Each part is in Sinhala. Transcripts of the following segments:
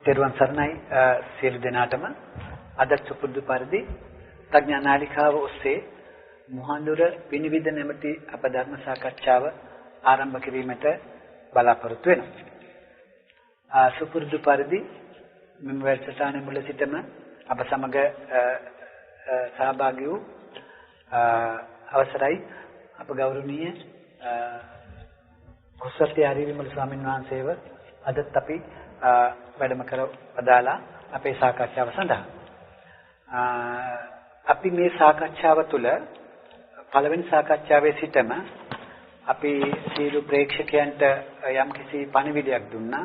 තෙරුවන් සරණයි සියලු දෙනාටම අද සුපුරුදු පරිදි ප්‍රඥා නාලිකාව ඔස්සේ මුහුණුර විනිවිද නැමැති අප ධර්ම සාකච්ඡාව ආරම්භ කිරීමට බලාපොරොත්තු වෙනවා. සුපුරුදු පරිදි මෙම වැඩසටහනේ මුල සිටම අප සමග සහභාගී වූ අවසරයි අප ගෞරවනීය කුසල්ති ආරිවිමල ස්වාමීන් වහන්සේව අදත් අපි වැඩම කර වදාලා අපේ සාකච්ඡාව සඳහා අපි මේ සාකච්ඡාව තුළ පළවෙනි සාකච්ඡාවේ සිටම අපි සියලු ප්‍රේක්ෂකයන්ට යම්කිසි පණිවිඩයක් දුන්නා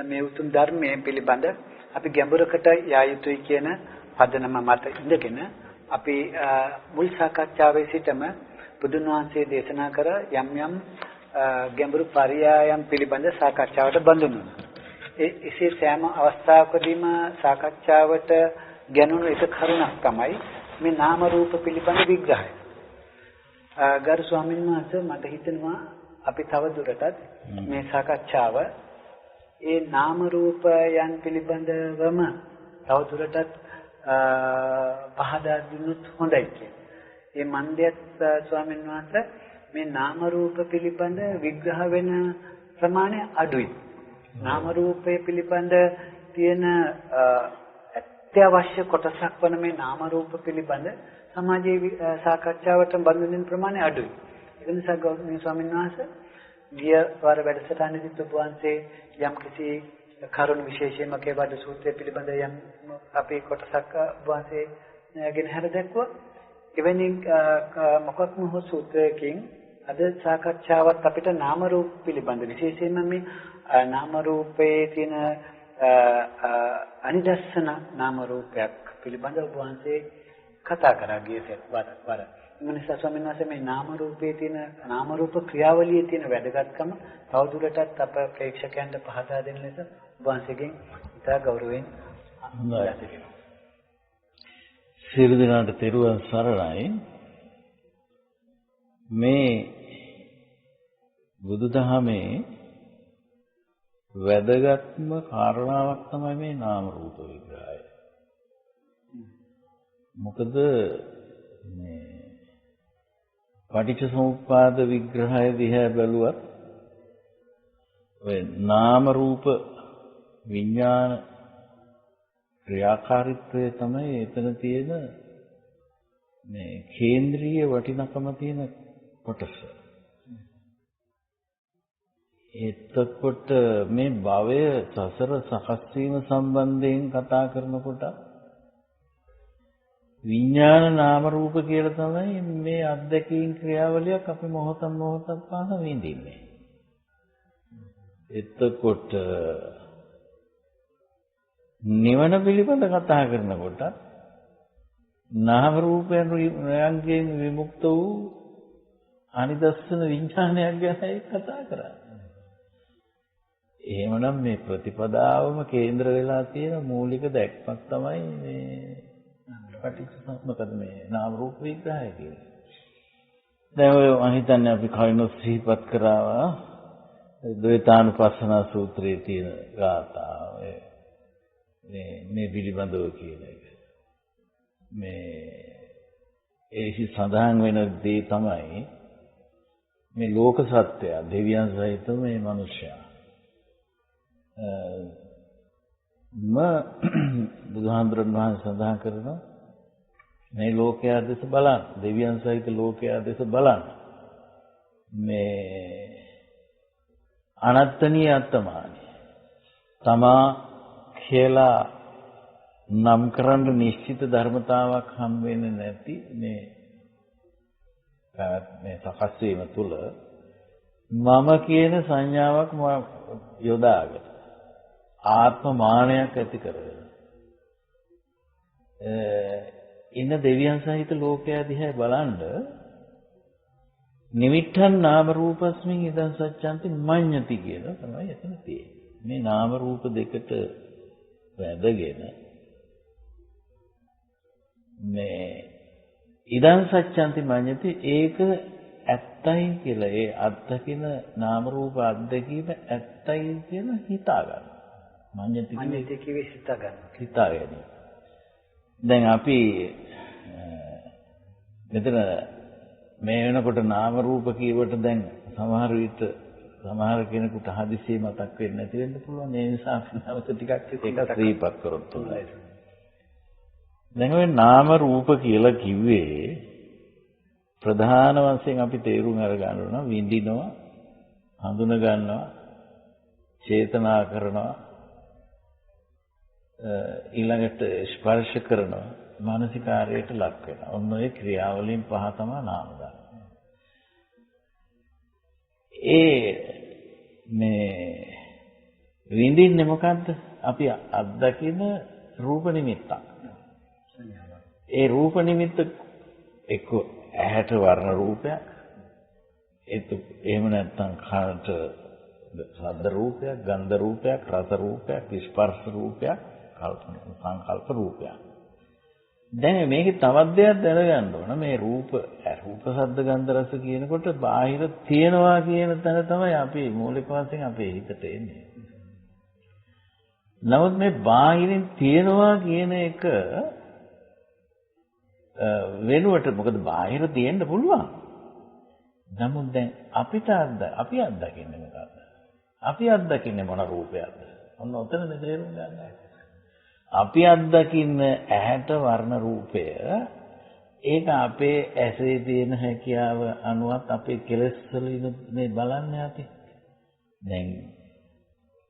මේ උතුම් ධර්මයේ පිළිබඳ අපි ගැඹුරකට යා යුතුයි කියන පදනම මත ඉඳගෙන අපි මුල් සාකච්ඡාවේ සිටම බුදුන් වහන්සේ දේශනා කර යම් යම් ගැඹුරු පරයයන් පිළිබඳ සාකච්ඡාවට බඳුන්වනවා. එසේ සෑම අවස්ථාවකදීම සාකච්ඡාවට ගැනුණු එක කරුණක් තමයි මේ නාම රූප පිළිබඳ විග්‍රහය. ගරු ස්වාමීන් වහන්සේ මට හිතෙනවා අපි තව දුරටත් මේ සාකච්ඡාව ඒ නාම රූපයන් පිළිබඳවම තව දුරටත් පහදා දුන්නොත් හොඳයි කියලා. මේ මන්දයත් ස්වාමීන් වහන්සේ මේ නාම රූප පිළිබඳ විග්‍රහ වෙන ප්‍රමාණය අඩුයි. නාම රූපය පිළිබඳ තියෙන අත්‍යවශ්‍ය කොටසක් වන මේ නාම රූප පිළිබඳ සමාජයේ සාකච්ඡාවට බඳුන් වෙන ප්‍රමාණය අඩුයි. ඒ නිසා ගෞරවනීය ස්වාමීන් වහන්සේ ගිය වර වැඩසටහනේදී ඔබ වහන්සේ යම් කිසි කරුණු විශේෂයෙන්ම කේවද සූත්‍රය පිළිබඳ යම් අපේ කොටසක් ඔබ වහන්සේ ගෙන හැර දැක්වුවා. එවැනි මොකක්ම හෝ සූත්‍රයකින් අද සාකච්ඡාවත් අපිට නාම රූප පිළිබඳ විශේෂයෙන්ම මේ නාම රූපයේ තියෙන අනිදස්සන නාම රූපයක් පිළිබඳව ඔබ වහන්සේ කතා කරා ගියේ වර. එමණිසා ස්වාමීන් වහන්සේ මේ නාම රූපයේ තියෙන නාම රූප ක්‍රියාවලියේ තියෙන වැදගත්කම තවදුරටත් අප ප්‍රේක්ෂකයන්ට පහදා දෙන ලෙස ඔබ වහන්සේගෙන් ඉතා ගෞරවයෙන් අනුමೋದනා. සියලු දෙනාට තෙරුවන් සරණයි. මේ බුදුදහමේ වැදගත්ම කාරණාවක් තමයි මේ නාම රූප විග්‍රහය. මොකද මේ පටිච්චසමුප්පාද විග්‍රහය දිහා බැලුවත් ඔය නාම රූප විඥාන ක්‍රියාකාරීත්වය තමයි එතන තියෙන මේ කේන්ද්‍රීය වටිනකම තියෙන කොටස. එතකොට මේ භවය සසර සකස් වීම සම්බන්ධයෙන් කතා කරනකොට විඥාන නාම රූප කියලා තමයි මේ අත්දැකීම් ක්‍රියාවලියක් අපි මොහොතක් පාස විඳින්නේ. එතකොට නිවන පිළිබඳ කතා කරනකොට නාම රූපයන්ගෙන් විමුක්ත වූ අනිදස්සන විඥානයක් ගැන කතා කරන්නේ. එහෙමනම් මේ ප්‍රතිපදාවම කේන්ද්‍ර වෙලා තියෙන මූලික දැක්මක් තමයි මේ පටිච්චසමුප්පාද මේ නාම රූප විග්‍රහය කියන්නේ. දැන් ඔය මම හිතන්නේ අපි කලින් සිහිපත් කරා ද්වේතානුපස්සනා සූත්‍රයේ තියෙන ගාථාව මේ පිළිබඳව කියන එක. ඒහි සඳහන් වෙන දේ තමයි මේ ලෝක සත්‍යය දෙවියන් සහිත මේ මිනිසයා බුදුහාමුදුරන් වහන්සේ සඳහන් කරනවා මේ ලෝකයා දෙස බලන්න දෙවියන් සහිත ලෝකයා දෙස බලන්න මේ අනත්තනීය අත්තමානි තමා කියලා නම් කරන්න නිශ්චිත ධර්මතාවක් හම් වෙන්නේ නැති මේ සකස් වීම තුළ මම කියන සංඥාවක් යොදාගෙන ආත්ම මානයක් ඇති කරගෙන ඉන්න දෙවියන් සහිත ලෝකයා දිහා බලන්න නිමිත්තන් නාම රූපස්මින් ඉදං සච්ඡන්ති මඤ්ඤති කියලා තමයි එතන තියෙන්නේ. මේ නාම රූප දෙකට වැදගෙන මේ ඉදං සච්ඡන්ති මඤ්ඤති ඒක ඇත්තයි කියලා ඒ අත්දකින නාම රූප අත්දැකීම ඇත්තයි කියලා හිතා ගන්න. මඤ්ඤති කිව්වේ හිතා ගන්න. හිතා ගැනීම. දැන් අපි මෙතන මේ වෙනකොට නාම රූප කියවට දැන් සමහර විට සමහර කෙනෙකුට හදිසියෙ මතක් වෙන්නේ නැති වෙන්න පුළුවන්. ඒ නිසා අපි නැවත ටිකක් ඒක ශ්‍රීපත් කරොත් උනායි. දැන් ඔය නාම රූප කියලා කිව්වේ ප්‍රධාන වශයෙන් අපි තේරුම් අරගන්න ඕන විඳිනවා, හඳුන ගන්නවා, චේතනා කරනවා, ඊළඟට ස්පර්ශ කරනවා, මානසිකාරයට ලක් වෙනවා. ඔන්න ඔය ක්‍රියාවලින් පහ තමයි නාම ධර්ම. මේ විඳින්නේ මොකද්ද? අපි අත්දකින රූප නිමිත්තක්. ඒ රූප නිමිත්ත එක්ක ඇහැට වර්ණ රූපයක්, එහෙම නැත්නම් කනට ශබ්ද රූපයක්, ගන්ධ රූපයක්, රස රූපයක්, ස්පර්ශ රූපයක්, සංකල්ප රූපයක්. දැන් මේකේ තවත් දෙයක් දැනගන්න ඕන. මේ රූප ශබ්ද ගන්ධ රස කියනකොට බාහිර තියනවා කියන තැන තමයි අපි මූලික වශයෙන් අපේ හිතට එන්නේ. නමුත් මේ බාහිරින් තියනවා කියන එක වෙනුවට මොකද බාහිර තියෙන්න පුළුවන්. නමුත් දැන් අපි අත්දකින්නේ මොකක්ද? අපි අත්දකින්නේ මොන රූපයක්ද? ඔන්න ඔතනද තේරුම් ගන්න. අපි අත්දකින්න ඇහැට වර්ණ රූපය ඒක අපේ ඇසේ තියෙන හැකියාව අනුවත් අපේ කෙලෙස් වලින් මේ බලන්නේ අපි. දැන්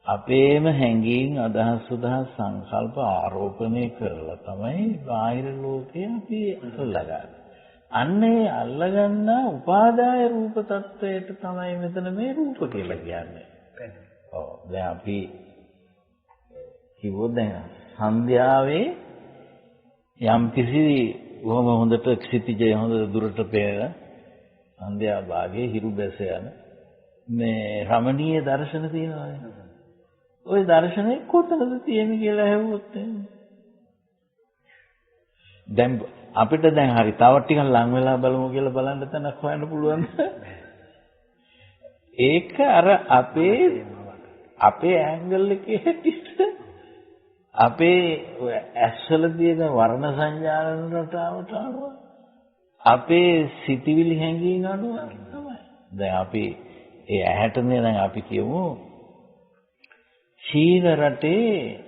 අපේම හැඟීම් අදහස් සුදහස් සංකල්ප ආරෝපණය කරලා තමයි බාහිර ලෝකේ අපි අල්ලගන්නේ. අන්නේ අල්ලගන්න උපාදාය රූප තත්වයට තමයි මෙතන මේ රූප කියලා කියන්නේ. ඔව් දැන් අපි කිව්වොත් දැන් සන්ධ්‍යාවේ යම් කිසි බොහොම හොඳට ක්ෂිතිජය හොඳ දුරට පේන සන්ධ්‍යා භාගයේ හිරු බැස යන මේ රමණීය දර්ශන තියෙනවා. ওই දර්ශනේ කොතනද තියෙන්නේ කියලා ඇහුවොත් දැන් අපිට දැන් හරි තව ටිකක් ලං වෙලා බලමු කියලා බලන්න තැනක් හොයන්න පුළුවන්. ඒක අර අපේ ඇන්ගල් එකේ හැටියට අපේ ඇස්වල තියෙන වර්ණ සංජානන රටාවට අනුව අපේ සිතිවිලි හැඟීම් අනුව තමයි. දැන් අපි ඒ ඇහැටනේ දැන් අපි කියමු චීන රටේ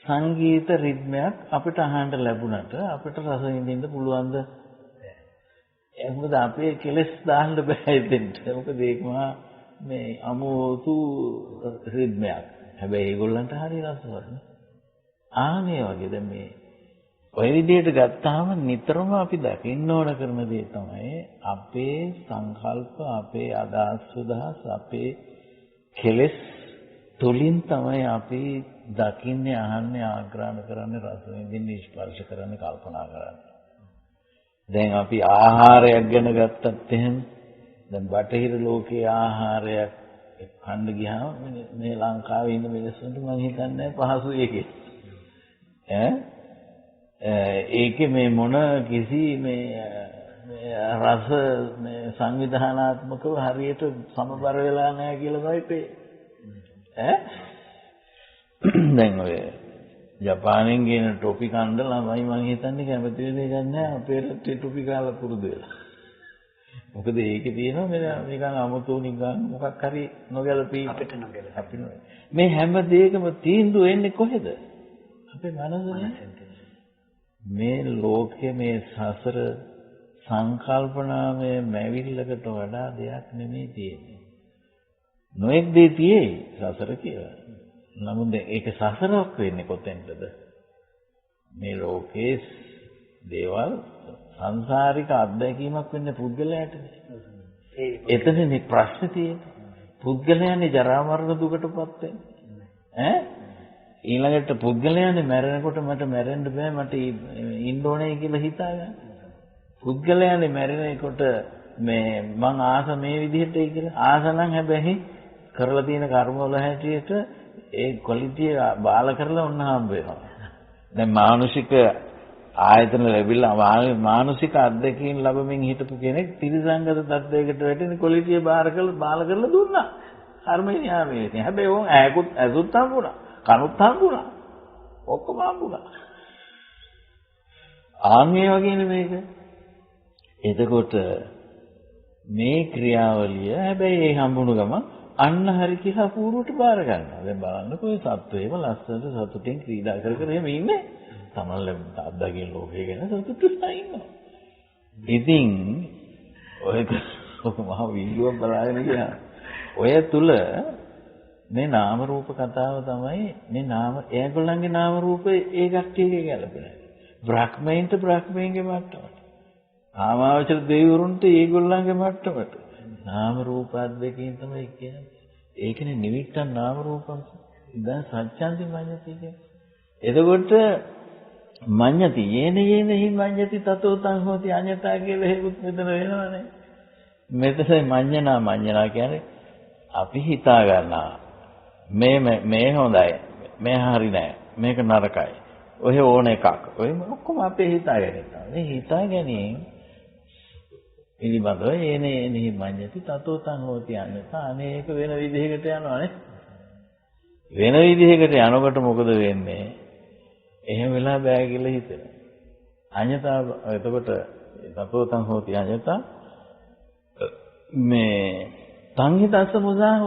සංගීත රිද්මයක් අපිට අහන්න ලැබුණට අපිට රස විඳින්න පුළුවන්ද? මොකද අපේ කෙලස් දාන්න බෑ දෙන්න. මොකද ඒක මේ අමුතු රිද්මයක්. හැබැයි ඒගොල්ලන්ට හරි රසවත්. ආනේ වගේ දැන් මේ ඔය විදිහට ගත්තාම නිතරම අපි දකින්න ඕන කරන දේ තමයි අපේ සංකල්ප, අපේ අදහස් සුදහස්, අපේ කෙලස් තුලින් තමයි අපි දකින්නේ, අහන්නේ, ආග්‍රහණ කරන්නේ, රස විඳින්නේ, ස්පර්ශ කරන්නේ, කල්පනා කරන්නේ. දැන් අපි ආහාරයක් ගැන ගත්තත් එහෙම දැන් බටහිර ලෝකයේ ආහාරයක් කන්න ගියාම මේ ලංකාවේ ඉන්න මිනිස්සුන්ට මම හිතන්නේ පහසු එකේ. ඒකේ මේ මොන කිසි මේ රස මේ සංවිධානාත්මකව හරියට සමබර වෙලා නැහැ කියලා තමයි පේන්නේ. දැන් ඔය ජපානයෙන් ගෙන ටොපි කන්න ළමයි මම හිතන්නේ කැමති වෙන්නේ නැහැ අපේ රටේ ටොපි කාලා පුරුදු වෙලා. මොකද ඒකේ තියෙනවා නිකන් අමුතු නිකන් මොකක් හරි නොගැලපී අපිට නොගැලපී. මේ හැම දෙයකම තීන්දුව එන්නේ කොහෙද? අපේ මනසනේ. මේ ලෝකයේ මේ සසර සංකල්පනාමය මැවිල්ලකට වඩා දෙයක් නෙමෙයි තියෙන්නේ. නොඑක් දේ තියෙයි සසර කියලා. නමුත් ඒක සසරක් වෙන්නේ කොතෙන්ද? මේ ලෝකයේ දේවල් සංසාරික අත්දැකීමක් වෙන්නේ පුද්ගලයාට. එතනනේ ප්‍රශ්නේ තියෙන්නේ. පුද්ගලයානේ ජරා මරණ දුකටපත් වෙන්නේ. ඊළඟට පුද්ගලයානේ මැරෙනකොට මට මැරෙන්න බෑ මට ඉන්න ඕනේ කියලා හිතාගන්න. පුද්ගලයානේ මැරෙනකොට මේ මං ආස මේ විදිහටයි කියලා ආස නම් හැබැයි කරලා තියෙන කර්ම වල හැටියට ඒ ක්වොලිටි බාල කරලා ඔන්න හම්බ වෙනවා. දැන් මානසික ආයතන ලැබිලා මානසික අත්දැකීම් ලැබමින් හිටපු කෙනෙක් තිරසංගත තත්වයකට වැටෙන ක්වොලිටිය බාල කරලා දුන්නා. කර්මයේ න්යාමයේ. හැබැයි ඕන් ඇසුත් හම්බුණා. කනුත් හම්බුණා. ඔක්කොම හම්බුණා. ආන්ගේ වගේනේ මේක. එතකොට මේ ක්‍රියාවලිය හැබැයි ඒ හම්බුණු ගමන් අන්න හරි කියලා පූර්වට බාර ගන්නවා. දැන් බලන්නකෝ ඒ සත්වේම ලස්සනට සතුටින් ක්‍රීඩා කර කර එහෙම ඉන්නේ. තමන්ල අද්දාගේ ලෝකේ ගැන සතුටුලා ඉන්නවා. ඉතින් ඔය මහ වීඩියෝ බලගෙන ගියා. ඔය තුල මේ නාම රූප කතාව තමයි මේ ඒගොල්ලන්ගේ නාම රූපේ ඒ කට්ටියගේ ගැලපෙන්නේ. බ්‍රහ්මයන්ට බ්‍රහ්මයන්ගේ මට්ටමට. ආමාවචර දෙවිවරුන්ට ඒගොල්ලන්ගේ මට්ටමට. නාම රූප අද්දකින් තමයි කියන්නේ. ඒකනේ නිමිත්තන් නාම රූපං. ඉතින් සත්‍යන්ති මඤ්ඤති කියන්නේ. එතකොට මඤ්ඤති යේනෙහි මඤ්ඤති තතෝ තං හෝති අඤ්ඤතා කියලා හේකුත් මෙතන වෙනවනේ. මෙතන මඤ්ඤනා කියන්නේ අපි හිතා ගන්නවා. මේ හොඳයි. මේ හරි නෑ. මේක නරකයි. ඔය ඕන එකක්. ඔය ඔක්කොම අපේ හිතාගෙන ඉන්නවා. මේ හිතා ගැනීම පිළිබඳව යේනෙහි මඤ්ඤති තතෝ තං හෝති අඤ්ඤතා අනේක වෙන විදිහකට යනවානේ. වෙන විදිහකට යනකොට මොකද වෙන්නේ? එහෙම වෙලා බෑ කියලා හිතෙනවා. අඤ්ඤතා එතකොට තතෝ තං හෝති අඤ්ඤතා මේ සංහිතස්ස මුසාව.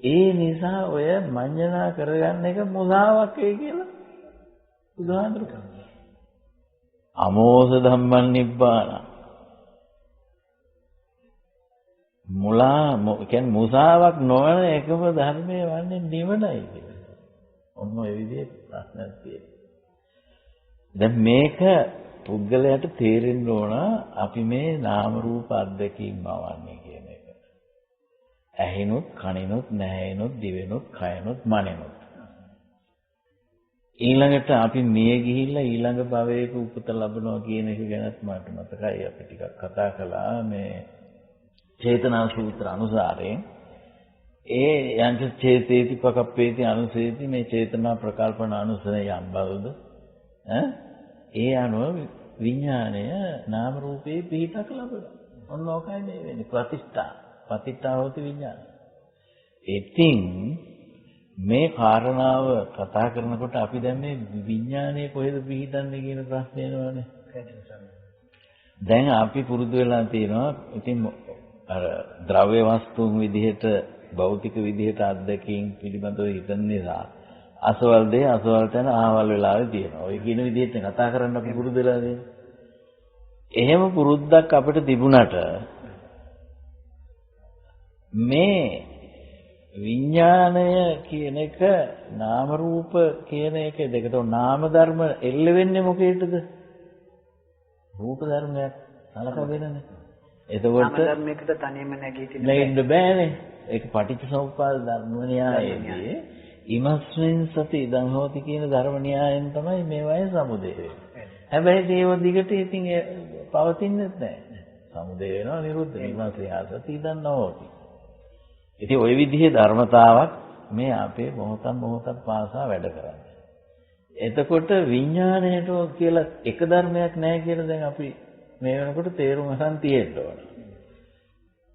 ඒ නිසා ඔය මඤ්ඤණා කරගන්න එක මුසාවක් කියලා උදාහරණ කරනවා. අමෝස ධම්මං නිබ්බාන. කියන්නේ මුසාවක් නොවන එකම ධර්මයේ වන්නේ නිවනයි කියලා. ඔන්න ඔය විදිහේ ප්‍රශ්නයක් තියෙනවා. දැන් මේක පුද්ගලයාට තේරෙන්න ඕන අපි මේ නාම රූප අද්දකීම් මවන්නේ කියන එක. ඇහිනොත්, කනිනොත්, නැහැිනොත්, දිවෙනොත්, කයනොත්, මනෙනොත්. ඊළඟට අපි මිය ගිහිල්ලා ඊළඟ භවයක උපත ලබනවා කියන එක ගැනත් මට මතකයි අපි ටිකක් කතා කළා මේ චේතනා සූත්‍ර අනුසාරයෙන්. ඒ යංච චේතේති පකප්පේති අනුසේති මේ චේතනා ප්‍රකල්පන අනුසය යම් බවද ඒ අනුව විඥාණය නාම රූපේ පිහිටක් ලබනවා. ඔන්න ඕකයි මේ වෙන්නේ පතිට්ඨා හොති විඥාන. ඉතින් මේ කාරණාව කතා කරනකොට අපි දැන් මේ විඥානයේ කොහෙද පිහිටන්නේ කියන ප්‍රශ්නේ එනවනේ. දැන් අපි පුරුදු වෙලා තියෙනවා ඉතින් අර ද්‍රව්‍ය වස්තුන් විදිහට භෞතික විදිහට අත්දැකීම් පිළිබඳව හිතන නිසා අසවල් දේ අසවල් තැන ආවල් වෙලාවේ තියෙනවා. ඔය කියන විදිහට කතා කරන්න අපි පුරුදු වෙලා තියෙනවා. එහෙම පුරුද්දක් අපිට තිබුණට මේ විඥාණය කියන එක නාම රූප කියන එක දෙකට නාම ධර්ම එල්ල වෙන්නේ මොකේද? රූප ධර්මයක් සලකගෙනනේ. එතකොට නාම ධර්මයකට තනියම නැගී ඉන්න බෑනේ. ඒක පටිච්චසමුප්පාද ධර්ම න්‍යායයේදී ඉමස්මින් සති ඉදං හෝති කියන ධර්ම න්‍යායයෙන් තමයි මේවායේ සමුදය වෙන්නේ. හැබැයි ඒව දිගට ඉතින් පවතින්නේ නැහැ. සමුදය වෙනවා නිරුද්ධ වෙනවා සති ඉදං නොහෝති. ඉතින් ওই විදිහේ ධර්මතාවක් මේ අපේ මොහොතක් පාසා වැඩ කරන්නේ. එතකොට විඥාණයට කියලා එක ධර්මයක් නැහැ කියලා දැන් අපි මේ වෙනකොට තේරුම් ගන්න තියෙන්න ඕන.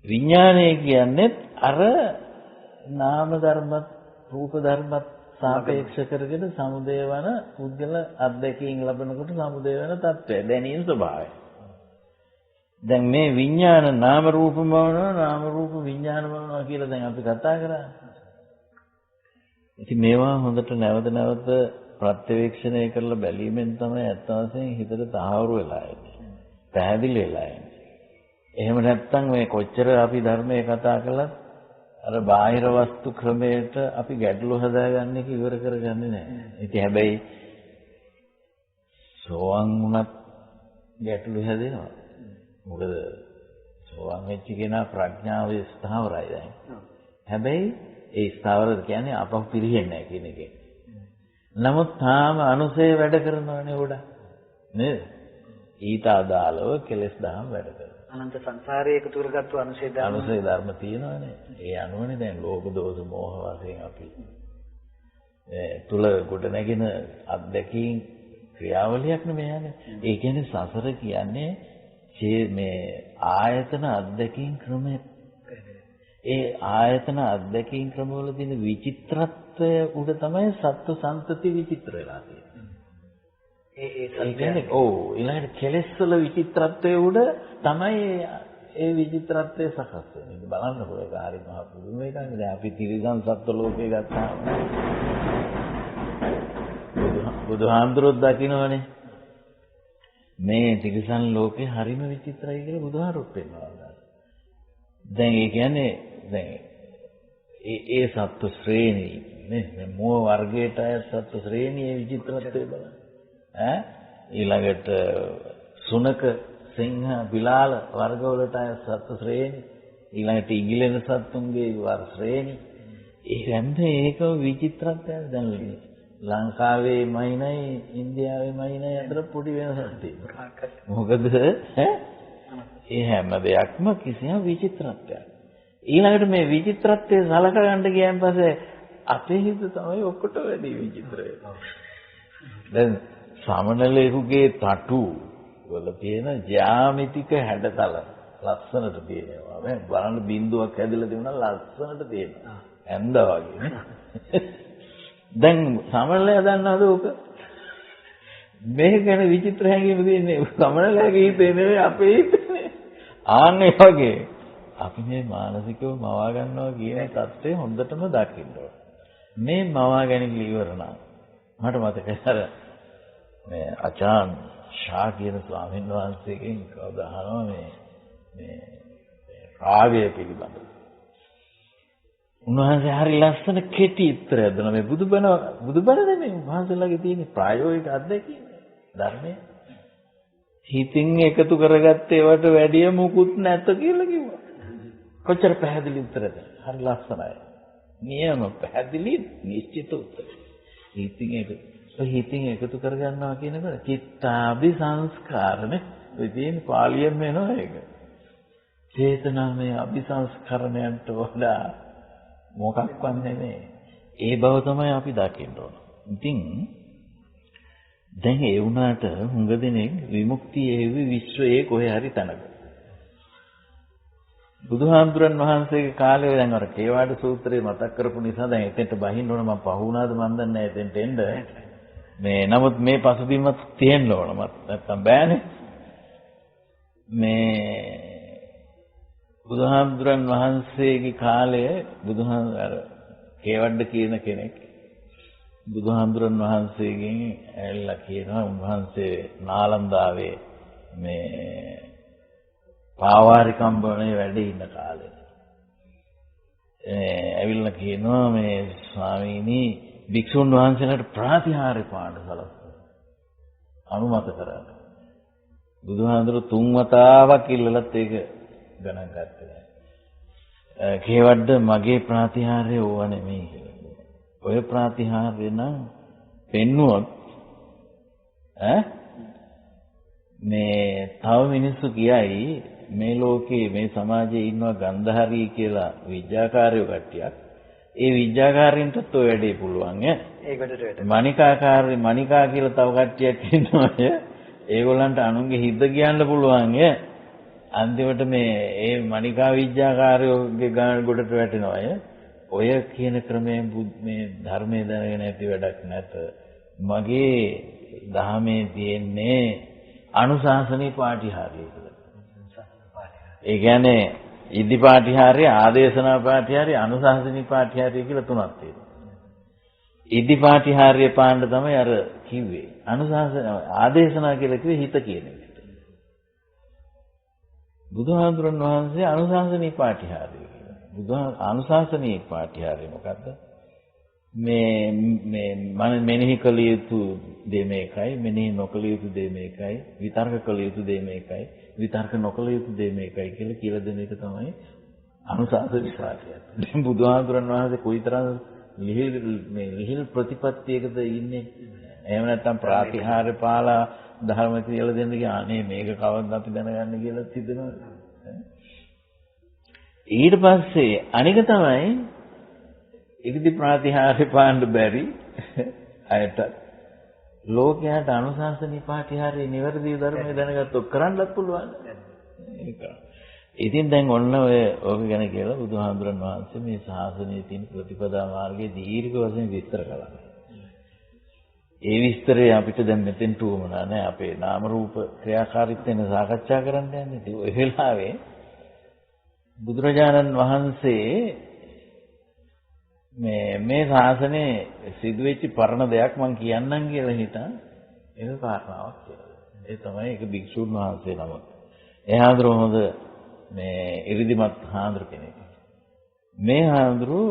විඥාණය කියන්නේ අර නාම ධර්මත් රූප ධර්මත් සාපේක්ෂ කරගෙන සමුදය වන පුද්ගල අත්දැකීම් ලැබනකොට සමුදය වෙන තත්ත්වය දැනීම ස්වභාවය. දැන් මේ විඥාන නාම රූපම වනවා නාම රූප විඥාන වනවා කියලා දැන් අපි කතා කරා. ඉතින් මේවා හොඳට නැවත ප්‍රත්‍යවේක්ෂණය කරලා බැලීමෙන් තමයි අත් වශයෙන් හිතට තහවුරු වෙලා එන්නේ. පැහැදිලි වෙලා එන්නේ. එහෙම නැත්නම් මේ කොච්චර අපි ධර්මයේ කතා කළත් අර බාහිර වස්තු ක්‍රමයට අපි ගැටලු හදාගන්න එක ඉවර කරගන්නේ නැහැ. ඉතින් හැබැයි සෝවන් වුණත් ගැටලු හැදෙනවා. මොකද සෝවන් වෙච්ච කෙනා ප්‍රඥාවේ ස්ථාවරයි දැන්. හැබැයි ඒ ස්ථාවර කියන්නේ අපහු පිරෙන්නේ නැහැ කියන එකේ. නමුත් තාම අනුසය වැඩ කරනවනේ උඩ. නේද? ඊට අදාළව කෙලෙස් දහම් වැඩ කරනවා. අනන්ත සංසාරයේ එකතු කරගත්තු අනුසය ධර්ම තියෙනවානේ. ඒ අනුවනේ දැන් ලෝභ දෝෂ මෝහ වශයෙන් අපි තුල ගොඩ නැගෙන අත්දැකීම් ක්‍රියාවලියක් නෙමෙයි යන්නේ. ඒ කියන්නේ සසර කියන්නේ මේ ආයතන අධ්‍යක්ීම් ක්‍රමය. ඒ ආයතන අධ්‍යක්ීම් ක්‍රමවල තියෙන විචිත්‍රත්වය උඩ තමයි සත්ව සම්පති විචිත්‍ර වෙලා තියෙන්නේ. ඒ කියන්නේ ඊළඟට කෙලෙස් වල විචිත්‍රත්වයේ උඩ තමයි ඒ විචිත්‍රත්වය සකස් වෙන්නේ. බලන්නකෝ ඒක හරි මහ පුදුම එකක්. දැන් අපි තිරිසන් සත්ව ලෝකේ ගත්තාම බුදුහාමුදුරුවෝ දකින්නවනේ. මේ තිරිසන් ලෝකේ හරිම විචිත්‍රයි කියලා බුදුහාමුදුරුවෝ පෙන්නනවා. දැන් ඒ කියන්නේ දැන් ඒ සත්ව ශ්‍රේණි නේ මෝ වර්ගයට අයත් සත්ව ශ්‍රේණියේ විචිත්‍රත්වය බලන්න. ඊළඟට සුනක සිංහ බිලාල වර්ගවලට අයත් සත්ව ශ්‍රේණි ඊළඟට ඉගිලෙන සත්තුන්ගේ වර්ග ශ්‍රේණි ඒ හැම ඒක විචිත්‍රත්වයක් දැන් ලංකාවේ මයින්යි ඉන්දියාවේ මයින්යි අතර පොඩි වෙනසක් තියෙනවා. මොකද ඒ හැම දෙයක්ම කිසියම් විචිත්‍රත්වයක්. ඊළඟට මේ විචිත්‍රත්වය සලක ගන්න ගියන් පස්සේ අපේ හිත තමයි ඔක්කොට වැඩි විචිත්‍රය. දැන් සමනලෙකුගේ තටු වල තියෙන ජ්‍යාමිතික හැඩතල ලස්සනට තියෙනවා. මේ බලන්න බිඳුවක් හැදලා තිබුණා ලස්සනට තියෙනවා. ඇඳ වගේ නේ. දැන් සමනලයා දන්නවද ඔක? මේක ගැන විචිත්‍ර හැඟීම දෙන්නේ සමනලයාගේ හිතේ නෙවෙයි අපේ හිතේ. ආන්නේ වගේ අපි මේ මානසිකව මවා ගන්නවා කියන தත්ත්වය හොඳටම දකින්න ඕන. මේ මවා ගැනීම ඉවර නම් මට මතකයි අර මේ ආචාන් ශා කියන ස්වාමීන් වහන්සේගෙන් කවදා අහනවා මේ රාගය පිළිබඳව. උන්වහන්සේ හරි ලස්සන කෙටි උත්තරයක් දුන්නා. මේ බුදුබණ නෙමෙයි උන්වහන්සේලාගේ තියෙන ප්‍රායෝගික අත්දැකීම ධර්මයේ. හිතින් එකතු කරගත්ත ඒවට වැඩිය මුකුත් නැත කියලා කිව්වා. කොච්චර පැහැදිලි උත්තරද? හරි ලස්සනයි. නියම පැහැදිලි නිශ්චිත උත්තර. හිතින් එකතු කරගන්නවා කියනකොට චිත්තාභි සංස්කාරනේ. ඔය තියෙන පාලියෙන් එනවා ඒක. චේතනාමය අභිසංස්කරණයන්ට වඩා මොකක්වත් නෙමෙයි. ඒ බව තමයි අපි දකින්න ඕන. ඉතින් දැන් ඒ වුණාට හුඟ දෙනෙක් විමුක්තියේ විශ්වයේ කොහේ හරි තැනක. බුදුහාමුදුරන් වහන්සේගේ කාලේ දැන් අර කේවාඩ සූත්‍රය මතක් කරපු නිසා දැන් එතෙන්ට බහින්න ඕන මම පහ වුණාද මන් දන්නේ නැහැ එතෙන්ට එන්න. මේ නමුත් මේ පසුබිමත් තියෙන්න ඕන මත් නැත්තම් බෑනේ. මේ බුදුහාමුදුරන් වහන්සේගේ කාලයේ අර කේවඩ කියන කෙනෙක් බුදුහාමුදුරන් වහන්සේගෙන් ඇවිල්ලා කියනවා උන්වහන්සේ නාලන්දාවේ මේ පාවාරිකම්බනේ වැඩ ඉන්න කාලේ. ඇවිල්ලා කියනවා මේ ස්වාමීනි භික්ෂුන් වහන්සේලාට ප්‍රාතිහාර්ය පාඩ සලස්වනවා. අනුමත කරා. බුදුහාමුදුරු 3 වතාවක් ඉල්ලලත් ඒක ගණන් ගත්තේ නැහැ. කේවඩ මගේ ප්‍රාතිහාර්ය ඕව නෙමෙයි කියලා. ඔය ප්‍රාතිහාර්ය නම් පෙන්නුවොත් මේ තව මිනිස්සු කියයි මේ ලෝකේ මේ සමාජයේ ඉන්නවා ගන්ධහරී කියලා විද්‍යාකාරයෝ කට්ටියක්. ඒ විද්‍යාකාරින්ටත් ඔය වැඩේ පුළුවන් ඈ. ඒකට මණිකා කියලා තව කට්ටියක් ඉන්නවා ඈ. ඒගොල්ලන්ට අනුන්ගේ හිත කියන්න පුළුවන් ඈ. අන්තිමට මේ මණිකා විද්‍යාකාරයෝගේ ගොඩට වැටෙනවා ඈ. ඔය කියන ක්‍රමයෙන් මේ ධර්මයේ දැනගෙන ඇති වැඩක් නැත. මගේ ධර්මයේ තියෙන්නේ අනුශාසනී පාටිහාරය කියලා. ඒ කියන්නේ ඉදි පාටිහාරය, ආදේශනා පාටිහාරය, අනුශාසනී පාටිහාරය කියලා තුනක් තියෙනවා. ඉදි පාටිහාරය පාන්න තමයි අර කිව්වේ. ආදේශනා කියලා කිව්වේ හිත කියන එක. බුදුහාමුදුරන් වහන්සේ අනුශාසනී පාටිහාරය කියලා. අනුශාසනී පාටිහාරය මොකද්ද? මේ මෙනෙහි කළ යුතු දේ මේකයි, මෙනෙහි නොකළ යුතු දේ මේකයි, විතර්ක කළ යුතු දේ මේකයි, විතර්ක නොකළ යුතු දේ මේකයි කියලා දෙන එක තමයි අනුශාසනී පාටිහාරය. දැන් බුදුහාමුදුරන් වහන්සේ කොයිතරම් ලිහිල් ප්‍රතිපත්තියකද ඉන්නේ? එහෙම නැත්නම් ප්‍රාතිහාර්ය පාලා ධර්ම කියලා දෙන්න ගියා අනේ මේක කවද්ද අපි දැනගන්න කියලා හිතනවා. ඊට පස්සේ අනික තමයි ඉදිරි ප්‍රාතිහාර්ය පාන්න බැරි අයට ලෝකයට අනුශාසනී පාඨය හරිය නිවැරදි ධර්මය දැනගත්තොත් කරන්නත් පුළුවන්. ඒක. ඉතින් දැන් ඔන්න ඔය ගැන කියලා බුදුහාමුදුරන් වහන්සේ මේ ශාසනයේ තියෙන ප්‍රතිපදා මාර්ගයේ දීර්ඝ වශයෙන් විස්තර කළා. ඒ විස්තරය අපිට දැන් මෙතෙන්ට උවමනා නැහැ. අපේ නාම රූප ක්‍රියාකාරීත්වයෙන් සාකච්ඡා කරන්න යන්නේ. ඉතින් ඔය වෙලාවේ බුදුරජාණන් වහන්සේ මේ ශාසනයේ සිදුවෙච්ච පරණ දෙයක් මම කියන්නම් කියලා හිතන් ඒක කාරණාවක් කියලා. ඒ තමයි ඒක භික්ෂුන් වහන්සේ නමක්. එහාඳුර හොඳ මේ ඉරිදිමත් හාඳුර කෙනෙක්. මේ හාඳුරු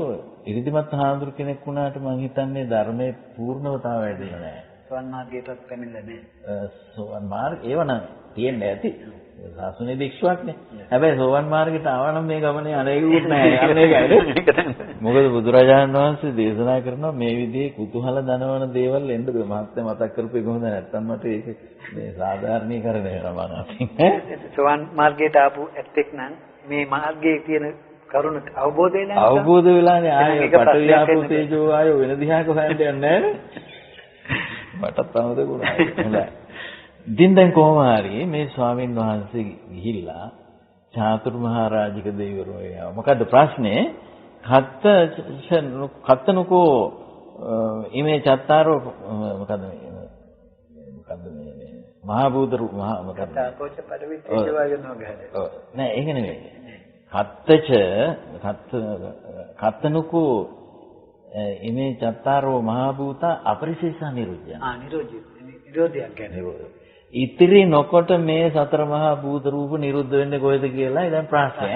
ඉරිදිමත් හාඳුර කෙනෙක් වුණාට මම හිතන්නේ ධර්මයේ පූර්ණවතාව වැඩිලා නැහැ. සෝවන් මාර්ගයටත් පැමිණලා නැහැ. සෝවන් මාර්ග ඒවනම් තියෙන්නේ ඇති. සාසුනේ භික්ෂුවක්නේ. හැබැයි සෝවන් මාර්ගයට ආවනම් මේ ගමනේ අනේකුත් නැහැ. යන්නේ ඒකයි. මොකද බුදුරජාණන් වහන්සේ දේශනා කරනවා මේ විදිහේ කුතුහල දනවන දේවල් එන්න බෑ. මහත්ය මතක් කරපු එක හොඳ නැත්තම් මට ඒක මේ සාධාරණීකරණය කරනවා නේද? සෝවන් මාර්ගයට ආපු ඇත්තෙක් නම් මේ මාර්ගයේ තියෙන කරුණ අවබෝධ වෙලා අවබෝධ වෙලානේ ආයේ පටවියාපෝ තේජෝ ආයෝ වෙන දිහාක හොයන්න යන්නේ නැහැ. මටත් අමතකුණා. හොඳයි. දින්දෙන් කොහොම හරි මේ ස්වාමීන් වහන්සේ ගිහිල්ලා චාතුරු මහා රාජික දෙවිවරු එනවා. මොකද්ද ප්‍රශ්නේ? කත්තනකෝ ඉමේ චත්තාරෝ මොකද්ද මේ මහා බුදු මොකද්ද? කෝච පරිවිත් තේජවායනෝ ගහන්නේ. ඔව්. නෑ ඒක නෙමෙයි. කත්තනකෝ ඉමේ චත්තාරෝ මහා භූත අපරිශේෂා නිරුද්ධය. නිරෝධයක් කියන්නේ. ඉතිරි නොකොට මේ සතර මහා භූත රූප නිරුද්ධ වෙන්නේ කොහෙද කියලා දැන් ප්‍රශ්නය.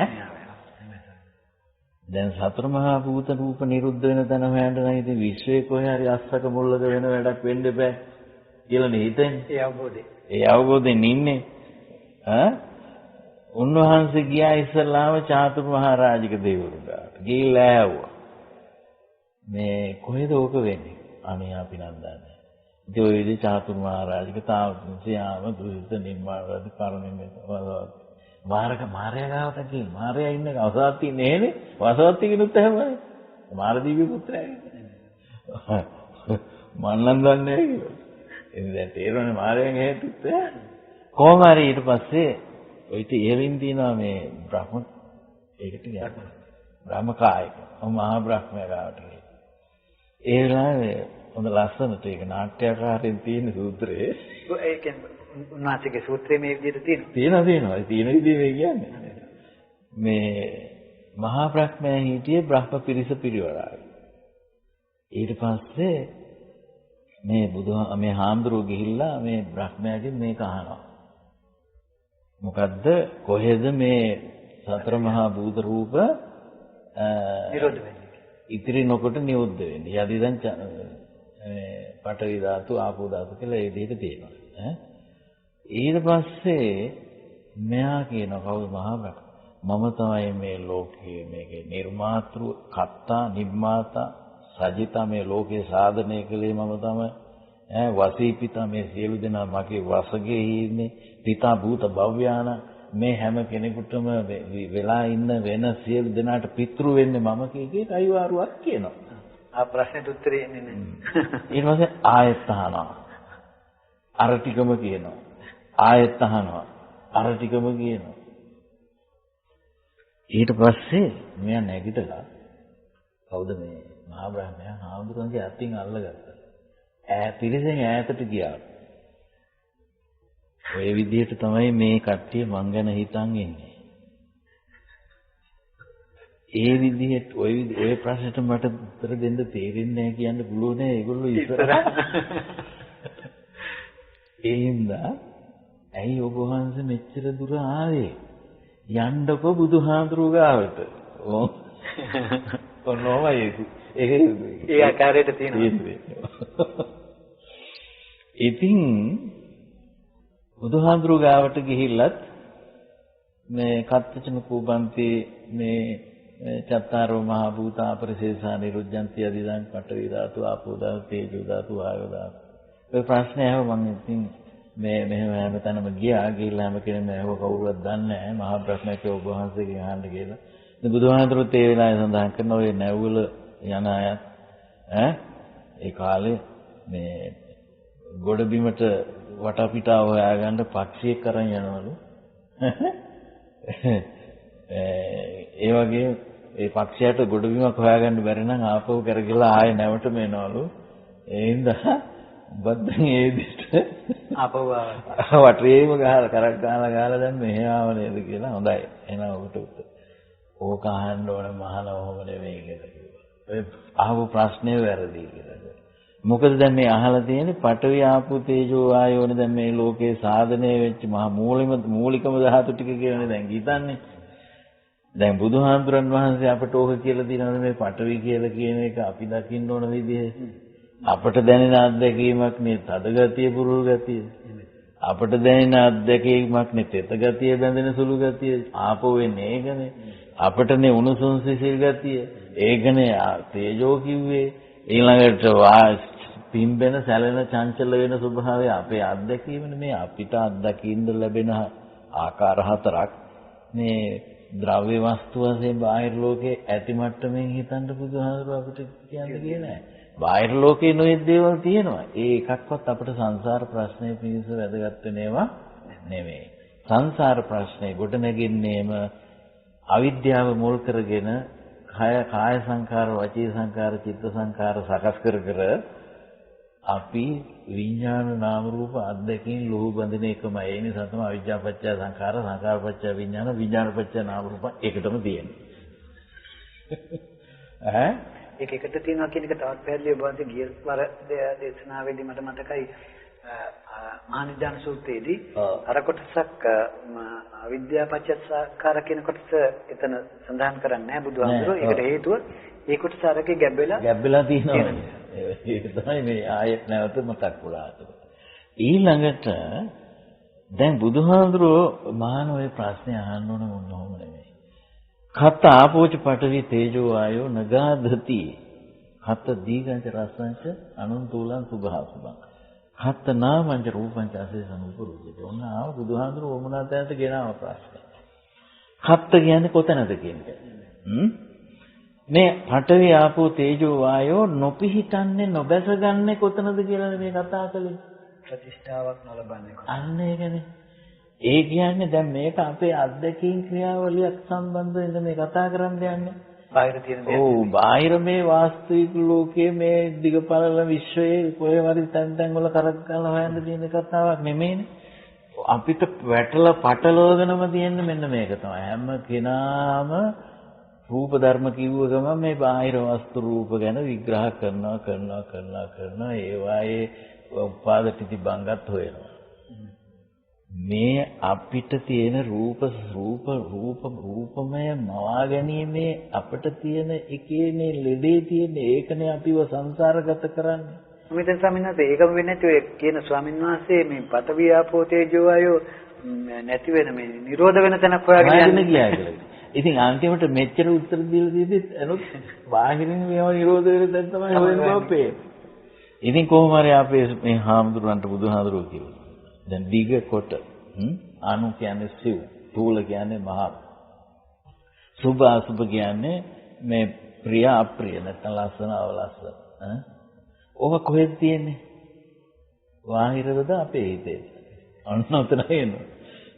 දැන් සතර මහා භූත රූප නිරුද්ධ වෙන තැන හොයන්න නම් ඉතින් විශ්වයේ කොහේ හරි අස්සක මුල්ලක වෙන වැඩක් වෙන්න බෑ කියලා නේ හිතන්නේ. ඒ අවබෝධයෙන් ඉන්නේ. උන්වහන්සේ ගියා ඉස්සල්ලාම චාතුරු මහා රාජික දෙවිවරුන්ට. ගිහිල්ලා ඇහුවා. මේ කොහෙද ඕක වෙන්නේ? අනේ අපි නම් දන්නේ. ඒ විදිහ චාතුරු මහා රාජික තාවසියාම දුරිත නිර්මාණවද කරන්නේ වාරක මාර්යා ගාවට ගිහින් මාර්යා ඉන්නේ අවසාවත් ඉන්නේ නේද? වසවත් කිනුත් එහෙමයි. මාරදීවි පුත්‍රයා. මන්නම් දන්නේ නැහැ කියලා. එන්නේ දැන් තේරෙන්නේ මාර්යාගෙන් හේතුත් කොහොම හරි ඊට පස්සේ ඔයිට ඉහළින් දිනවා මේ බ්‍රහ්ම ඒකට කියන්නේ බ්‍රහ්ම කායක මහා බ්‍රහ්මයා ගාවට ගිහින් ඒ වෙලාවේ හොඳ ලස්සනට ඒක නාට්‍යකාරයෙන් තියෙන සූත්‍රයේ ඒ කියන්නේ උන්වහන්සේගේ සූත්‍රයේ මේ විදිහට තියෙනවා තියෙනවා තියෙන විදිහ මේ කියන්නේ මේ මහා බ්‍රහ්මයා හිටියේ බ්‍රහ්ම පිරිස පිරිවරායි ඊට පස්සේ මේ හාමුදුරුවෝ ගිහිල්ලා මේ බ්‍රහ්මයාගෙන් මේක අහනවා මොකද්ද කොහෙද මේ සතර මහා භූත රූප නිරෝධ වෙන්නේ ඉතිරි නොකොට නිරුද්ධ වෙන්නේ යදි දැන් පඨවි ධාතු ආපෝ ධාතු කියලා ඒ විදිහට තියෙනවා ඊට පස්සේ මෙයා කියන කවුද මහා බ්‍රහ්ම මම තමයි මේ ලෝකයේ මේකේ නිර්මාතෘ කත්තා නිර්මාතා සජිතා මේ ලෝකේ සාධනය කළේ මම තමයි වසීපිතා මේ සියලු දෙනා මගේ වසගේ ඉන්නේ පිතා භූත භව්‍යාන මේ හැම කෙනෙකුටම වෙලා ඉන්න වෙන සියලු දෙනාට පිතෘ වෙන්නේ මම කීකේ අයිවාරුවක් කියනවා. ආ ප්‍රශ්නෙට උත්තරේ එන්නේ නැහැ. ඊට පස්සේ ආයෙත් අහනවා. අර ටිකම කියනවා. ආයෙත් අහනවා. අර ටිකම කියනවා. ඊට පස්සේ මෙයා නැගිටලා කවුද මේ මහා බ්‍රහ්මයා හාමුදුරන්ගේ අතින් අල්ලගත්තා. පිරිසෙන් ඈතට ගියා. ඔය විදිහට තමයි මේ කට්ටිය මං ගැන හිතන් ඉන්නේ. ඒ විදිහට ඔය ප්‍රශ්නෙට මට උත්තර දෙන්න තේරෙන්නේ නැහැ කියන්න පුළුවන් නේ ඒගොල්ලෝ ඉස්සර. ඒ හින්දා ඇයි ඔබ වහන්සේ මෙච්චර දුර ආවේ? යන්නකො බුදුහාඳුරු ගාවට. ඔන්නෝමයි ඒ ආකාරයට තියෙනවා. ඉතින් බුදුහාඳුරු ගාවට ගිහිල්ලත් මේ කත්තචන කුබන්ති මේ චත්තාරෝ මහා භූතා පරිශේෂා නිරුද්ධಂತಿ අදිදාන් පඨවි ධාතු ආපෝ ධාතු තේජෝ ධාතු වායෝ ධාතු. ඒ ප්‍රශ්නේ අහුව මම ඉතින් මෙහෙම හැමතැනම ගිහිල්ලා හැම කෙනෙක්ම අහුව කවුරුවත් දන්නේ නැහැ මහා බ්‍රහ්මකේ ඔබ වහන්සේගෙන් අහන්න කියලා. ඉතින් බුදුහාඳුරුත් ඒ වෙලාවේ සඳහන් කරන ඔය නැවුවල යන අයත් ඒ කාලේ මේ ගොඩබිමට වටපිටාව හොයාගන්න පක්ෂියෙක් කරන් යනවලු. ඒ වගේ ඒ පක්ෂියට ගොඩබිමක් හොයාගන්න බැරි නම් ආපහු කරගලා ආයෙ නැවතම එනවලු. ඒ හින්දා බද්දන් ඒ විදිහට ආපහු වටේම ගහලා කරක් ගහලා දැන් මෙහෙ ආව නේද කියලා. හොඳයි. එහෙනම් ඔබට උත්තර. ඕක අහන්න ඕන මහාන ඔහොම නෙවෙයි කියලා කිව්වා. ඔය අහපු ප්‍රශ්නේ වැරදි කියලා. මොකද දැන් මේ අහලා තියෙන්නේ පඨවි ආපෝ තේජෝ වායෝනේ දැන් මේ ලෝකේ සාධනය වෙච්ච මහා මූලිකම ධාතු ටික කියලානේ දැන් හිතන්නේ. දැන් බුදුහාමුදුරන් වහන්සේ අපට ඕක කියලා දිනවනේ මේ පඨවි කියලා කියන එක අපි දකින්න ඕන විදිහ. අපට දැනෙන අත්දැකීමක් නේ තද ගතිය පුරුල් ගතිය. අපට දැනෙන අත්දැකීමක් නේ තෙත ගතිය බැඳෙන සුළු ගතිය. ආපෝ වෙන්නේ ඒකනේ. අපටනේ උණුසුම් සිසිල් ගතිය. ඒකනේ තේජෝ කිව්වේ. ඊළඟට පිම්බෙන සැලෙන චංචල වෙන ස්වභාවය අපේ අත්දැකීමනේ. මේ අපිට අත්දකින්න ලැබෙන ආකාර හතරක් මේ ද්‍රව්‍ය වස්තු වශයෙන් බාහිර ලෝකේ ඇති මට්ටමින් හිතන්න බුදුහාමුදුරුවෝ අපිට කියන්නේ නැහැ. බාහිර ලෝකේ නොයෙක් දේවල් තියෙනවා. ඒ එකක්වත් අපිට සංසාර ප්‍රශ්නේ පිණිස වැදගත් වෙනේවා නෙමෙයි. සංසාර ප්‍රශ්නේ ගොඩ නැගින්නේම අවිද්‍යාව මුල් කරගෙන කාය සංකාර, වචී සංකාර, චිත්ත සංකාර සකස් කර අපි විඥාන නාම රූප අද්දකින් ලෝහ බඳින එකමයි. ඒ නිසා තමයි අවිජ්ජා පත්‍ය සංඛාර, සංඛාර පත්‍ය විඥාන, විඥාන පත්‍ය නාම රූප එකටම තියෙන්නේ. ඒක එකට තියෙනවා කියන එක තවත් පැහැදිලිව බවන්ති ගිය වර දේශනාවේදී මට මතකයි මහානිදාන සූත්‍රයේදී අර කොටසක් අවිද්‍යාපච්ච සංඛාර කියන කොටස එතන සඳහන් කරන්නේ නැහැ බුදුහාමුදුරුවෝ. ඒකට හේතුව ඒ කොටස අරකේ ගැබ්බෙලා තියෙනවා. ඒක තමයි මේ ආයෙත් නැවත මතක් වුණා. ඊළඟට දැන් බුදුහාමුදුරුවෝ මහාන ඔය ප්‍රශ්නේ අහන්න ඕන මොනවම නෙමෙයි. කත ආපෝච පඨවි තේජෝ ආයෝ නගාධති. කත දීගංච රසංච අනුන්තුලං සුභාසුභං. කත නාමංච රූපංච අසේසං උපරුජ්ජති. ඔන්න ආව බුදුහාමුදුරුවෝ මොනවාටද ගෙනාව ප්‍රශ්නේ. කත කියන්නේ කොතනද කියන්නේ? මේ පඨවි ආපෝ තේජෝ වායෝ නොපිහිටන්නේ නොබැසගන්නේ කොතනද කියලා මේ කතා කළේ. ප්‍රතිෂ්ඨාවක් නොලබන්නේ. අන්න ඒකනේ. ඒ කියන්නේ දැන් මේක අපේ අත්දැකීම් ක්‍රියාවලියක් සම්බන්ධව මේ කතා කරන්න යන්නේ. බාහිර තියෙන දේ. ඔව් බාහිර මේ වාස්තවික ලෝකයේ මේ දිගපළල විශ්වයේ කොහේ හරි තැන් වල කරක් ගන්න හොයන්න තියෙන කතාවක් නෙමෙයිනේ. අපිට වැටලා පටලවගෙනම තියෙන්නේ මෙන්න මේක තමයි. හැම කෙනාම රූප ධර්ම කිව්ව ගමන් මේ බාහිර වස්තු රූප ගැන විග්‍රහ කරනවා ඒවායේ උපාද ප්‍රතිබංගත් හොයනවා. මේ අපිට තියෙන රූපමය මවා ගැනීමේ අපිට තියෙන එකේ මේ ලෙඩේ තියෙන ඒකනේ අපිව සංසාරගත කරන්නේ. මෙතන ස්වාමීන් වහන්සේ ඒකම වෙන්නේ නැති ඔය කියන ස්වාමීන් වහන්සේ මේ පඨවි ආපෝ තේජෝ ආයෝ නැති වෙන මේ නිරෝධ වෙන තැනක් හොයාගෙන යන්නේ කියලා. ඉතින් අන්තිමට මෙච්චර උත්තර දීලා දීද්දිත් අනුත් බාහිරින් මේවා නිරෝධ වෙන තැන තමයි හොයන්න බෑ. ඉතින් කොහොම හරි අපේ මේ හාමුදුරන්ට බුදුහාමුදුරුවෝ කිව්වා. දැන් දිග කොට අනු කියන්නේ සිව්, තූල කියන්නේ මහ, සුභ අසුභ කියන්නේ මේ ප්‍රිය අප්‍රිය නැත්නම් ලස්සන අවලස්සන. ඕක කොහෙද තියෙන්නේ? බාහිරද අපේ හිතේ? අන්න උතන එනවා.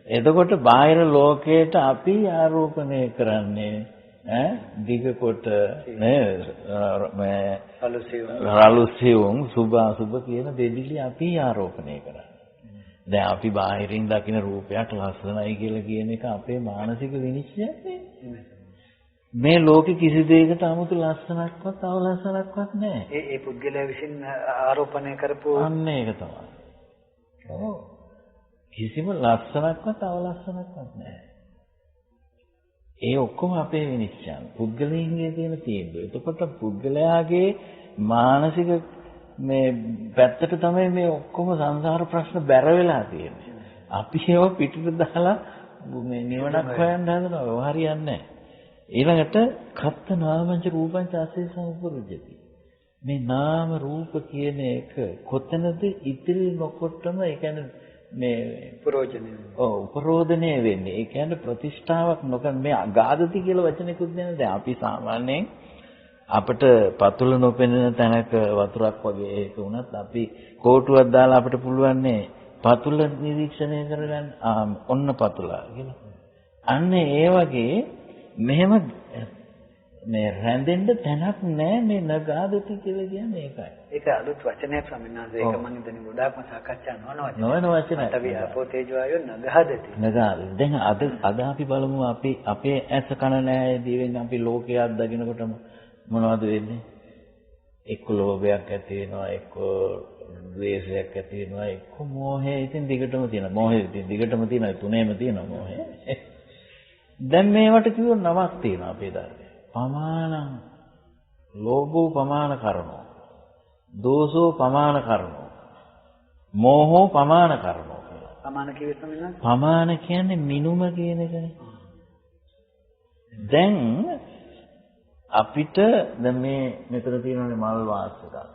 එතකොට බාහිර ලෝකයට අපි ආරෝපණය කරන්නේ දිග කොට මේ රළුසියුම් සුභ අසුභ කියන දෙවිලි අපි ආරෝපණය කරන්නේ. දැන් අපි බාහිරින් දකින රූපයක් ලස්සනයි කියලා කියන එක අපේ මානසික විනිශ්චයක් නෙවෙයි. මේ ලෝකෙ කිසි දෙයකට 아무තු ලස්සනක්වත් අවලස්සනක්වත් නැහැ. ඒ පුද්ගලයා විසින් ආරෝපණය කරපු අන්න ඒක තමයි. ඔව්. කිසිම ලස්සනක්වත් අවලස්සනක්වත් නැහැ. ඒ ඔක්කොම අපේ විනිශ්චයන්. පුද්ගලයන්ගේ තියෙන තීන්දුව. එතකොට පුද්ගලයාගේ මානසික මේ පැත්තට තමයි මේ ඔක්කොම සංසාර ප්‍රශ්න බැර වෙලා තියෙන්නේ. අපි ඒව පිටට දාලා මේ නිවනක් හොයන්න හදනවා. ඒව හරියන්නේ නැහැ. ඊළඟට කත්ත නාමංච රූපංච අසේසං උපරුජ්ජති. මේ නාම රූප කියන එක කොතනද ඉතිරි නොකොටම ඒ කියන්නේ මේ උපරෝධනය වෙන්නේ. ඒ කියන්නේ ප්‍රතිෂ්ඨාවක් නොකර මේ අගාධති කියලා වචනකුත් දෙනවා. දැන් අපි සාමාන්‍යයෙන් අපිට පතුල නොපෙනෙන තැනක වතුරක් වගේ ඒක වුණත් අපි කෝටුවක් දාලා අපිට පුළුවන් පතුල නිරීක්ෂණය කරගන්න. ඔන්න පතුලා කියලා. අන්න ඒ වගේ මෙහෙම මේ රැඳෙන්න තැනක් නැහැ මේ නගාදති කියලා කියන්නේ ඒකයි. ඒක අලුත් වචනයක් ස්වාමීන් වහන්සේ. ඒක මම හිතන්නේ ගොඩාක්ම සාකච්ඡා නොවන වචනයක්. අපි අපෝතේජෝ ආයෝ නගාදති. නගාදති. දැන් අද අපි බලමු අපේ ඇස කන නැහැ දිවෙන් අපි ලෝකයක් දකින්නකොටම මොනවද වෙන්නේ? එක්ක ලෝභයක් ඇති වෙනවා, එක්ක ද්වේෂයක් ඇති වෙනවා, එක්ක මෝහය. ඉතින් දිගටම තියෙනවා. මෝහය ඉතින් දිගටම තියෙනවා. තුනේම තියෙනවා මෝහය. දැන් මේවට කිව්ව නමක් තියෙනවා අපේ ධර්මයේ. පමානං ලෝභෝ පමාන කරනෝ. දෝෂෝ පමාන කරනෝ. මෝහෝ පමාන කරනෝ කියලා. පමාන කිව්වෙත් නේද? පමාන කියන්නේ මිනුම කියන එකනේ. දැන් අපිට දැන් මේ මෙතන තියෙනනේ මල් වාස් එකක්.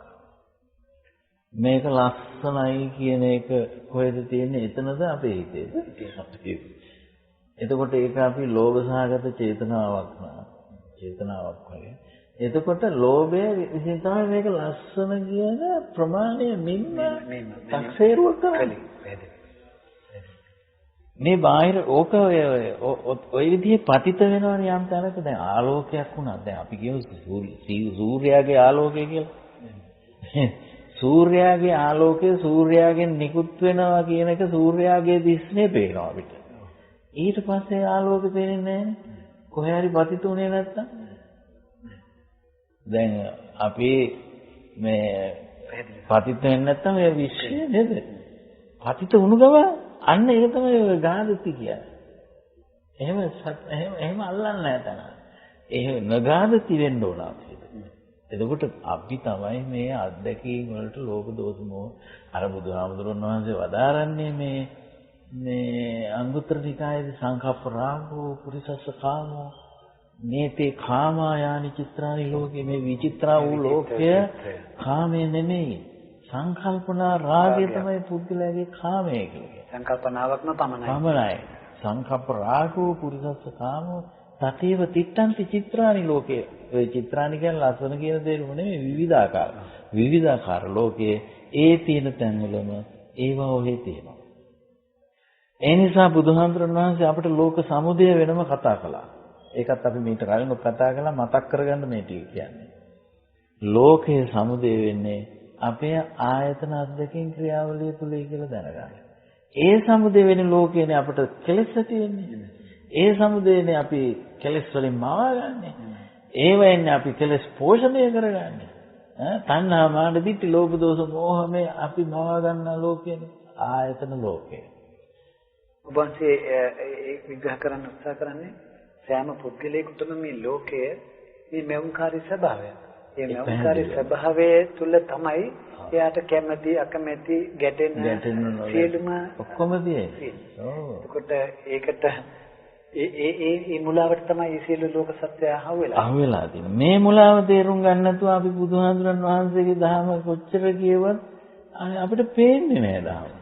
මේක ලස්සනයි කියන එක කොහෙද තියෙන්නේ? එතනද අපේ හිතේද? එතකොට ඒක අපි ලෝභ සහගත චේතනාවක් වගේ. එතකොට ලෝභය විසින් තමයි මේක ලස්සන කියන ප්‍රමාණය මෙන්න තක්සේරුව කරන්නේ. මේ බාහිර ඕක ඔය විදිහේ පතිත වෙනවනේ යම් තැනක. දැන් ආලෝකයක් වුණා. දැන් අපි කියමු සූර්යාගේ ආලෝකය කියලා. සූර්යාගේ ආලෝකය සූර්යාගෙන් නිකුත් වෙනවා කියන එක සූර්යාගේ දිස්නේ පේනවා අපිට. ඊට පස්සේ ආලෝකෙ පේන්නේ නැහැ. කොහේ හරි පතිත උනේ නැත්තම්. දැන් අපි මේ පතිත වෙන්නේ නැත්තම් මේ විශ්වය නේද? පතිත වුණු ගම අන්න ඒක තමයි ගාදති කියන්නේ. එහෙම අල්ලන්නේ නැහැ තන. එහෙම නගාදති වෙන්න ඕන අපිට. එතකොට අපි තමයි මේ අත්දැකීම් වලට ලෝභ දෝෂ මොහ අර බුදුහාමුදුරන් වහන්සේ වදාරන්නේ මේ අංගුත්තර නිකායේ සංකප්ප රාගෝ පුරිසස්ස කාමෝ නේතේ කාමායානි චිත්‍රානි ලෝකේ. මේ විචිත්‍රා වූ ලෝකය කාමය නෙමෙයි. සංකල්පනා රාගය තමයි පුද්ගලයාගේ කාමය කියන්නේ. සංකල්පනාවක්ම පමණයි. සංකප්ප රාගෝ පුරිසස්ස කාමෝ තතේව තිට්ඨන්ති චිත්‍රානි ලෝකේ. ඔය චිත්‍රානි කියන්නේ ලස්සන කියන දේරුම නෙමෙයි, විවිධාකාර. විවිධාකාර ලෝකයේ ඒ තියෙන තැන්වලම ඒවා ඔහෙ තියෙනවා. ඒ නිසා බුදුහාමුදුරන් වහන්සේ අපිට ලෝක සමුදය වෙනම කතා කළා. ඒකත් අපි මීට කලින් කතා කළා, මතක් කරගන්න මේ ටික කියන්නේ. ලෝකයේ සමුදය වෙන්නේ අපේ ආයතන අධ්‍යක්ෂින් ක්‍රියාවලිය තුලයි කියලා දැනගන්න. ඒ සමුදය වෙන ලෝකේනේ අපිට කෙලෙස් ඇති වෙන්නේ. ඒ සමුදයනේ අපි කෙලෙස් වලින් මවාගන්නේ. ඒ වෙන්නේ අපි කෙලෙස් පෝෂණය කරගන්නේ. තණ්හා මාන දිට්ඨි ලෝභ දෝෂ මෝහ මේ අපි මවා ගන්න ලෝකේනේ ආයතන ලෝකය. ඔබ වහන්සේ විග්‍රහ කරන්න උත්සාහ කරන්නේ සෑම පුද්ගලයෙකුටම මේ ලෝකයේ මේ මෙවුන්කාරී ස්වභාවය. මේ මෙවුන්කාරී ස්වභාවය තුල තමයි එයාට කැමැති අකමැති ගැටෙන සියලුම ඔක්කොම තියෙන්නේ. ඔව්. එතකොට ඒකට ඒ මුලාවට තමයි මේ සියලු ලෝක සත්‍යය අහුවෙලා තියෙන්නේ. මේ මුලාව තේරුම් ගන්න නැතුව අපි බුදුහාමුදුරන් වහන්සේගේ දහම කොච්චර කියවත් අපිට පේන්නේ නෑ දහම.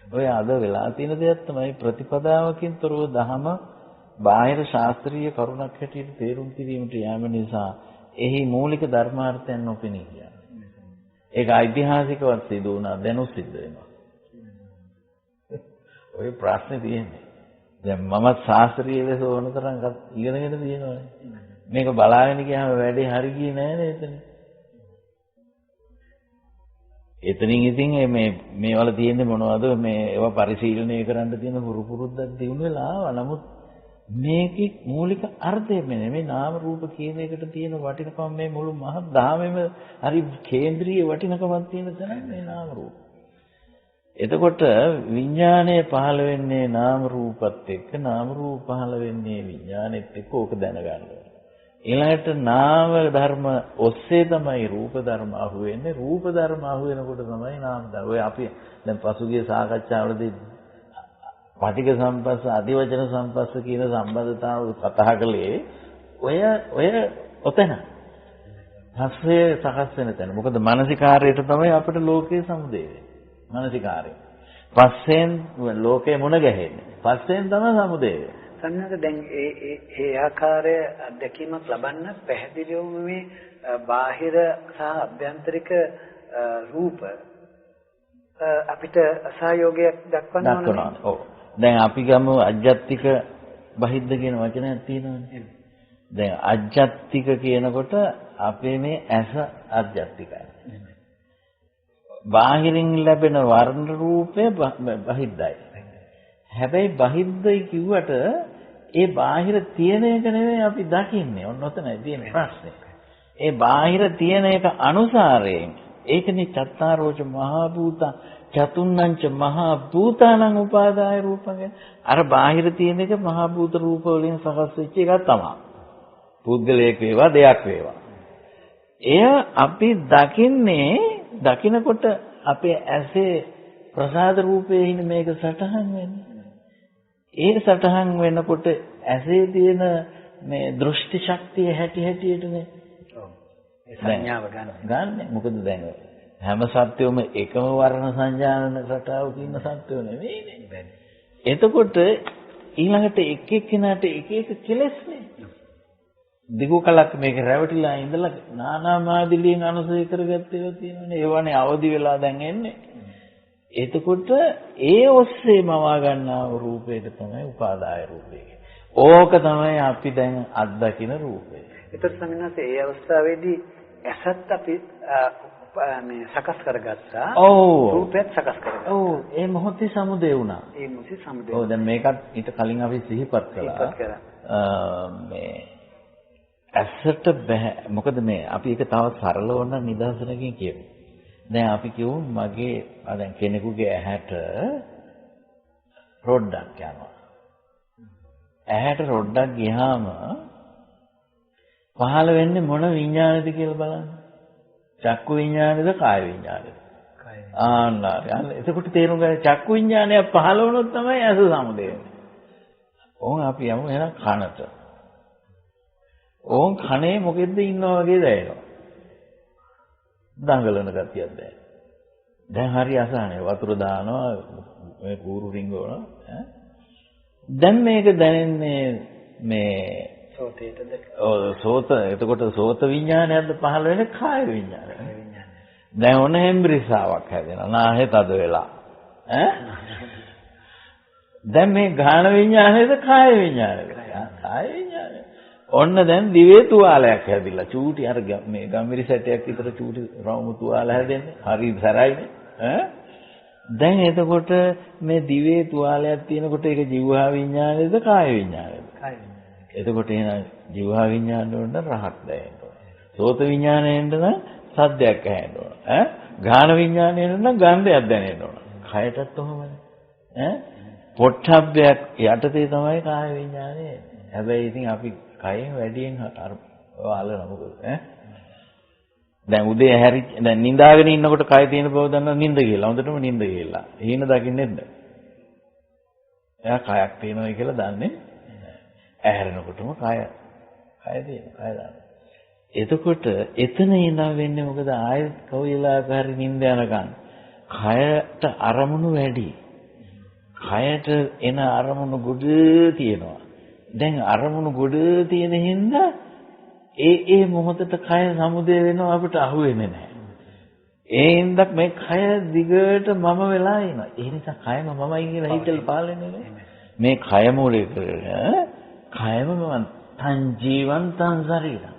ඔය අද වෙලා තියෙන දෙයක් තමයි ප්‍රතිපදාවකින් තොරව දහම බාහිර ශාස්ත්‍රීය කරුණක් හැටියට තේරුම් ගැනීමට යාම නිසා එහි මූලික ධර්මාර්ථයන් නොපෙනී යනවා. ඒක ඓතිහාසිකවත් සිදු වුණා, දැනුත් සිද්ධ වෙනවා. ඔය ප්‍රශ්නේ තියෙන්නේ. දැන් මමත් ශාස්ත්‍රීය ලෙස ඕන තරම් ඉගෙනගෙන තියෙනවානේ. මේක බලාගෙන ගියාම වැඩේ හරි ගියේ නෑ නේද? එතනින් ඉතින් මේවල තියෙන්නේ මොනවද මේ ඒවා පරිශීලනය කරන්න තියෙන හුරු පුරුද්දක් දිනු වෙලා ආවා. නමුත් මේකේ මූලික අර්ථය මේ නාම රූප කියන එකට තියෙන වටිනකම මේ මුළු මහත් දහමෙම හරි කේන්ද්‍රීය වටිනකමක් තියෙන තැන මේ නාම රූප. එතකොට විඥානය පහළ වෙන්නේ නාම රූපත් එක්ක, නාම රූප පහළ වෙන්නේ විඥානෙත් එක්ක. ඕක දැනගන්න. ඊළඟට නාම ධර්ම ඔස්සේ තමයි රූප ධර්ම අහු වෙන්නේ. රූප ධර්ම අහු වෙනකොට තමයි නාම ධර්ම. ඔය අපි දැන් පසුගිය සාකච්ඡාවලදී පටිඝ සම්පස්ස, අධිවචන සම්පස්ස කියන සම්බන්ධතාව කතා කළේ ඔය ඔතන. හස්සේ සකස් වෙන තැන. මොකද මානසිකාරයට තමයි අපිට ලෝකයේ සමුදේ වෙන්නේ. මානසිකාරය. පස්සෙන් ලෝකේ මුණ ගැහෙන්නේ. පස්සෙන් තමයි සමුදේ වෙන්නේ. සම්මත දැන් ඒ ආකාරයේ අත්දැකීමක් ලබන්න පැහැදිලිවම මේ බාහිර සහ අභ්‍යන්තරික රූප අපිට සහයෝගයක් දක්වන්න ඕනේ. ඔව්. දැන් අපි ගමු අජ්ජත්තික බහිද්ද කියන වචනයක් තියෙනවානේ. දැන් අජ්ජත්තික කියනකොට අපේ මේ ඇස අජ්ජත්තිකයි. බාහිරින් ලැබෙන වර්ණ රූපය බහිද්දයි. හැබැයි බහිද්දයි කිව්වට ඒ බාහිර තියෙන එක නෙවෙයි අපි දකින්නේ. ඔන්න ඔතනයි තියෙන ප්‍රශ්නේ. ඒ බාහිර තියෙන එක අනුසාරයෙන් ඒකනේ චත්තාරෝච මහා භූත චතුන්නංච මහා භූතානං උපාදාය රූපං. අර බාහිර තියෙන එක මහා භූත රූප වලින් සකස් වෙච්ච එකක් තමයි. පුද්ගලයෙක් වේවා දෙයක් වේවා. එය අපි දකිනකොට අපේ ඇසේ ප්‍රසාද රූපයේ ඉන්න මේක සටහන් වෙන්නේ. ඒ සටහන් වෙනකොට ඇසේ තියෙන මේ දෘෂ්ටි ශක්තිය හැටියටනේ. ඔව්. ඒ සංඥාව ගන්න. මොකද දැන් හැම සත්වෙම එකම වර්ණ සංජානන රටාවක ඉන්න සත්වෝ නෙවෙයිනේ. එතකොට ඊළඟට එක එක්කෙනාට එක එක කෙලෙස්නේ. දිගු කලක් මේක රැවටිලා ඉඳලා නානා මාදිලියෙන් අනුසය කරගත්ත ඒවා තියෙනවනේ. ඒවනේ අවදි වෙලා දැන් එන්නේ. එතකොට ඒ ඔස්සේ මවා ගන්නා රූපයක තමයි උපාදාය රූපය. ඕක තමයි අපි දැන් අත්දකින රූපය. ඒතර සමිනාස ඒ අවස්ථාවේදී ඇසත් අපි මේ සකස් කරගත්තා. රූපයත් සකස් කරගත්තා. ඔව්. ඒ මොහොතේ සමුදේ වුණා. ඒ මොහොතේ සමුදේ. ඔව් දැන් මේකත් ඊට කලින් අපි සිහිපත් කළා. මේ ඇසට බෑ. මොකද මේ අපි ඒක තව සරලව නම් නිදර්ශනකින් කියමු. දැන් අපි කියමු මගේ දැන් කෙනෙකුගේ ඇහැට රොඩක් යනවා. ඇහැට රොඩක් ගියාම පහළ වෙන්නේ මොන විඤ්ඤාණයද කියලා බලන්න. චක්කු විඤ්ඤාණයද කාය විඤ්ඤාණයද? කාය. එතකොට තේරුම් ගන්න චක්කු විඤ්ඤාණය පහළ වුණොත් තමයි ඇස සමුදේ වෙන්නේ. ඕන් අපි යමු එහෙනම් කනට. ඕන් කනේ මොකෙද්ද ඉන්නවා වගේ දැනෙනවා. දඟලන ගතියක් දැනෙනවා. දැන් හරි අසහනේ වතුර දානවා මේ කූරු රිංගවනවා. දැන් මේක දැනෙන්නේ මේ සෝතේටද? සෝත. එතකොට සෝත විඥානයක්ද පහළ වෙන්නේ කාය විඥානය. දැන් ඔන්න හෙම්බ්‍රිසාවක් හැදෙනවා. නාහේ තද වෙලා. දැන් මේ ගාන විඥානයද කාය විඥානයද? කාය විඥානය. ඔන්න දැන් දිවේ තුවාලයක් හැදිලා චූටි අර මේ ගම්මිරි සැටයක් විතර චූටි රවුමු තුවාල හැදෙන්නේ. හරි සරයිනේ. දැන් එතකොට මේ දිවේ තුවාලයක් තියෙනකොට ඒක ජීවහා විඥානයේද කාය විඥානයේද? කාය. එතකොට එහෙනම් ජීවහා විඥානය වල රහක් දැනෙන්න ඕන. සෝත විඥානයෙන්ද නම් සද්දයක් ඇහෙන්න ඕන. ගාන විඥානයෙන් නම් ගන්ධයක් දැනෙන්න ඕන. කයටත් ඔහොමනේ. පොට්ටබ්බයක් යටතේ තමයි කාය විඥානය. හැබැයි ඉතින් අපි කයෙන් වැඩියෙන් අර අල්ලන මොකද දැන් උදේ හැරි දැන් නිදාගෙන ඉන්නකොට කය තියෙන බව දන්නවා නිින්ද කියලා. හොඳටම නිින්ද කියලා. හීන දකින්නේ නැද්ද? එයා කයක් තියෙනවා කියලා දන්නේ. ඇහැරෙනකොටම කය තියෙනවා. කය දාන්න. එතකොට එතන ඉඳන් වෙන්නේ මොකද ආයෙත් කොයිලාකාරී නිින්ද යනකම් කයට අරමුණු වැඩි. කයට එන අරමුණු ගොඩ තියෙනවා. දැන් අරමුණු ගොඩ තියෙන හින්දා ඒ මොහොතට කය සමුදේ වෙනවා අපිට අහු වෙන්නේ නැහැ. ඒ හින්දා මේ කය දිගට මම වෙලා ඉනවා. ඒ නිසා කයම මමයි කියලා හිතලා පාලනය වෙන්නේ. මේ කය මූලික කරගෙන කයම මම තන් ජීවන්තං ශරීරං.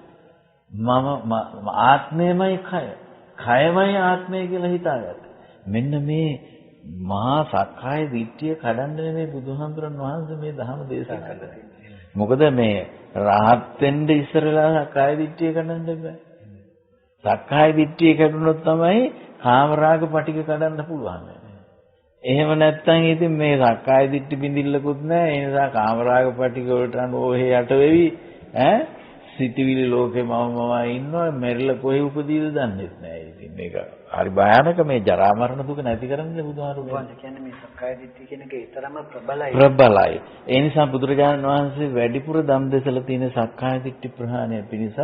මම ආත්මයමයි කය. කයමයි ආත්මය කියලා හිතාගත්තා. මෙන්න මේ මහා සක්කාය දිට්ඨිය කඩන්න මේ බුදුහාමුදුරන් වහන්සේ මේ ධර්ම දේශනා කළා. මොකද මේ රහත් වෙන්න ඉස්සරලා සක්කාය දිට්ඨිය කඩන්න බෑ. සක්කාය දිට්ඨිය කඩුණොත් තමයි කාමරාග පටික කඩන්න පුළුවන්. එහෙම නැත්නම් ඉතින් මේ සක්කාය දිට්ඨි බින්දිල්ලකුත් නැහැ. ඒ නිසා කාමරාග පටික වලට අනෝහේ යට වෙවි සිටිවිලි ලෝකේ මම ඉන්නවා මෙරිලා කොහේ උපදීද දන්නේ නැහැ. ඉතින් මේක හරි භයානක මේ ජරා මරණ දුක නැති කරන්නේ බුදුහාමුදුරුවෝ. කියන්නේ මේ සක්කාය දිට්ඨිය කියන එක ඊතරම් ප්‍රබලයි. ප්‍රබලයි. ඒ නිසා බුදුරජාණන් වහන්සේ වැඩිපුර දම් දෙසලා තියෙන සක්කාය දිට්ඨි ප්‍රහාණය පිණිසත්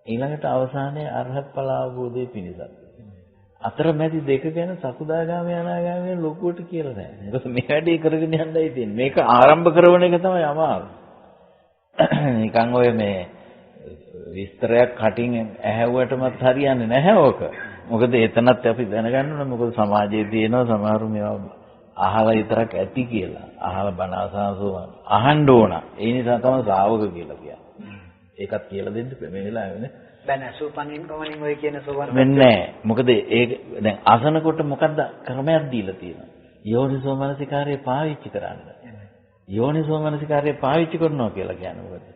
ඊළඟට අවසානයේ අරහත් ඵල අවබෝධයේ පිණිසත්. අතරමැදි දෙක ගැන සකුදාගාමී අනාගාමී ලොකුවට කියලා නැහැ. මොකද මේ වැඩේ කරගෙන යන්නයි තියෙන්නේ. මේක ආරම්භ කරන එක තමයි අමාරු. නිකන් ඔය මේ විස්තරයක් කටින් ඇහැව්වටමත් හරියන්නේ නැහැ ඕක. මොකද එතනත් අපි දැනගන්න ඕනේ මොකද සමාජයේ තියෙනවා සමහරු මේවා අහලා විතරක් ඇති කියලා. අහලා බණ අසාසෝවන් අහන්න ඕන. ඒ නිසා තමයි ශ්‍රාවක කියලා කියන්නේ. ඒකත් කියලා දෙන්න මේ වෙලාවේ බැන සූපනින් පමණින් ඔය කියන සෝවන් වෙන්නේ නැහැ. මොකද ඒක දැන් අසනකොට මොකද්ද ක්‍රමයක් දීලා තියෙනවා. යෝනිසෝ මනසිකාරය පාවිච්චි කරන්න. යෝනිසෝ මනසිකාරය පාවිච්චි කරනවා කියලා කියන්නේ මොකද?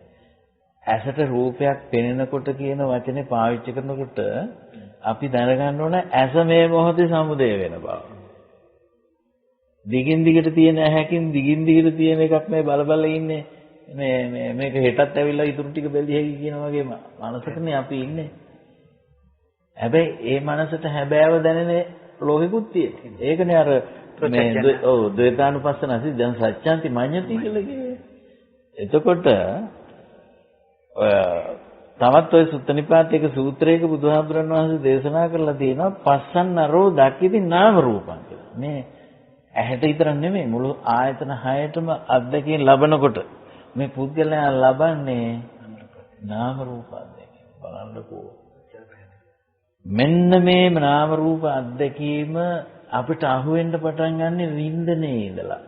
ඇසට රූපයක් පෙනෙනකොට කියන වචනේ පාවිච්චි කරනකොට අපි දැනගන්න ඕන ඇස මේ මොහොතේ සමුදය වෙන බව. දිගින් දිගට තියෙන ඇහැකින් දිගින් දිගට තියෙන එකක් මේ බල ඉන්නේ. මේක හෙටත් ඇවිල්ලා ඉතුරු ටික බැලිය හැකි කියන වගේ මනසකනේ අපි ඉන්නේ. හැබැයි ඒ මනසට හැබෑව දැනෙන ලෝකෙකුත් තියෙනවා. ඒකනේ අර මේ ඔව් ද්වේතානුපස්සනසි දැන් සත්‍යන්ති මඤ්ඤති කියලා කියේ. එතකොට තවත් ඔය සුත්තනිපාතයක සූත්‍රයක බුදුහාමුදුරන් වහන්සේ දේශනා කරලා තියෙනවා පස්සන්නරෝ දක්කිති නාම රූපං කියලා. මේ ඇහැට විතරක් නෙමෙයි මුළු ආයතන 6ටම අත්දැකීම් ලබනකොට මේ පුද්ගලයා ලබන්නේ නාම රූප අත්දැකීම්. බලන්නකෝ. මෙන්න මේ නාම රූප අත්දැකීම අපිට අහුවෙන්න පටන් ගන්න වින්දනේ ඉඳලා.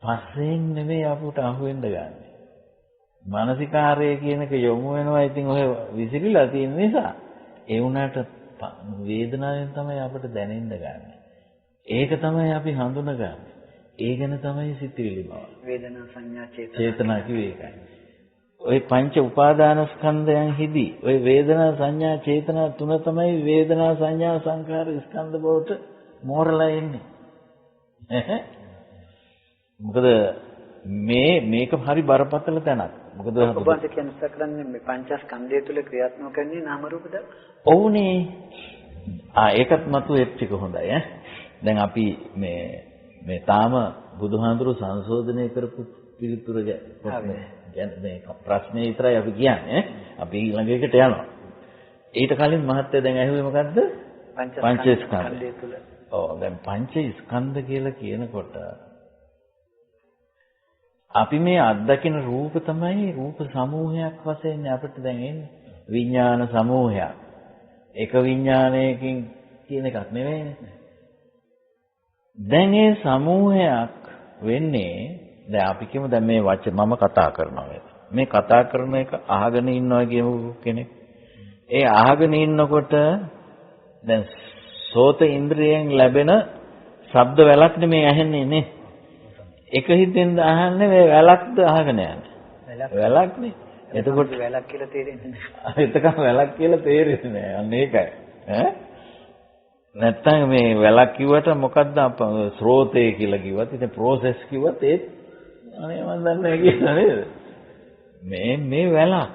පස්සෙන් නෙමෙයි අපිට අහුවෙන්න ගන්න. මානසිකාරය කියනක යොමු වෙනවා. ඉතින් ඔය විසිරිලා තියෙන නිසා ඒ වුණාට වේදනාවෙන් තමයි අපිට දැනෙන්න ගන්න. ඒක තමයි අපි හඳුනගන්නේ. ඒ ගැන තමයි සිතිවිලි බව. වේදනා සංඥා චේතනා කිව්වේ ඒකයි. ওই පංච උපාදානස්කන්ධයන් හිදී ওই වේදනා සංඥා චේතනා තුන තමයි වේදනා සංඥා සංඛාර ස්කන්ධ බවට මෝරලා ඉන්නේ. මොකද මේක හරි බරපතල තැනක්. මොකද ඔබ අද කියන්නේ කරන්නේ මේ පංචස්කන්ධය තුල ක්‍රියාත්මක වෙන්නේ නාම රූපද? ඔව්නේ. ඒකත් මතු එච්චක හොඳයි ඈ. දැන් අපි මේ තාම බුදුහාඳුරු සංශෝධනය කරපු පිළිතුර මේ ප්‍රශ්නේ විතරයි අපි කියන්නේ. අපි ඊළඟ එකට යනවා. ඊට කලින් මහත්තයා දැන් ඇහුවේ මොකද්ද? පංචස්කන්ධය තුල. ඔව් දැන් පංචස්කන්ධ කියලා කියනකොට අපි මේ අත්දකින රූප තමයි රූප සමූහයක් වශයෙන් අපිට දැන් එන්නේ. විඥාන සමූහයක්. එක විඥානයකින් කියන එකක් නෙවෙයිනේ. දැන් ඒ සමූහයක් වෙන්නේ දැන් අපි කියමු දැන් මේ මම කතා කරනවා මේ කතා කරන එක අහගෙන ඉන්නවා කියමු කෙනෙක්. ඒ අහගෙන ඉන්නකොට දැන් සෝත ඉන්ද්‍රියෙන් ලැබෙන ශබ්ද වැලක් නෙමේ ඇහෙන්නේ නේ. එක හිතෙන්ද අහන්නේ මේ වැලක්ද අහගෙන යන්නේ. වැලක්නේ. එතකොට වැලක් කියලා තේරෙන්නේ නැහැ. එතකම වැලක් කියලා තේරෙන්නේ නැහැ. අන්න ඒකයි. ඈ නැත්තම් මේ වැලක් කිව්වට මොකද්ද ස්රෝතේ කියලා කිව්වත් ඉතින් ප්‍රොසෙස් කිව්වත් ඒත් අනේ මම දන්නේ නැහැ කියලා නේද? මේ වැලක්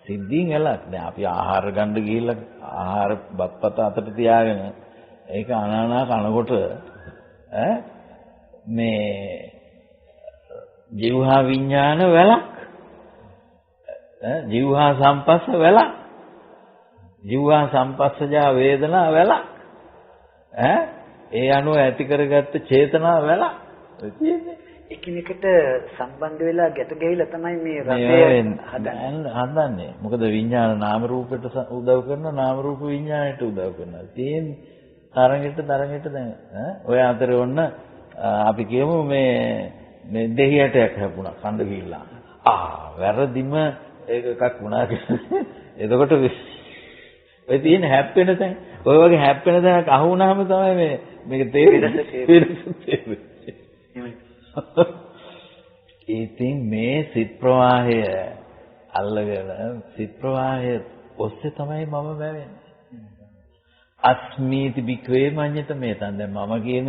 සිද්ධින් වැලක්. දැන් අපි ආහාර ගන්න ගිහිල්ලා ආහාර බත්පත අතට තියාගෙන ඒක අනානා කනකොට මේ ජීවහා විඥාන වැලක්. ජීවහා සම්පස්ස වැලක්. ජීවහා සම්පස්සජා වේදනා වැලක්. ඒ අනුව ඇති කරගත්ත චේතනා වැලක් තියෙන්නේ. එකිනෙකට සම්බන්ධ වෙලා ගැට ගැහිලා තමයි මේ රසය හදන්නේ. මොකද විඥාන නාම රූපයට උදව් කරනවා නාම රූප විඥාණයට උදව් කරනවා. තියෙන්නේ තරගෙට දැන් ඔය අතරේ ඔන්න අපි කියමු මේ දෙහියටයක් හැපුණා කඳ ගිහිල්ලා. වැරදිම එකක් වුණා කියලා. එතකොට ඔය තියෙන හැප්පෙන තැන ඔය වගේ හැප්පෙන තැනක් අහු වුණාම තමයි මේක තේරෙන්නේ. ඉතින් මේ සිත් ප්‍රවාහය අල්ලගෙන සිත් ප්‍රවාහය ඔස්සේ තමයි මම වැවෙන්නේ. අස්මීති බික්වේ මඤ්ඤත මේතන් දැන් මම කියන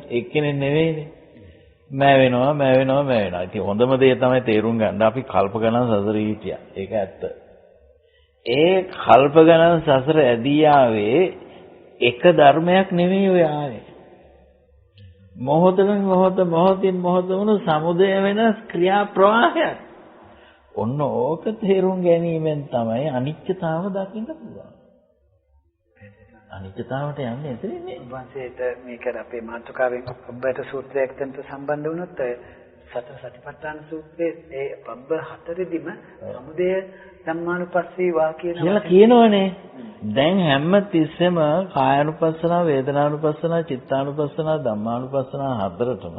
එක්කෙනෙක් නෙවෙයිනේ. මැවෙනවා. ඉතින් හොඳම දේ තමයි තේරුම් ගන්න අපි කල්ප ගණන් සසරේ හිටියා. ඒක ඇත්ත. ඒ කල්ප ගණන් සසර ඇදී ආවේ එක ධර්මයක් නෙවෙයි ඔය ආවේ. මොහොතින් මොහොත වුණු සමුදය වෙන ක්‍රියා ප්‍රවාහයක්. ඔන්න ඕක තේරුම් ගැනීමෙන් තමයි අනිත්‍යතාව දකින්න පුළුවන්. අනිත්‍යතාවට යන්නේ එතනනේ. වංශයට මේක අපේ මාතෘකාවෙන් ඔබට සූත්‍රයක් තන්ට සම්බන්ධ වුණොත් සතර සතිපට්ඨාන සූත්‍රයේ ඒ පබ්බ හතරෙදිම සමුදය ධම්මානුපස්සී වාක්‍යන කියලා කියනවනේ. දැන් හැම තිස්සෙම කායानुපස්සනා, වේදනානුපස්සනා, චිත්තානුපස්සනා, ධම්මානුපස්සනා හතරටම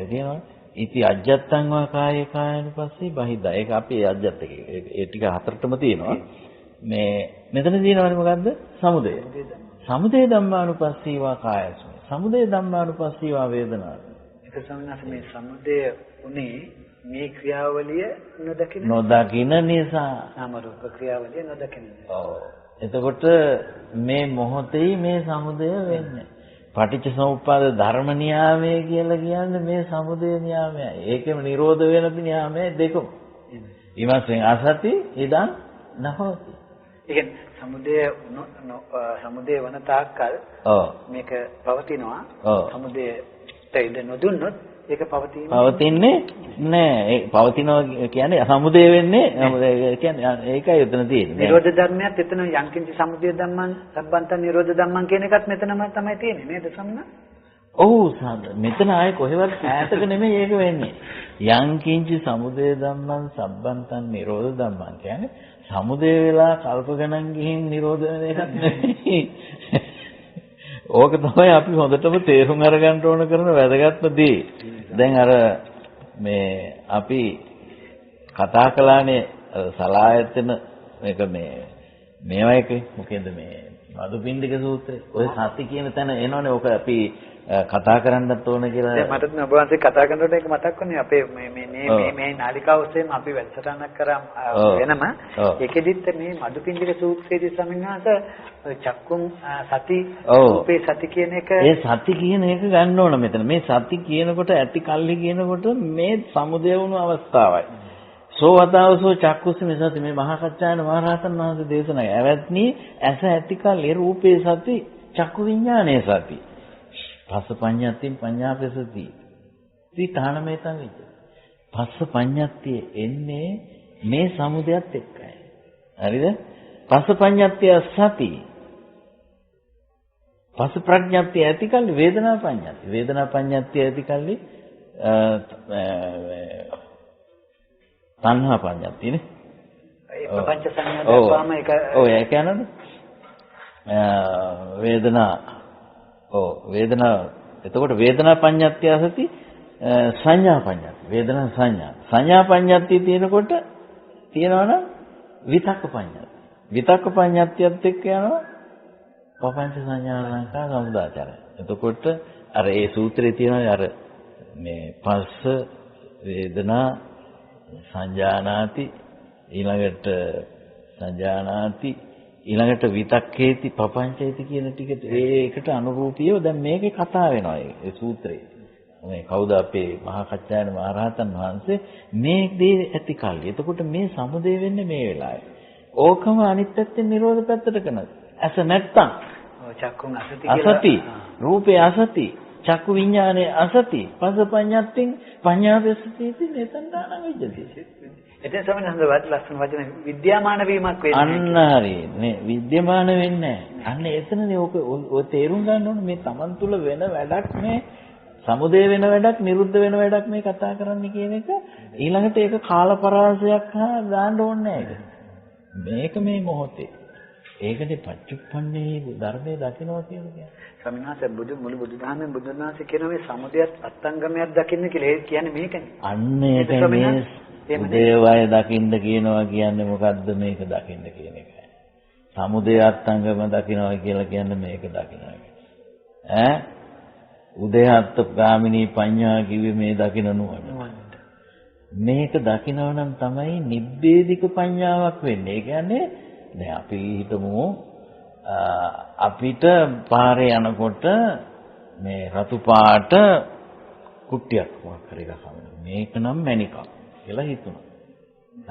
කියනවා. ඉති අජ්ජත්තං වා කායේ කායानुපස්සී බහිද්දා. ඒක අපේ අජ්ජත් එකේ. ඒ ටික හතරටම තියෙනවා. මේ මෙතන තියෙනවනේ මොකද්ද? සමුදය. සමුදය ධම්මානුපස්සී වා කායස්මි. සමුදය ධම්මානුපස්සී වා වේදනා. ඒක සමනස මේ සමුදය උනේ මේ ක්‍රියාවලිය නොදකින නිසා. නාම රූප ක්‍රියාවලිය නොදකින නිසා. ඔව්. එතකොට මේ මොහොතේ මේ සමුදය වෙන්නේ. පටිච්චසමුප්පාද ධර්ම නියාමය කියලා කියන්නේ මේ සමුදය නියාමයයි. ඒකෙම නිරෝධ වෙන නියාමය දෙකම. ඊමස්ෙන් අසති ඉදන් නහෝති. ඒ සමුදය වන තාක්කල් මේක පවතිනවා. සමුදයට ඉඳ නොදුන්නොත් ඒක පවතින්නේ නෑ. ඒ පවතිනවා කියන්නේ සමුදය වෙන්නේ කියන්නේ ඒකයි එතන තියෙන්නේ. නිරෝධ ධර්මයක් එතන යංකින්ච සමුදය ධම්මං සම්බන්ත නිරෝධ ධම්මං කියන එකත් මෙතනම තමයි තියෙන්නේ නේද සම්මා? ඔව් මෙතන ආයේ කොහෙවත් ඈතක නෙමෙයි ඒක වෙන්නේ. යංකින්ච සමුදය ධම්මං සම්බන්තං නිරෝධ ධම්මං කියන්නේ සමුදය වෙලා කල්ප ගණන් ගිහින් නිරෝධ වෙන එකක් නෙමෙයි. ඕක තමයි අපි හොඳටම තේරුම් අරගන්න ඕන කරන වැදගත්ම දේ. දැන් අර මේ අපි කතා කළානේ සලායතන මේක මේවා එකේ මොකේද මේ මදුපිණ්ඩික සූත්‍රය. ඔය සති කියන තැන එනවනේ. ඕක අපි කතා කරන්නත් ඕන කියලා. දැන් මට ඔබ වහන්සේ කතා කරනකොට ඒක මතක් වුණේ අපේ මේ නාලිකාව ඔස්සේම අපි වැඩසටහනක් කරා වෙනම. ඒකෙදිත් මේ මදුපිණ්ඩික සූත්‍රයේදී සමින්හස චක්කුම් සති රූපේ සති කියන එක ඒ සති කියන එක ගන්න ඕන මෙතන. මේ සති කියනකොට ඇති කල්ලි කියනකොට මේ සමුදය වුණු අවස්ථාවයි. සෝවතාවසෝ චක්කුස්ස මෙසති මේ මහා කච්චායන මහ රහතන් වහන්සේ දේශනායි. ඇවැත්නි ඇස ඇති කල්ලි රූපේ සති චක්කු විඥානයේ සති. පස්ස පඤ්ඤාතින් පඤ්ඤාපසති. ත්‍රිතානමේතං විච. පස්ස පඤ්ඤාතිය එන්නේ මේ සමුදයත් එක්කයි. හරිද? පස්ස පඤ්ඤාතිය සති. පස්ස ප්‍රඥාතිය ඇතිකල්ලි වේදනා පඤ්ඤාතිය. වේදනා පඤ්ඤාතිය ඇතිකල්ලි තණ්හා පඤ්ඤාතිය නේ. ඒ ප්‍රපංච සංඥාවම එක ඔව් ඒ කියන්නේ වේදනා වේදනා එතකොට වේදනා පඤ්ඤාත්ය අසති සංඥා පඤ්ඤාත්ය වේදනා සංඥා පඤ්ඤාත්ය තියෙනකොට තියෙනවනම් විතක්ක පඤ්ඤාත්යත් එක්ක යනවා පపంచ සංඥා ලංකා සමුදාචරය. එතකොට අර ඒ සූත්‍රයේ තියෙනවා අර මේ පස්ස වේදනා සංජානාති ඊළඟට සංජානාති ඊළඟට විතක්කේති පపంచේති කියන ටිකට ඒකට අනුරූපීව දැන් මේකේ කතා වෙනවා ඒ සූත්‍රයේ. මේ කවුද අපේ මහා කච්චායන මහ රහතන් වහන්සේ මේ දේ ඇති කල්ලි. එතකොට මේ සමුදය වෙන්නේ මේ වෙලාවේ. ඕකම අනිත් පැත්තෙන් නිරෝධ පැත්තට කරනවා. ඇස නැත්තම් චක්කුන් අසති කියලා අසති රූපේ අසති චක්කු විඥානේ අසති පස පඤ්ඤාත්තින් පඤ්ඤාපස්සති මෙතන දාන විජ්ජති. එතෙන් සමනහඳවත් ලස්සන වචන විද්‍යාමාන වීමක් වෙන්නේ. අන්න හරි. නේ විද්‍යාමාන වෙන්නේ නැහැ. අන්න එතනනේ ඔය තේරුම් ගන්න ඕනේ මේ Taman තුල වෙන වැඩක් මේ සමුදය වෙන වැඩක් නිරුද්ධ වෙන වැඩක් මේ කතා කරන්නේ කියන එක ඊළඟට ඒක කාලපරාසයක් හා දාන්න ඕනේ නැහැ. මේක මේ මොහොතේ. ඒකනේ පච්චුප්පන්නේ ධර්මයේ දකින්නවා කියන්නේ. සමිනාස මුළු බුදුදහමෙන් බුදුන් වහන්සේ කියන මේ සමුදයත් අත්ංගමයක් දකින්න කියලා ඒ කියන්නේ මේකනේ. අන්න ඒකයි මේ උදේවය දකින්න කියනවා කියන්නේ මොකද්ද මේක දකින්න කියන එකයි. සමුදය අත්ංගම දකින්නවා කියලා කියන්නේ මේක දකින්නවා. උදේහත් ගාමිනී පඤ්ඤා කිව්වේ මේ දකින්න නුවණ. මේක දකිනවා නම් තමයි නිබ්බේධික පඤ්ඤාවක් වෙන්නේ. ඒ කියන්නේ දැන් අපි හිතමු අපිට පාරේ යනකොට මේ රතු පාට කුට්ටියක් මොකක් හරි එකක් හම්බුනේ. මේක නම් මණිකක් කියලා හිතුණා.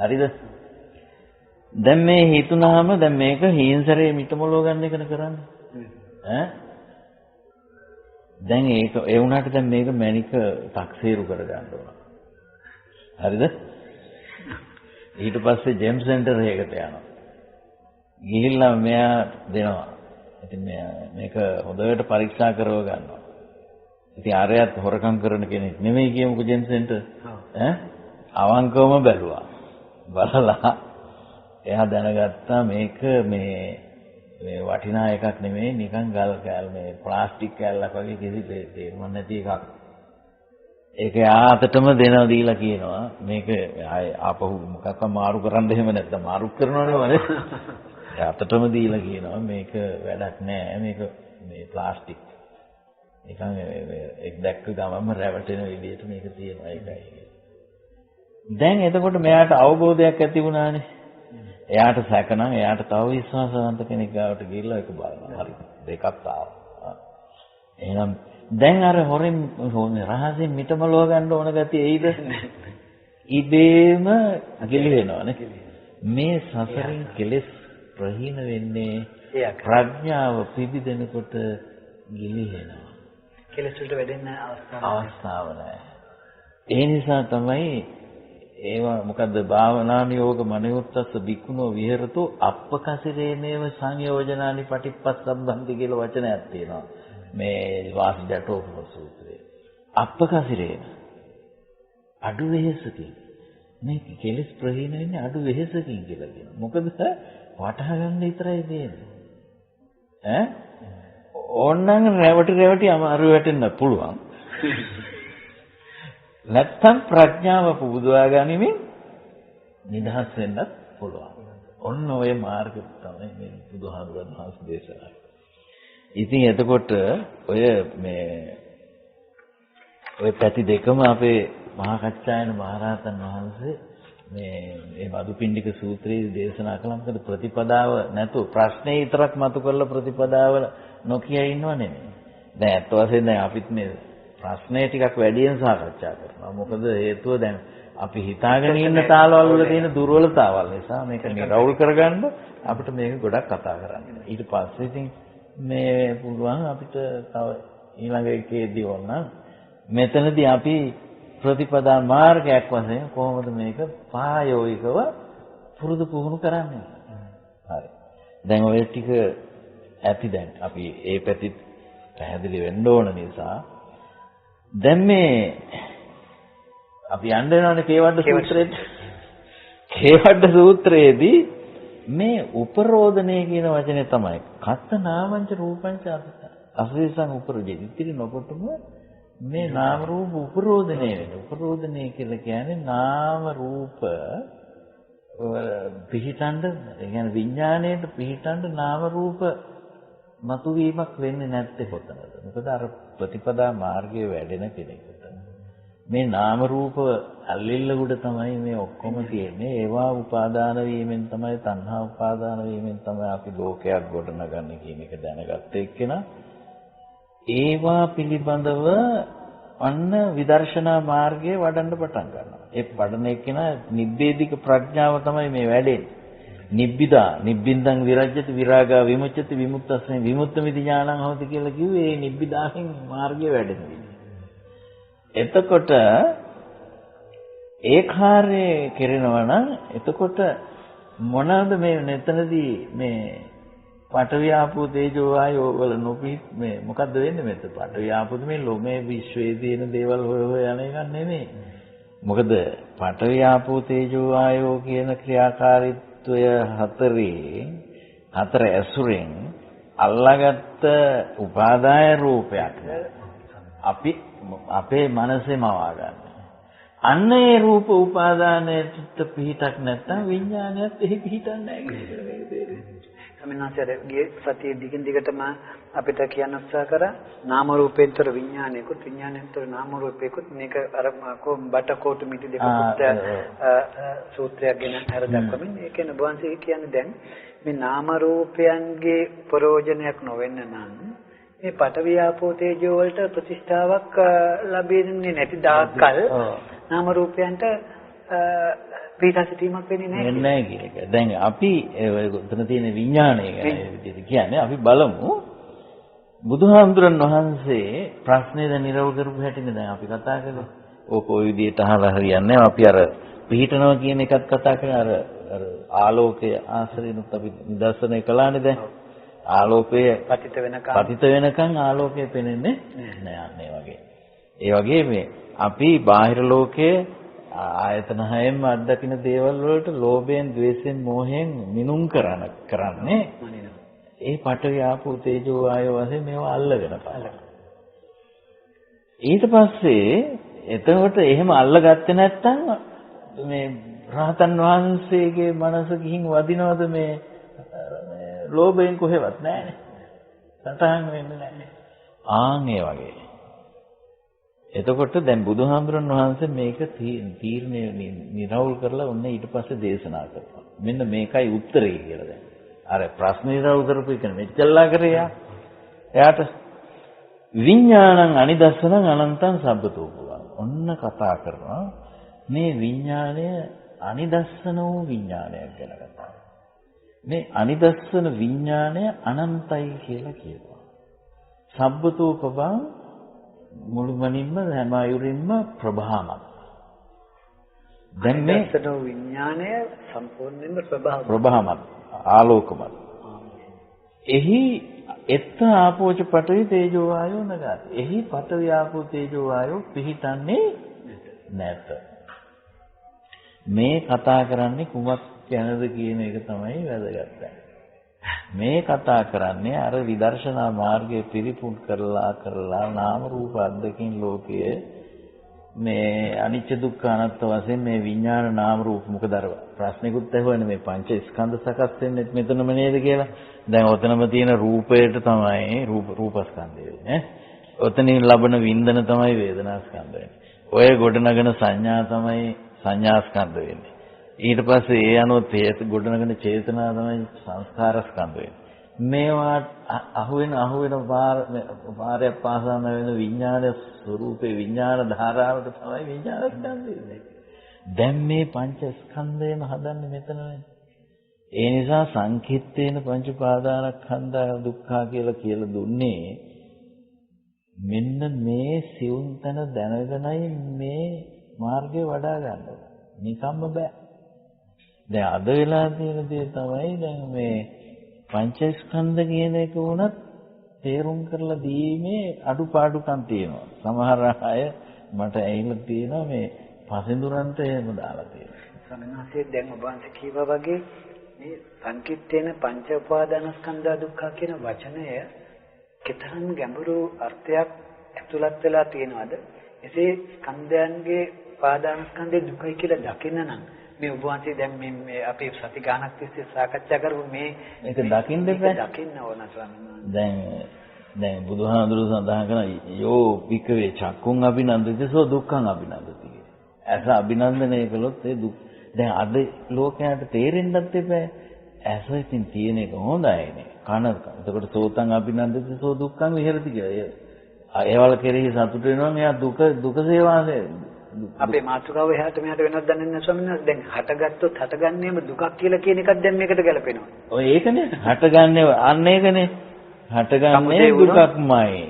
හරිද? දැන් මේ හිතුණාම දැන් මේක හීන්සරේ මිටමලව ගන්න එකන කරන්නේ. දැන් ඒක ඒ වුණාට දැන් මේක මණික තක්සේරු කරගන්න ඕන. හරිද? ඊට පස්සේ ජෙම් සෙන්ටර් එකකට යනවා. ගිහිල්ලා මෙයා දෙනවා. ඉතින් මේක හොඳට පරීක්ෂා කරව ගන්නවා. ඉතින් ආර්යයත් හොරකම් කරන කෙනෙක් නෙමෙයි කියමුකෝ ජෙන්සන්ට. අවංකවම බැලුවා. බලලා එයා දැනගත්තා මේක මේ වටිනා එකක් නෙමෙයි නිකන් ගල් කෑල්ල මේ ප්ලාස්ටික් කෑල්ලක් වගේ කිසි තේරුමක් නැති එකක්. ඒක යාතටම දෙනවා දීලා කියනවා මේක ආපහු මොකක්ද මාරු කරන්න එහෙම නැත්නම් මාරු කරනවනේ වනේ. යාතටම දීලා කියනවා මේක වැඩක් නෑ මේක මේ ප්ලාස්ටික්. නිකන් ඒක දැක්ක ගමන්ම රැවටෙන විදිහට මේක තියෙනවා ඒකයි. දැන් එතකොට මෙයාට අවබෝධයක් ඇති වුණානේ. එයාට සැකනම් එයාට තව විශ්වාසවන්ත කෙනෙක් ගාවට ගිහිල්ලා ඒක බලනවා. හරි. දෙකක් ආවා. එහෙනම් දැන් අර හොරෙන් රහසින් මිටමලව ගන්න ඕන ගතිය එයිද? ඉබේම ගිලිහෙනවනේ. මේ සසරින් කෙලෙස් ප්‍රහීන වෙන්නේ ප්‍රඥාව පිබිදෙනකොට ගිලිහෙනවා. කෙලෙස් වලට වැඩෙන්න අවස්ථාව නැහැ. ඒ නිසා තමයි ඒවා මොකද්ද භාවනාන යෝග මනෝත්තස්ස බික්කුණෝ විහෙරතෝ අප්පකසිරේමේව සංයෝජනානි පටිප්පස්සම්බන්ති කියලා වචනයක් තියෙනවා මේ වාසිජටෝපම සූත්‍රයේ. අප්පකසිරේන අඩු වෙහෙසකින් මේ කෙලෙස් ප්‍රහීන වෙන්නේ අඩු වෙහෙසකින් කියලා කියනවා. මොකද වටහා ගන්න විතරයි දෙන්නේ. ඕනනම් රැවටි අමාරු වැටෙන්න පුළුවන්. නැත්තම් ප්‍රඥාව පුබුදවා ගැනීමෙන් නිදහස් වෙන්නත් පුළුවන්. ඔන්න ඔය මාර්ගය තමයි මේ බුදුහාමුදුරන් වහන්සේ දේශනා කළේ. ඉතින් එතකොට ඔය පැති දෙකම අපේ මහා කච්චායන මහරහතන් වහන්සේ මේ මදුපිණ්ඩික සූත්‍රයේ දේශනා කළා. මොකද ප්‍රතිපදාව නැතු ප්‍රශ්නේ විතරක් මතු කරලා ප්‍රතිපදාව නොකිය ඉන්නව නෙමෙයි. දැන් අත් වශයෙන් දැන් අපිත් මේ ප්‍රශ්නේ ටිකක් වැඩියෙන් සාකච්ඡා කරනවා. මොකද හේතුව දැන් අපි හිතාගෙන ඉන්න තාලවල වල තියෙන දුර්වලතාවල් නිසා මේක නිරවුල් කරගන්න අපිට මේක ගොඩක් කතා කරන්න. ඊට පස්සේ ඉතින් මේ පුළුවන් අපිට තව ඊළඟ එකේදී වුණා මෙතනදී අපි ප්‍රතිපදා මාර්ගයක් වශයෙන් කොහොමද මේක ප්‍රායෝගිකව පුරුදු පුහුණු කරන්නේ? හරි. දැන් ඔය ටික ඇති දැන් අපි ඒ පැති පැහැදිලි වෙන්න ඕන නිසා දැන් මේ අපි යන්න වෙනවනේ කේවඩ සූත්‍රයට. කේවඩ සූත්‍රයේදී මේ උපරෝධනය කියන වචනේ තමයි කත්ත නාමංච රූපංච අසවිසං උපරෝධය. ඉතිරි නොකොටම මේ නාම රූප උපරෝධනය වෙනවා. උපරෝධනය කියලා කියන්නේ නාම රූප පිහිටන්න, ඒ කියන්නේ විඥාණයට පිහිටන්න නාම රූප මතුවීමක් වෙන්නේ නැත්තේ කොතනද? මොකද අර ප්‍රතිපදා මාර්ගයේ වැඩෙන කෙනෙකුට මේ නාම රූප අල්ලිල්ල උඩ තමයි මේ ඔක්කොම තියෙන්නේ. ඒවා උපාදාන වීමෙන් තමයි තණ්හා උපාදාන වීමෙන් තමයි අපි ලෝකයක් ගොඩනගන්නේ කියන එක දැනගත්ත එක්කෙනා ඒවා පිළිබඳව අන්න විදර්ශනා මාර්ගයේ වඩන්න පටන් ගන්නවා. ඒ වඩන එක්කෙනා නිබ්බේධික ප්‍රඥාව තමයි මේ වැඩෙන්නේ. නිබ්බිදා නිබ්බින්දං විරජ්‍යති විරාගා විමුච්ඡති විමුක්තස්සේ විමුක්තමිති ඥානං හොති කියලා කිව්වේ මේ නිබ්බිදාෙන් මාර්ගයේ වැඩෙන විදිහ. එතකොට ඒ කාර්යය කරනවා නම් එතකොට මොනවාද මේ මෙතනදී මේ පඨවි ආපෝ තේජෝ වායෝ වල නොපිට මේ මොකද්ද වෙන්නේ මෙතන? පඨවි ආපෝ මේ ලෝමේ විශ්වයේ තියෙන දේවල් හොය යන එක නෙමෙයි. මොකද පඨවි ආපෝ තේජෝ වායෝ කියන ක්‍රියාකාරීත්වය හතර ඇසුරෙන් අල්ලාගත්ත උපාදාය රූපයක් අපි අපේ මනසේ මවා ගන්න. අන්න ඒ රූප උපාදානයට පිහිටක් නැත්නම් විඥානයත් එහි පිහිටන්නේ නැහැ. සමිනාසයද ගිය සතිය දිගින් දිගටම අපිට කියන්න උත්සාහ කරා නාම රූපේන්තර විඥානයකුත් විඥානේන්තර නාම රූපේකුත් මේක අර බටකොටු මිටි දෙකකුත් සූත්‍රයක් ගැන හර දක්වමින් ඒ කියන්නේ බොන්සේ කියන්නේ දැන් මේ නාම රූපයන්ගේ ප්‍රයෝජනයක් නොවෙන්න නම් මේ පඨවි ආපෝ තේජෝ වලට ප්‍රතිෂ්ඨාවක් ලැබෙන්නේ නැති දාකල් නාම රූපයන්ට පිටසිතීමක් වෙන්නේ නැහැ. නැහැ කියන එක. දැන් අපි උතන තියෙන විඥානය ගැන විදිහට කියන්නේ අපි බලමු බුදුහාමුදුරන් වහන්සේ ප්‍රශ්නේ දැන් නිරව කරපු හැටිනේ දැන් අපි කතා කරලා. ඕක ওই විදිහට අහලා හරියන්නේ නැහැ. අපි අර පිහිටනවා කියන එකත් කතා කරලා අර ආලෝකයේ ආශ්‍රයෙන්ත් අපි නිදර්ශනය කළානේ දැන්. ආලෝකය පතිත වෙනකන් ආලෝකය පෙනෙන්නේ නැහැ වගේ. ඒ වගේ මේ අපි බාහිර ලෝකයේ ආයතන හයෙන් අත්දකින්න දේවල් වලට ලෝභයෙන්, ද්වේෂයෙන්, මෝහයෙන් මිනුම් කරන්නේ ඒ පඨවි ආපෝ තේජෝ වායෝ වශයෙන් මේවා අල්ලගෙන පාලන. ඊට පස්සේ එතකොට එහෙම අල්ලගත්තේ නැත්නම් මේ රහතන් වහන්සේගේ මනස ගිහින් වදිනවද මේ ලෝභයෙන් කොහෙවත් නැහැනේ. සතහන් වෙන්නේ නැහැ. ආන් ඒ වගේ. එතකොට දැන් බුදුහාමුදුරන් වහන්සේ මේක තීරණය නිරවුල් කරලා ඔන්න ඊට පස්සේ දේශනා කරනවා. මෙන්න මේකයි උත්තරේ කියලා දැන්. අර ප්‍රශ්න නිරවුල් කරපු එක මෙච්චරලා කරේ එයාට විඥානං අනිදස්සනං අනන්තං සබ්බතෝ පුරං. ඔන්න කතා කරනවා මේ විඥාණය අනිදස්සන වූ විඥානයක් ගැන කතා. මේ අනිදස්සන විඥානය අනන්තයි කියලා කියනවා. සබ්බතෝ පබං මුළුමනින්ම හැම අයුරින්ම ප්‍රභාමත්. දැන් මේ අනිදස්සන විඥානය සම්පූර්ණයෙන්ම ප්‍රභාමත් ආලෝකමත්. එහි එත්ත ආපෝච පඨවි තේජෝ වායෝ නගත. එහි පඨවි ආපෝ තේජෝ වායෝ පිහිටන්නේ නැත. මේ කතා කරන්නේ කුමක් ගැනද කියන එක තමයි වැදගත්. මේ කතා කරන්නේ අර විදර්ශනා මාර්ගයේ පිරිපුන් කරලා නාම රූප අද්දකින් ලෝකයේ මේ අනිච්ච දුක්ඛ අනාත්ම වශයෙන් මේ විඥාන නාම රූප මොකද අර ප්‍රශ්නිකුත් ඇහුවනේ මේ පංච ස්කන්ධ සකස් වෙන්නේ මෙතනම නේද කියලා. දැන් ඔතනම තියෙන රූපයට තමයි රූපස්කන්ධය වෙන්නේ. ඔතනින් ලබන වින්දන තමයි වේදනා ස්කන්ධ වෙන්නේ. ඔය ගොඩනගන සංඥා තමයි සංඥා ස්කන්ධ වෙන්නේ. ඊට පස්සේ ඒ අනුව ගොඩනගන චේතනා තමයි සංස්කාර ස්කන්ධ වෙන්නේ. මේවා අහුවෙන පාරයක් පාසාම වෙන විඥාන ස්වરૂපේ විඥාන ධාරාවට තමයි විඥාන ස්කන්ධය වෙන්නේ. දැන් මේ පංච ස්කන්ධයම හදන්නේ මෙතනනේ. ඒ නිසා සංකිට්ඨේන පංච උපාදානස්කන්ධා දුක්ඛා කියලා දුන්නේ මෙන්න මේ සිවුන් තන දැනගෙනයි මේ මාර්ගය වඩා ගන්න. නිකම්ම බෑ. දැන් අද වෙලා තියෙන දේ තමයි දැන් මේ පංචස්කන්ධ කියන එක උනත් තේරුම් කරලා දීමේ අඩුපාඩුකම් තියෙනවා. සමහර අය මට ඇහිලා තියෙනවා මේ පසින්දුරන්ට එහෙම දාලා තියෙනවා. සමහරවිට දැන් ඔබ වහන්සේ කීවා වගේ මේ සංකිට්ඨේන පංච උපාදානස්කන්ධ දුක්ඛ කියන වචනය කතරම් ගැඹුරු අර්ථයක් ඇතුළත් වෙලා තියෙනවද? එසේ ස්කන්ධයන්ගේ උපාදානස්කන්ධේ දුකයි කියලා දකින්න නම් මේ ඔබ වහන්සේ දැන් මේ අපේ සති ගානක් තිස්සේ සාකච්ඡා කරපු මේක දකින්න බෑ. දකින්න ඕන ස්වාමීන් දැන් බුදුහාමුදුරුවෝ සඳහන් කරන යෝ විකවේ චක්කුං අභිනන්දති සෝ දුක්ඛං අභිනන්දති. ඇස අභිනන්දනය කළොත් ඒ දුක් දැන් අද ලෝකයට තේරෙන්නත් එපා. ඇස ඉතින් තියෙන එක හොඳයිනේ. කන එතකොට සෝතං අභිනන්දති සෝ දුක්ඛං විහෙරති කියලා. ඒවල කෙරෙහි සතුට වෙනවා මෙයා දුක සේවාසේ අපේ මාතෘකාව එහාට මෙහාට වෙනවද දන්නේ නැහැ ස්වාමීන් වහන්සේ. දැන් හටගත්තොත් හටගන්නේම දුකක් කියලා කියන එකක් දැන් මේකට ගැලපෙනවා. ඔය ඒකනේ හටගන්නේ අන්න ඒකනේ. හටගන්නේ දුකක්මයි.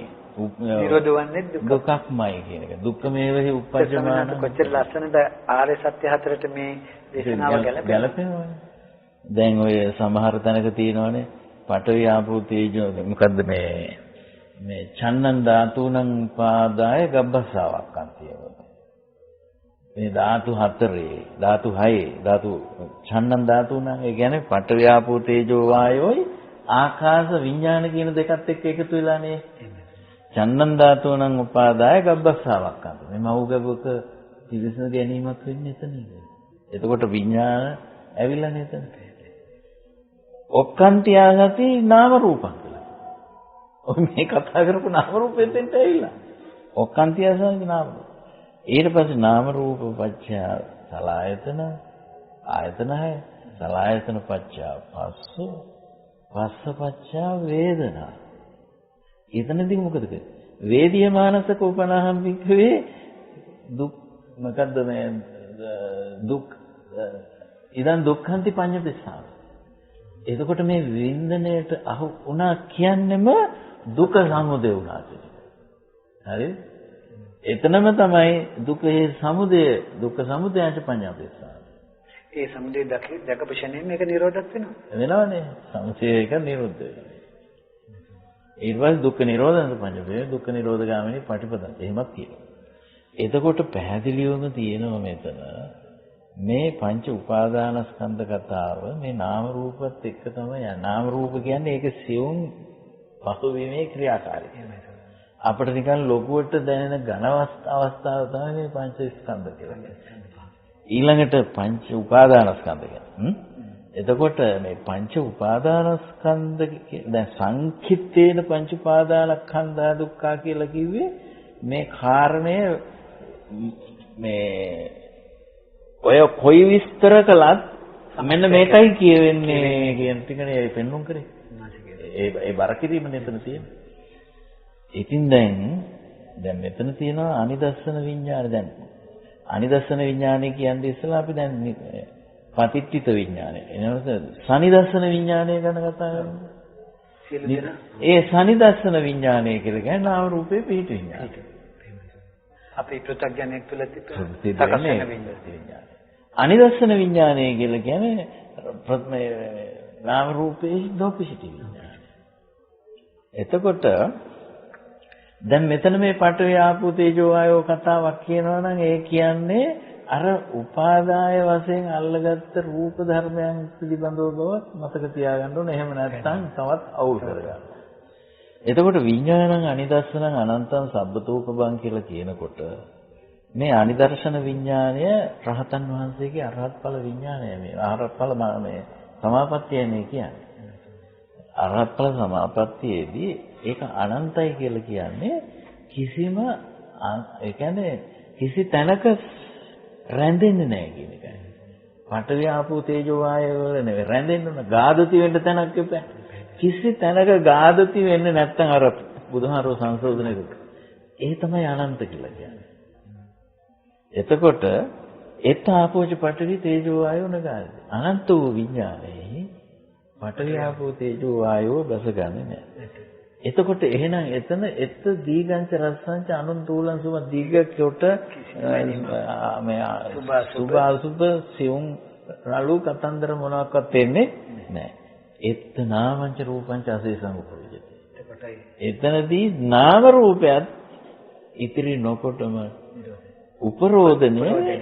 නිරෝධ වන්නේ දුකක්මයි කියන එක. දුක්ඛමේවහි උප්පජ්ජමාන කොච්චර ලස්සනද ආර්ය සත්‍ය හතරට මේ දේශනාව ගැලපෙනවා. දැන් ඔය සමහර තැනක තියෙනවානේ පඨවි ආපෝ තේජෝ මොකද්ද මේ චන්නන් ධාතුණං පාදාය ගබ්බසාවක් අන්තියව. මේ ධාතු 4 ධාතු 6 ධාතු ඡන්නන් ධාතුණං ඒ කියන්නේ පඨවි ආපෝ තේජෝ වායෝයි ආකාශ විඥාන කියන දෙකත් එක්ක එකතු වෙලානේ. ඡන්නන් ධාතුණං උපාදාය ගබ්බසාවක් අන්ත. මේ මව්ගබක පිවිසන ගැනීමක් වෙන්නේ එතනනේ. එතකොට විඥාන ඇවිල්ලා නේද? ඔක්කාන්ති ආගති නාම රූපං කියලා. ඔය මේ කතා කරපු නාම රූපෙන් දෙන්න ඇවිල්ලා. ඔක්කාන්ති ආගති නාම රූප. ඊට පස්සේ නාම රූප පත්‍ය සලආයතන ආයතන හය සලආයතන පත්‍ය පස්ස පස්ස පත්‍ය වේදනා. එතනදී මොකද කරන්නේ? වේදිය මානසක උපනාහම් වික්‍රේ දුක් මොකද්ද මේ දුක් ඉදන් දුක්ඛන්ති පඤ්ඤපිස්සා. එතකොට මේ වින්දනයට අහු වුණා කියන්නේම දුක සමුදය වුණා කියන එක. හරිද? එතනම තමයි දුකේ සමුදය දුක්ඛ සමුදයන්ට පඤ්ඤාපේක්ෂා. ඒ සමුදය දැකපු ෂණයෙන් මේක නිරෝධත් වෙනවා. වෙනවනේ. සමුදය එක නිරෝධ වෙනවා. ඊට පස්සේ දුක්ඛ නිරෝධන පංචකය දුක්ඛ නිරෝධ ගාමිනී පටිපදා. එහෙමත් කියනවා. එතකොට පැහැදිලිවම තියෙනවා මෙතන මේ පංච උපාදානස්කන්ධ කතාව මේ නාම රූපත් එක්ක තමයි යන්නේ. නාම රූප කියන්නේ ඒක සියුම් පසුබිමේ ක්‍රියාකාරීත්වය. අපිට නිකන් ලොකුවට දැනෙන ඝන අවස්ථාව තමයි මේ පංච ස්කන්ධ කියලා කියන්නේ. ඊළඟට පංච උපාදානස්කන්ධ කියන්නේ. එතකොට මේ පංච උපාදානස්කන්ධ දැන් සංකිට්ඨේන පංච උපාදානස්කන්ධා දුක්ඛ කියලා කිව්වේ මේ කාරණය මේ ඔය කොයි විස්තර කළත් මෙන්න මේකයි කියවෙන්නේ කියන ටිකනේ පෙන්වුම් කරේ. ඒ බර කිරීම නේතන තියෙන්නේ. ඉතින් දැන් මෙතන තියෙනවා අනිදස්සන විඥාන. දැන් අනිදස්සන විඥානය කියන්නේ ඉස්සලා අපි දැන් පතිට්ඨිත විඥානය. එනකොට සනිදස්සන විඥානය ගැන කතා කරනවා. ඒ සනිදස්සන විඥානය කියලා කියන්නේ නාම රූපේ පිහිට විඥානය. අපේ පෘථග්ජනයක් තුළ තිබෙන අනිදස්සන විඥානය කියලා කියන්නේ නාම රූපේ නොපිහිටි විඥානය. එතකොට දැන් මෙතන මේ පඨවි ආපෝ තේජෝ ආයෝ කතාවක් කියනවා නම් ඒ කියන්නේ අර උපාදාය වශයෙන් අල්ලගත්ත රූප ධර්මයන් පිළිබඳව බව මතක තියාගන්න ඕනේ. එහෙම නැත්නම් තවත් අවුල් කරගන්න. එතකොට විඥානං අනිදස්සනං අනන්තං සබ්බතෝපබං කියලා කියනකොට මේ අනිදර්ශන විඥානය රහතන් වහන්සේගේ අරහත් ඵල විඥානය. මේ අරහත් ඵල මේ සමාපත්තිය මේ කියන්නේ. අරහත් ඵල සමාපත්තියේදී ඒක අනන්තයි කියලා කියන්නේ කිසිම ඒ කියන්නේ කිසි තැනක රැඳෙන්නේ නැහැ කියන එකයි. පඨවි ආපෝ තේජෝ වායෝ වල නෙවෙයි රැඳෙන්න ඕන. ගාදති වෙන්න තැනක් එපා. කිසි තැනක ගාදති වෙන්නේ නැත්නම් අර බුදුහාරෝ සංශෝධනය කරා. ඒ තමයි අනන්ත කියලා කියන්නේ. එතකොට එත් ආපෝච පඨවි තේජෝ වායෝ නගාදති. අනන්ත වූ විඥානයේ පඨවි ආපෝ තේජෝ වායෝ බසගන්නේ නැහැ. එතකොට එහෙනම් එතන එත් දීගංච රස්සංච අනුන්තූලං සුම දීග කොට මේ සුභ අසුභ සියුම් රළු කතන්දර මොනවාක්වත් වෙන්නේ නැහැ. එත් නාමංච රූපංච අසේසං උපවිජ්ජති. එතනදී නාම රූපයත් ඉතිරි නොකොටම උපරෝධනේ.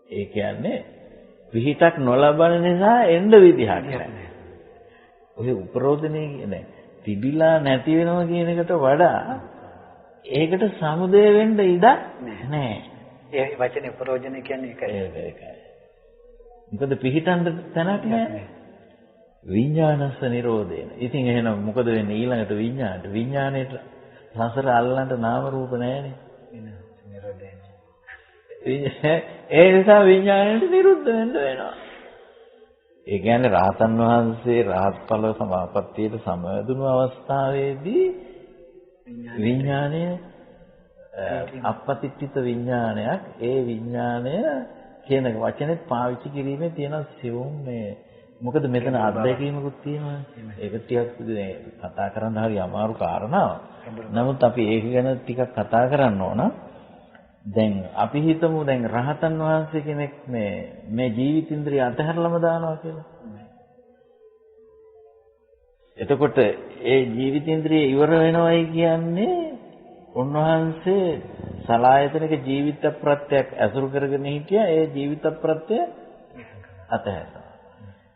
ඒ කියන්නේ විහිටක් නොලබන නිසා එන්න විදිහක් නැහැ. ඔය උපරෝධනේ කියන්නේ තිබිලා නැති වෙනවා කියන එකට වඩා ඒකට සමුදය වෙන්න ඉඩ නැහැ. ඒ වචනේ උපරෝධනේ කියන්නේ ඒකයි. මොකද පිහිටන්න තැනක් නැහැ. විඥානස්ස නිරෝධේන. ඉතින් එහෙනම් මොකද වෙන්නේ ඊළඟට විඥාණයට සසර අල්ලන්න නාම රූප නැහැනේ. ඒ නිසා විඥාණයට නිරුද්ධ වෙන්න වෙනවා. ඒ කියන්නේ රහතන් වහන්සේ රහත් ඵල සමාපත්තියට සමවැදුණු අවස්ථාවේදී විඥාණය අපපතිත්‍ිත විඥානයක්. ඒ විඥාණය කියන වචනේ පාවිච්චි කිරීමේ තියෙන සිවුම් මේ මොකද මෙතන අත්දැකීමකුත් තියෙනවා. ඒක ටිකක් කතා කරන්න හරි අමාරු කාරණාවක්. නමුත් අපි ඒක ගැන ටිකක් කතා කරන්න ඕන. දැන් අපි හිතමු දැන් රහතන් වහන්සේ කෙනෙක් මේ ජීවිතින්ද්‍රිය අතහැරලම දානවා කියලා. එතකොට ඒ ජීවිතින්ද්‍රිය ඉවර වෙනවයි කියන්නේ උන්වහන්සේ සලායතනික ජීවිත ප්‍රත්‍යක් ඇසුරු කරගෙන හිටියා. ඒ ජීවිත ප්‍රත්‍ය අතහැරලා.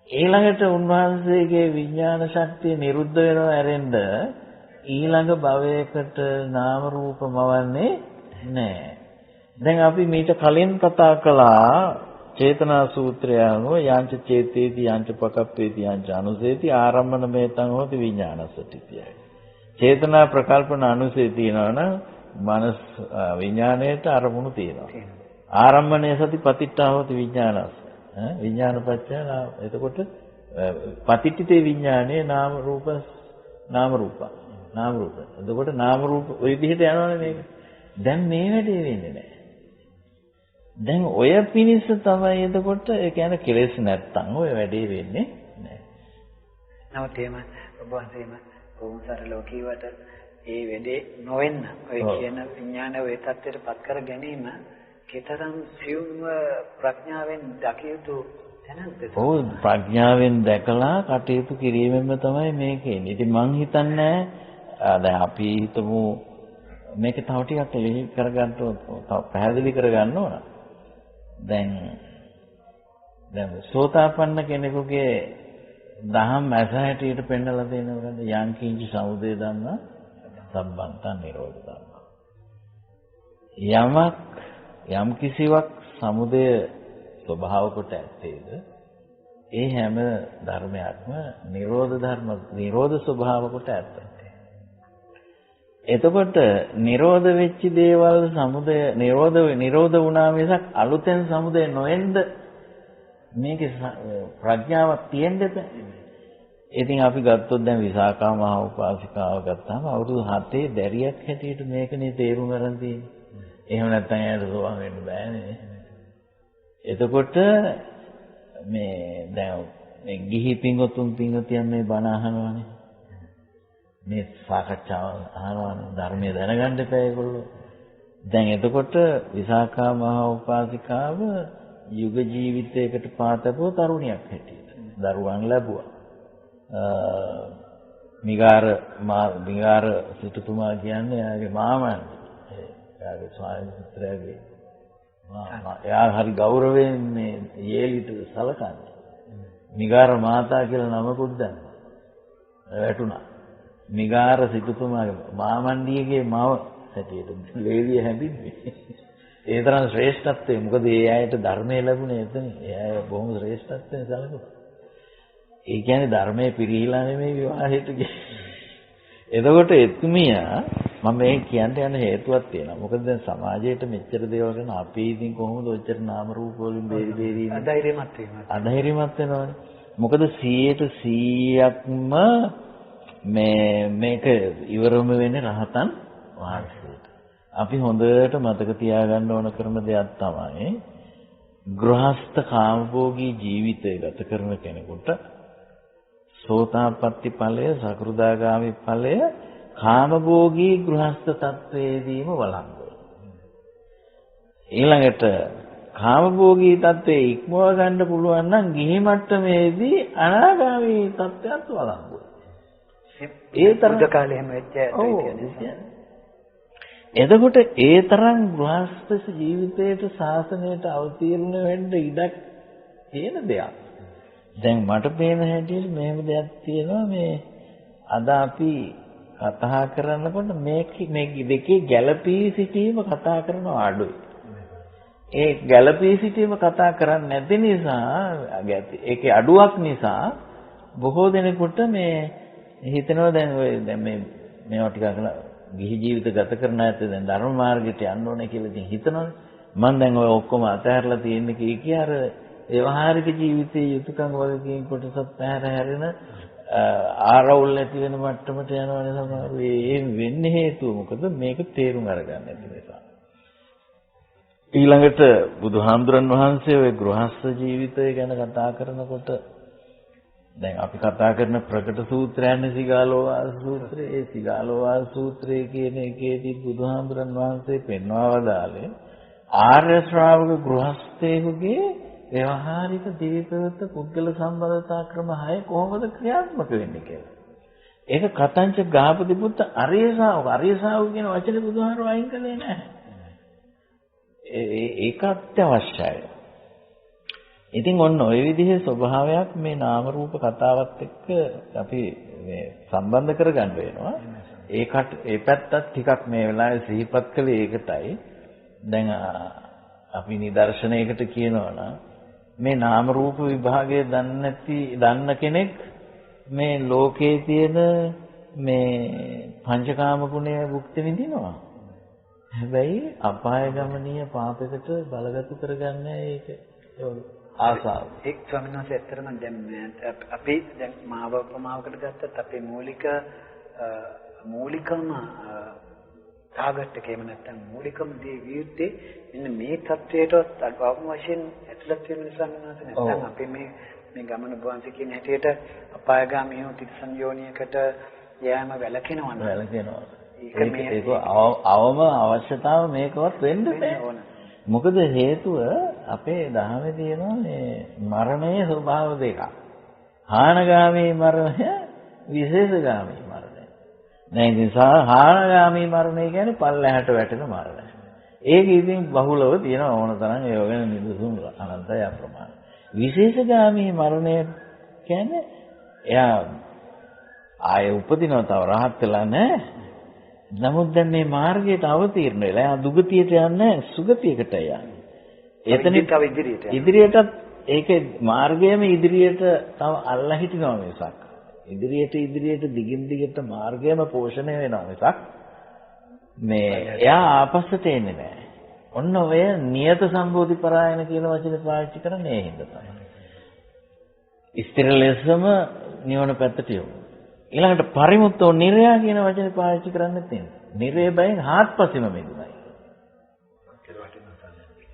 ඊළඟට උන්වහන්සේගේ විඥාන ශක්තිය නිරුද්ධ වෙනව ඇරෙන්න ඊළඟ භවයකට නාම රූප මවන්නේ නැහැ. දැන් අපි මීට කලින් කතා කළා චේතනා සූත්‍රය අනුව යංච චේතේති යංච පකප්පේති යංච අනුසේති ආරම්මන මේතං හොති විඥානසති කියයි. චේතනා ප්‍රකල්පන අනුසේ තියෙනවනම් මනස් විඥාණයට අරමුණු තියෙනවා. ආරම්මණය සති පතිට්ඨා හොති විඥානස්. විඥානපච්චය එතකොට පතිට්ඨිතේ විඥානේ නාම රූප. එතකොට නාම රූප ওই විදිහට යනවනේ මේක. දැන් මේ වැඩේ වෙන්නේ නැහැ. දැන් ඔය පිනිස තමයි එතකොට ඒ කියන්නේ කෙලෙස් නැත්තම් ඔය වැඩේ වෙන්නේ නැහැ. නමුත් එහෙම ඔබ වහන්සේම කොහොමසර ලෝකීවට ඒ වෙලේ නොවෙන්න ඔය කියන විඥාන වේ තත්ත්වයට පත් කර ගැනීම කතරම් සියුම්ව ප්‍රඥාවෙන් දකිය යුතු ඔව් ප්‍රඥාවෙන් දැකලා කටයුතු කිරීමෙන්ම තමයි මේක එන්නේ. ඉතින් මං හිතන්නේ දැන් අපි හිතමු මේක තව ටිකක් එලි කරගන්න තව පැහැදිලි කරගන්න ඕන. දැන් සෝතාපන්න කෙනෙකුගේ දහම් ඇස හැටියට පෙන්නලා දෙනවා යම් කිංචි සමුදය ධම්ම සම්බන්තං නිරෝධ ධම්ම. යම් කිසිවක් සමුදය ස්වභාව කොට ඇත්තේද ඒ හැම ධර්මයක්ම නිරෝධ ස්වභාව කොට ඇත්තේ. එතකොට නිරෝධ වෙච්ච දේවල් සමුදය නිරෝධ වුණා මිසක් අලුතෙන් සමුදය නොෙන්ද මේකේ ප්‍රඥාවක් තියෙන්න බෑ. ඉතින් අපි ගත්තොත් දැන් විසාකා මහ උපාසිකාව ගත්තාම අවුරුදු 7 දැරියක් හැටියට මේකනේ තේරුම් ගන්න තියෙන්නේ. එහෙම නැත්නම් එයාට සෝවාන් වෙන්න බෑනේ. එතකොට මේ දැන් මේ ගිහි පින්වතුන් පින්වතියන් මේ බණ අහනවානේ. මේ සාකච්ඡාව අහනවානේ ධර්මය දැනගන්න එපා ඒගොල්ලෝ. දැන් එතකොට විසාකා මහ උපාසිකාව යුග ජීවිතයකට පාතපුව තරුණියක් හැටියට දරුවන් ලැබුවා. මිගාර සිටුතුමා කියන්නේ එයාගේ මාමන්. එයාගේ ස්වාමීන් වහන්සේගේ එයා හරි ගෞරවයෙන් මේ යේලිට සලකන්නේ. මිගාර මාතා කියලා නමකුත් දැම්මා. වැටුණා. මිගාර සිටුතුමාගේ මාමණ්ඩියගේ මව හැටියට ලේවිය හැදින්නේ. ඒ තරම් ශ්‍රේෂ්ඨත්වය. මොකද ඒ අයට ධර්මය ලැබුණේ එතන. ඒ අය බොහොම ශ්‍රේෂ්ඨත්වයෙන් සැලකුවා. ඒ කියන්නේ ධර්මයේ පිරිහිලා නෙමෙයි විවාහයට ගියේ. එතකොට එතුමියා මම මේ කියන්න යන හේතුවක් තියෙනවා. මොකද දැන් සමාජයේට මෙච්චර දේවල් ගැන අපි ඉතින් කොහොමද ඔච්චර නාම රූප වලින් බේරි අධෛර්යමත් වෙනවනේ. මොකද 100%ක්ම මේක ඉවරම වෙන්නේ රහතන් වහන්සේට. අපි හොඳට මතක තියාගන්න ඕන කරන දෙයක් තමයි ගෘහස්ත කාමභෝගී ජීවිතය ගත කරන කෙනෙකුට සෝතාපට්ටි ඵලය සකෘදාගාමි ඵලය කාමභෝගී ගෘහස්ත තත්වයේදීම වළංගුයි. ඊළඟට කාමභෝගී තත්වයේ ඉක්මව ගන්න පුළුවන් නම් ගිහි මට්ටමේදී අනාගාමී තත්වයට වළංගුයි. ඒ තරම් කාලේ හැම වෙච්ච එතකොට ඒ තරම් ගෘහස්ත ජීවිතයට ශාසනයට අවතීර්ණ වෙන්න ඉඩක් තියෙන දෙයක්. දැන් මට පේන හැටියට මෙහෙම දෙයක් තියෙනවා මේ අද අපි කතා කරනකොට මේ දෙකේ ගැළපී සිටීම කතා කරන අඩුයි. ඒ ගැළපී සිටීම කතා කරන්නේ නැති නිසා ඒකේ අඩුවක් නිසා බොහෝ දෙනෙකුට මේ හිතනවා දැන් මේවා ටිකක් ගිහි ජීවිත ගත කරන අයත් දැන් ධර්ම මාර්ගයට යන්න ඕනේ කියලා ඉතින් හිතනවනේ. මම දැන් ඔය ඔක්කොම අතහැරලා තියෙන්නේ කී අර ව්‍යවහාරික ජීවිතයේ යුතුයකම් වගේ කොටසත් පැහැරෙන ආරවුල් නැති වෙන මට්ටමට යනවනේ සමහරව. ඒ වෙන්නේ හේතුව මොකද? මේක තේරුම් අරගන්න නැති නිසා. ඊළඟට බුදුහාමුදුරන් වහන්සේ ওই ගෘහස්ත ජීවිතය ගැන කතා කරනකොට දැන් අපි කතා කරන ප්‍රකට සූත්‍රයන්නේ සිගාලෝවාද සූත්‍රය. ඒ සිගාලෝවාද සූත්‍රය කියන එකේදී බුදුහාමුදුරන් වහන්සේ පෙන්වා වදාළේ ආර්ය ශ්‍රාවක ගෘහස්තයෙකුගේ ව්‍යවහාරික දීපවත පුද්ගල සම්බන්ධතා ක්‍රම 6 කොහොමද ක්‍රියාත්මක වෙන්නේ කියලා. ඒක කතංච ගාපති පුත්ත අරියසාව කියන වචනේ බුදුහාමුදුරුවෝ අයින් කළේ නැහැ. ඒක අත්‍යවශ්‍යයි. ඉතින් ඔන්න ඔය විදිහේ ස්වභාවයක් මේ නාම රූප කතාවත් එක්ක අපි මේ සම්බන්ධ කරගන්න වෙනවා. ඒකට ඒ පැත්තත් ටිකක් මේ වෙලාවේ සිහිපත් කළේ ඒකටයි. දැන් අපි නිදර්ශනයකට කියනවා නම් මේ නාම රූප විභාගය දන්න කෙනෙක් මේ ලෝකයේ තියෙන මේ පංචකාම ගුණය භුක්ති විඳිනවා. හැබැයි අපාය ගමනීය පාපයකට බලගතු කරගන්නේ ඒක ආසාව. එක් ස්වාමීන් වහන්සේ ඇත්තටම දැන් අපි දැන් මාව උපමාවකට ගත්තත් අපේ මූලිකම ටාගට් එකේම නැත්තම් මූලිකම දේ වියුත්තේ මෙන්න මේ தത്വයටවත් අවම වශයෙන් ඇතුළත් වෙන නිසා නැත්නම් අපි මේ ගමන බුවන්සේ කියන හැටියට අපායගාමී වූ තිරිසන් යෝනියකට යෑම වැළකෙනවා. ඒක අවම අවශ්‍යතාව මේකවත් වෙන්න බෑ. මොකද හේතුව අපේ ධර්මයේ තියෙනවා මේ මරණයේ ස්වභාව දෙකක්. හානගාමී මරණය, විශේෂගාමී මරණය. දැන් ඉතින් හානගාමී මරණය කියන්නේ පල්ලෙහාට වැටෙන මරණය. ඒක ඉතින් බහුලව තියෙන ඕන තරම් ඒ වගේ නිදසුන් අනන්තය අප්‍රමාණ. විශේෂගාමී මරණය කියන්නේ එයා ආයේ උපදිනව තව රහත් වෙලා නැහැ. නමුත් දැන් මේ මාර්ගයට අවතීර්ණ වෙලා එයා දුගතියට යන්නේ සුගතියකට යන්නේ. එතන තව ඉදිරියටත් ඒකේ මාර්ගයම ඉදිරියට තව අල්ලා හිටිනවා මිසක්. ඉදිරියට දිගින් දිගට මාර්ගයම පෝෂණය වෙනවා මිසක් මේ එයා ආපස්සට එන්නේ නැහැ. ඔන්න ඔය නියත සම්බෝධි පරායන කියන වචනේ පාවිච්චි කරන්නේ ඒ හින්දා තමයි. ස්ථිර ලෙසම නිවන පැත්තට යොමු. ඊළඟට පරිමුත්තෝ නිර්යා කියන වචනේ පාවිච්චි කරන්නේ තියෙනවා. නිරේ බයෙන් හාත්පසෙම මෙදුනයි.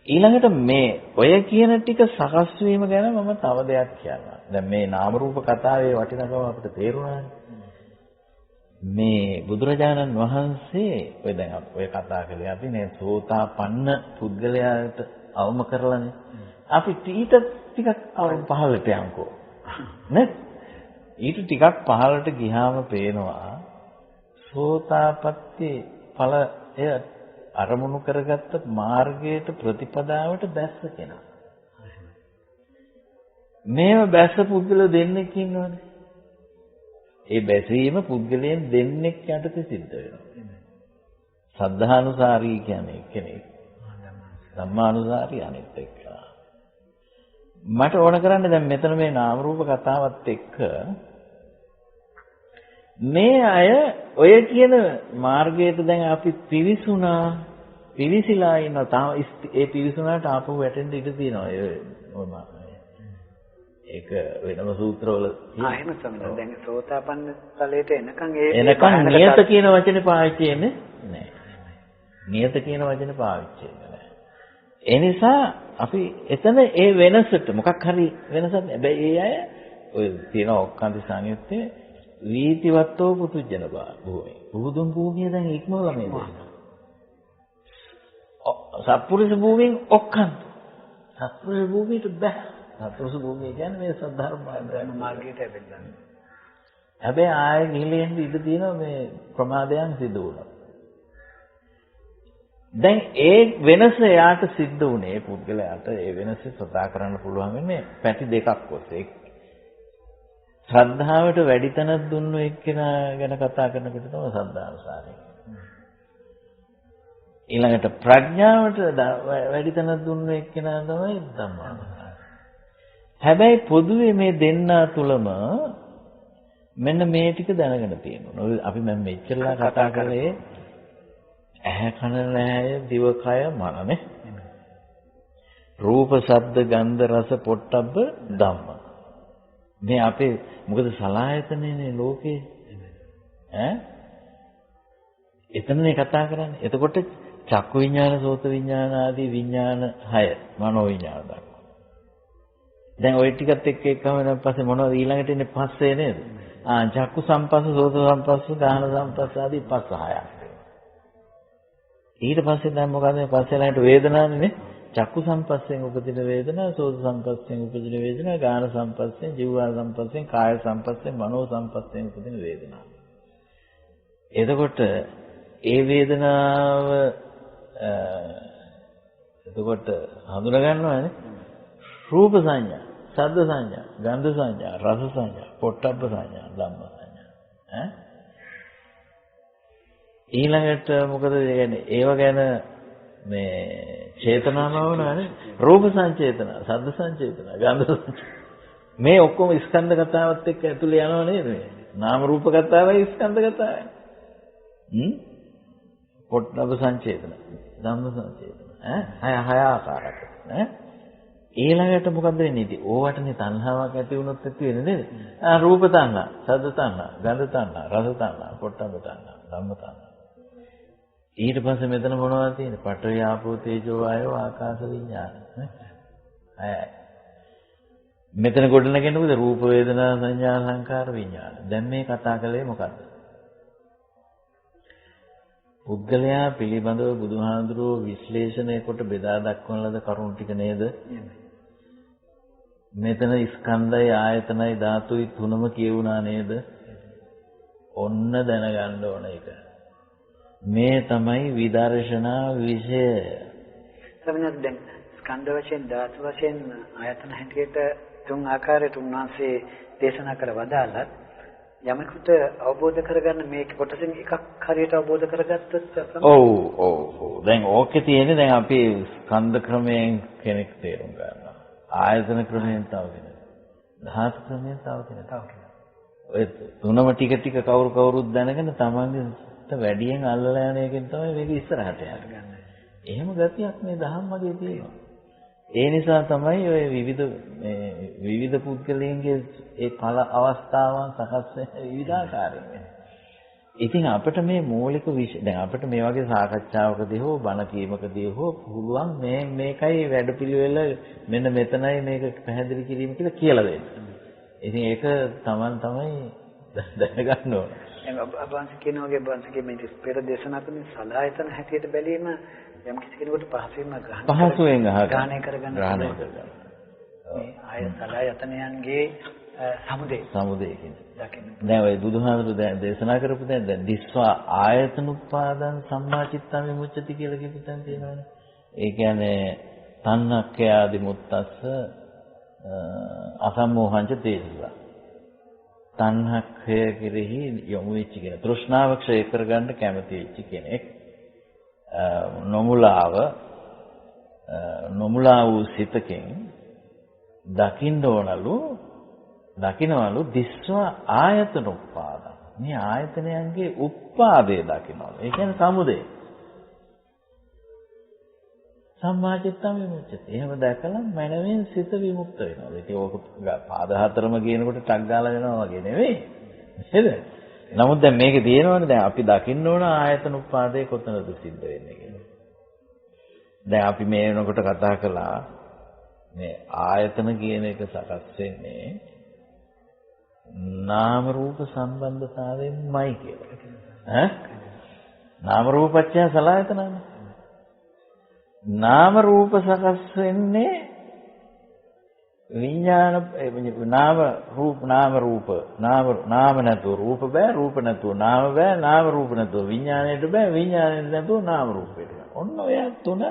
ඊළඟට මේ ඔය කියන ටික සකස් වීම ගැන මම තව දෙයක් කියනවා. දැන් මේ නාම රූප කතාවේ වටිනකම අපිට තේරුණානේ. මේ බුදුරජාණන් වහන්සේ ඔය දැන් ඔය කතා කළේ අපි නේ සෝතාපන්න පුද්ගලයාට අවම කරලානේ. අපි ඊට ටිකක් අවුරුදු 15ට යන්කෝ. නේද? ඊට ටිකක් පහළට ගියාම පේනවා සෝතාපට්ටි ඵලය අරමුණු කරගත්ත මාර්ගයට ප්‍රතිපදාවට බැස්ස කෙනා. මේව බැස්ස පුද්ගල දෙන්නෙක් ඉන්නවනේ. ඒ බැසීම පුද්ගලයන් දෙන්නෙක් යටතේ සිද්ධ වෙනවා. සද්ධානුසාරී කියන්නේ කෙනෙක්. ධම්මානුසාරී අනිත් එක්කලා. මට ඕන කරන්නේ දැන් මෙතන මේ නාම රූප කතාවත් එක්ක මේ අය ඔය කියන මාර්ගයට දැන් අපි පිවිසුණා පිවිසිලා ඉන්නවා. තාම ඒ පිවිසුණාට ආපහු වැටෙන්න ඉඩ තියෙනවා. ඒක වෙනම සූත්‍රවල එහෙම තමයි. දැන් සෝතාපන්න ඵලයට එනකන් එනකන් නියත කියන වචනේ පාවිච්චි වෙන්නේ නැහැ. නියත කියන වචනේ පාවිච්චි වෙන්නේ නැහැ. ඒ නිසා අපි එතන ඒ වෙනසට මොකක් හරි වෙනසක් නැහැ. හැබැයි ඒ අය ඔය තියෙන ඔක්කාන්ති සංයුත්තේ වීතිවත්ව පුතුජන භූමිය. බුදුන් භූමිය දැන් ඉක්මවලා මේ දෙනවා. සත්පුරුෂ භූමියෙන් ඔක්කාන්ත. සත්පුරුෂ භූමියට බෑ. සත්පුරුෂ භූමිය කියන්නේ මේ සද්ධර්ම මාර්ගයට ඇවිල්ලා. හැබැයි ආයෙ නිලෙන් ඉඳ තියෙනවා මේ ප්‍රමාදයන් සිදු වුණා. දැන් ඒ වෙනස එයාට සිද්ධ වුණේ පුද්ගලයාට ඒ වෙනස සදා කරන්න පුළුවන් වෙන්නේ පැති දෙකක් ඔස්සේ. ශ්‍රද්ධාවට වැඩි තැනක් දුන්නු එක්කෙනා ගැන කතා කරනකොට තමයි සද්ධානුසාරය. ඊළඟට ප්‍රඥාවට වැඩි තැනක් දුන්නු එක්කෙනා තමයි ධම්මානුසාරය. හැබැයි පොදුවේ මේ දෙන්නා තුලම මෙන්න මේ ටික දැනගෙන තියෙනවා. අපි මම මෙච්චරලා කතා කරේ ඇහැ කන නෑය දිවකය මනනේ. රූප ශබ්ද ගන්ධ රස පොට්ටබ්බ ධම්ම. මේ අපේ මොකද සලආයතනනේ ලෝකේ ඈ එතනනේ කතා කරන්නේ. එතකොට චක්කු විඥාන සෝත විඥාන ආදී විඥාන 6 මනෝ විඥාන දක්වා. දැන් ওই ටිකත් එක්ක එකම වෙනත් පස්සේ මොනවද ඊළඟට එන්නේ පස්සේ නේද? චක්කු සම්පස්ස සෝත සම්පස්ස ගාහන සම්පස්ස ආදී පස්ස 6ක්. ඊට පස්සේ දැන් මොකද මේ පස්සේ ළඟට වේදනාවනේ. චක්කු සම්පස්යෙන් උපදින වේදනා, සෝත සම්පස්යෙන් උපදින වේදනා, ගාන සම්පස්යෙන්, ජීවා සම්පස්යෙන්, කාය සම්පස්යෙන්, මනෝ සම්පස්යෙන් උපදින වේදනා. එතකොට ඒ වේදනාව එතකොට හඳුනා ගන්නවානේ රූප සංඥා, ශබ්ද සංඥා, ගන්ධ සංඥා, රස සංඥා, පොට්ටබ්බ සංඥා, ධම්ම සංඥා. ඊළඟට මොකද කියන්නේ? ඒව ගැන මේ චේතනාවවනේ රූප සංචේතන, ශබ්ද සංචේතන, ගන්ධ සංචේතන. මේ ඔක්කොම ස්කන්ධ කතාවත් එක්ක ඇතුලේ යනවා නේද මේ? නාම රූප කතාවයි ස්කන්ධ කතාවයි. පොට්ටබ්බ සංචේතන, ධම්ම සංචේතන. හය ආකාරයක්. ඊළඟට මොකද වෙන්නේ ඉතින්? ඕවටනේ තණ්හාවක් ඇති වුණොත් ඇති වෙන්නේ නේද? රූප තණ්හා, ශබ්ද තණ්හා, ගන්ධ තණ්හා, රස තණ්හා, පොට්ටබ්බ තණ්හා, ධම්ම තණ්හා. ඊට පස්සේ මෙතන මොනවද තියෙන්නේ? පඨවි ආපෝ තේජෝ වායෝ ආකාශ විඥාන. මෙතන ගොඩනගෙනද රූප වේදනා සංඥා සංකාර විඥාන. දැන් මේ කතා කළේ මොකද්ද? පුද්ගලයා පිළිබඳව බුදුහාඳුරෝ විශ්ලේෂණය කොට බෙදා දක්වන ලද කරුණු ටික නේද? මෙතන ස්කන්ධයි ආයතනයි ධාතුයි තුනම කියුණා නේද? ඔන්න දැනගන්න ඕන එක. මේ තමයි විදර්ශනා විෂය. සමහරවිට දැන් ස්කන්ධ වශයෙන් ධාතු වශයෙන් ආයතන හැටියට තුන් ආකාරයට උන්වහන්සේ දේශනා කර වදාළත් යමෙකුට අවබෝධ කරගන්න මේක කොටසින් එකක් හරියට අවබෝධ කරගත්තොත් ඔව් දැන් ඕකේ තියෙන්නේ දැන් අපි ස්කන්ධ ක්‍රමයෙන් කෙනෙක් තේරුම් ගන්නවා. ආයතන ක්‍රමයෙන් තව කෙනෙක්. ධාතු ක්‍රමයෙන් තව කෙනෙක්. ඔය තුනම ටික ටික කවුරුත් දැනගෙන තමන්ට වැඩියෙන් අල්ලලා යන එකෙන් තමයි මේක ඉස්සරහට යන්නේ. එහෙම ගතියක් මේ ධම්මගේ තියෙනවා. ඒ නිසා තමයි ඔය විවිධ පුද්ගලයන්ගේ ඒ ඵල අවස්ථාවන් සකස් වෙන විවිධාකාරයෙන් වෙන්නේ. ඉතින් අපිට මේ මූලික විෂය දැන් අපිට මේ වගේ සාකච්ඡාවකදී හෝ බණ කීමකදී හෝ පුළුවන් මේකයි වැඩපිළිවෙල මෙන්න මෙතනයි මේක පැහැදිලි කිරීම කියලා දෙන්න. ඉතින් ඒක Taman තමයි දැනගන්න ඕන. දැන් අබ්බාංශ කියන වගේ අබ්බාංශගේ මේ පෙර දේශනා කරන සලායතන හැටියට බැලීම යම් කිසි කෙනෙකුට පහසුවෙන් ග්‍රහණය කරගන්න. මේ ආය සලායතනයන්ගේ සමුදේ කියන්නේ. දැන් ඔය බුදුහාමුදුරු දේශනා කරපු දැන් දිස්වා ආයතනුප්පාදං සම්මාචිත්තං විමුච්ඡති කියලා කියපු තැන තියෙනවානේ. ඒ කියන්නේ තණ්හක්ඛයාදි මුත්තස්ස අසම්මෝහංච තේජස. තණ්හක්ඛය කෙරෙහි යොමු වෙච්ච කෙනෙක්. තෘෂ්ණාව ක්ෂය කරගන්න කැමති වෙච්ච කෙනෙක්. නොමුලා වූ සිතකින් දකින්නවලු දිස්වා ආයතන උප්පාද. මේ ආයතනයන්ගේ උප්පාදේ දකින්නවලු. ඒ කියන්නේ සමුදය. සම්මාචිත්තම් විමුක්තිය. එහෙම දැකලා මනමින් සිත විමුක්ත වෙනවා. ඒක ඕක පාද හතරම කියනකොට ටක් ගාලා වෙනවා වගේ නෙවෙයි. නේද? නමුත් දැන් මේකේ තියෙනවනේ දැන් අපි දකින්න ඕන ආයතන උපාදේ කොතනද සිද්ධ වෙන්නේ කියලා. දැන් අපි මේ වෙනකොට කතා කළා මේ ආයතන කියන එක සකස් වෙන්නේ නාම රූප සම්බන්ධතාවයෙන්මයි කියලා. නාම රූපච්ඡය සලආයතනනේ. නාම රූප සකස් වෙන්නේ විඥාන නාම නැතුව රූප බෑ, රූප නැතුව නාම බෑ, නාම රූප නැතුව විඥාණයට බෑ, විඥාණයට නැතුව නාම රූපයට බෑ. ඔන්න ඔය තුන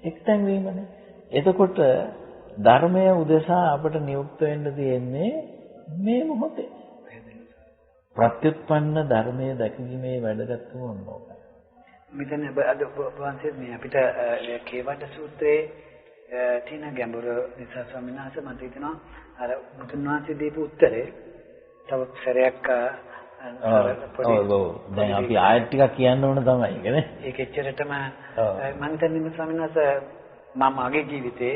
එක්තැන් වීමනේ. එතකොට ධර්මය උදෙසා අපට නියුක්ත වෙන්න තියෙන්නේ මේ මොහොතේ. ප්‍රත්‍යুৎপন্ন ධර්මයේ දැකීමේ වැදගත්කම ඕනෝක. මෙතන අද වහන්සේ මේ අපිට කේවඩ සූත්‍රයේ තියෙන ගැඹුර නිසා ස්වාමීන් වහන්සේ මට හිතෙනවා අර බුදුන් වහන්සේ දීපු උත්තරේ තව සැරයක් දැන් අපි ආයෙත් ටිකක් කියන්න ඕන තමයි නේ. ඒක එච්චරටම මම හිතන්නේ ස්වාමීන් වහන්සේ මම මගේ ජීවිතේ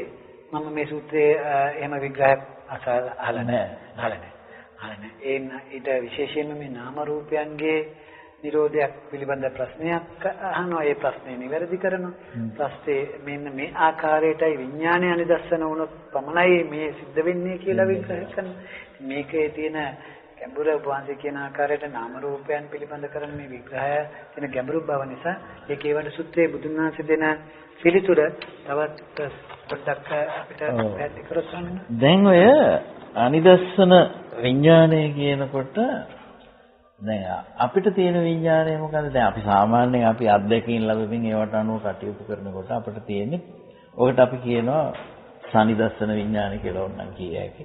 මම මේ සූත්‍රයේ එහෙම විග්‍රහයක් අහලා නැහැ. ඊට විශේෂයෙන්ම මේ නාම රූපයන්ගේ නිරෝධයක් පිළිබඳ ප්‍රශ්නයක් අහනවා. ඒ ප්‍රශ්නේ නිවැරදි කරනවා. ප්‍රශ්නේ මෙන්න මේ ආකාරයටයි විඥානය නිදර්ශන වුණොත් පමණයි මේ සිද්ධ වෙන්නේ කියලා විග්‍රහ කරනවා. මේකේ තියෙන ගැඹුර වහන්සේ කියන ආකාරයට නාම රූපයන් පිළිබඳ කරන මේ විග්‍රහය තියෙන ගැඹුරු බව නිසා ඒ කේවඩ සූත්‍රයේ බුදුන් වහන්සේ දෙන පිළිතුර තවත් පොඩ්ඩක් අපිට පැහැදිලි කරගන්න. දැන් ඔය අනිදස්සන විඥානය කියනකොට දැන් අපිට තියෙන විඥානය මොකද? දැන් අපි සාමාන්‍යයෙන් අපි අත්දැකීම් ලැබෙමින් ඒවට අනුව කටයුතු කරනකොට අපිට තියෙන්නේ ඔකට අපි කියනවා සනිදස්සන විඥානය කියලා ඕනනම් කිය හැකි.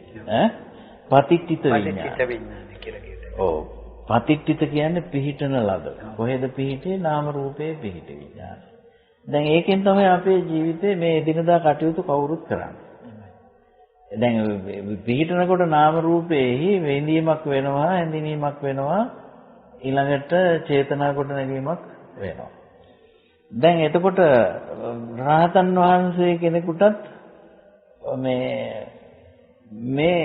පතිට්ඨිත විඥානය කියලා කියනවා. ඔව්. පතිට්ඨිත කියන්නේ පිහිටන ලද. කොහෙද පිහිටේ? නාම රූපේ පිහිටි විඥානය. දැන් ඒකෙන් තමයි අපේ ජීවිතේ මේ එදිනදා කටයුතු කවුරුත් කරන්නේ. දැන් පිහිටනකොට නාම රූපේහි වෙඳීමක් වෙනවා, හැඳිනීමක් වෙනවා, ඊළඟට චේතනා කොට නැගීමක් වෙනවා. දැන් එතකොට රහතන් වහන්සේ කෙනෙකුටත් මේ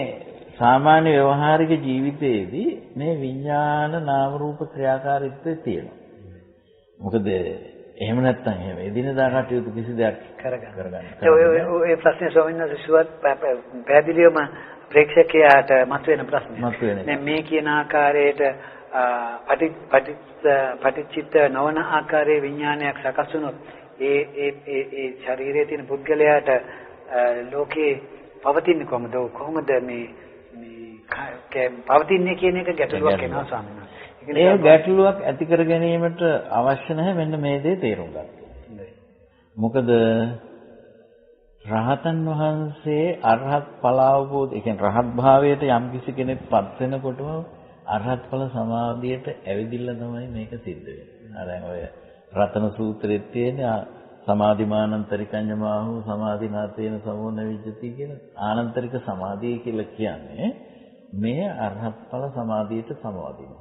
සාමාන්‍ය ව්‍යවහාරික ජීවිතයේදී මේ විඥාන නාම රූප ක්‍රියාකාරීත්වය තියෙනවා. මොකද එහෙම නැත්නම් එහෙම එදිනදා කටයුතු කිසි දෙයක් කරගන්න. ඔය ප්‍රශ්නේ ස්වාමීන් වහන්සේ සුවත් පැහැදිලිවම ප්‍රේක්ෂකයාට මතුවෙන ප්‍රශ්නයක්. දැන් මේ කියන ආකාරයට පටිච්චිත නොවන ආකාරයේ විඥානයක් සකස් වුණොත් ඒ ශරීරයේ තියෙන පුද්ගලයාට ලෝකේ පවතින්නේ කොහොමද මේ පවතින්නේ කියන එක ගැටලුවක් එනවා ස්වාමීන් වහන්සේ. ඒ ගැටලුවක් ඇති කර ගැනීමට අවශ්‍ය නැහැ මෙන්න මේ දේ තේරුම් ගන්න. මොකද රහතන් වහන්සේ අරහත් ඵල අවබෝධ, ඒ කියන්නේ රහත් භාවයට යම් කිසි කෙනෙක් පත් වෙනකොටම අරහත් ඵල සමාධියට ඇවිදින්න තමයි මේක සිද්ධ වෙන්නේ. දැන් ඔය රතන සූත්‍රයේ තියෙන සමාධිමානන්තරිකඤ්ඤමාහු සමාධිනාතේන සමෝන විජ්ජති කියන ආනන්තරික සමාධිය කියලා කියන්නේ මේ අරහත් ඵල සමාධියට සමවදින.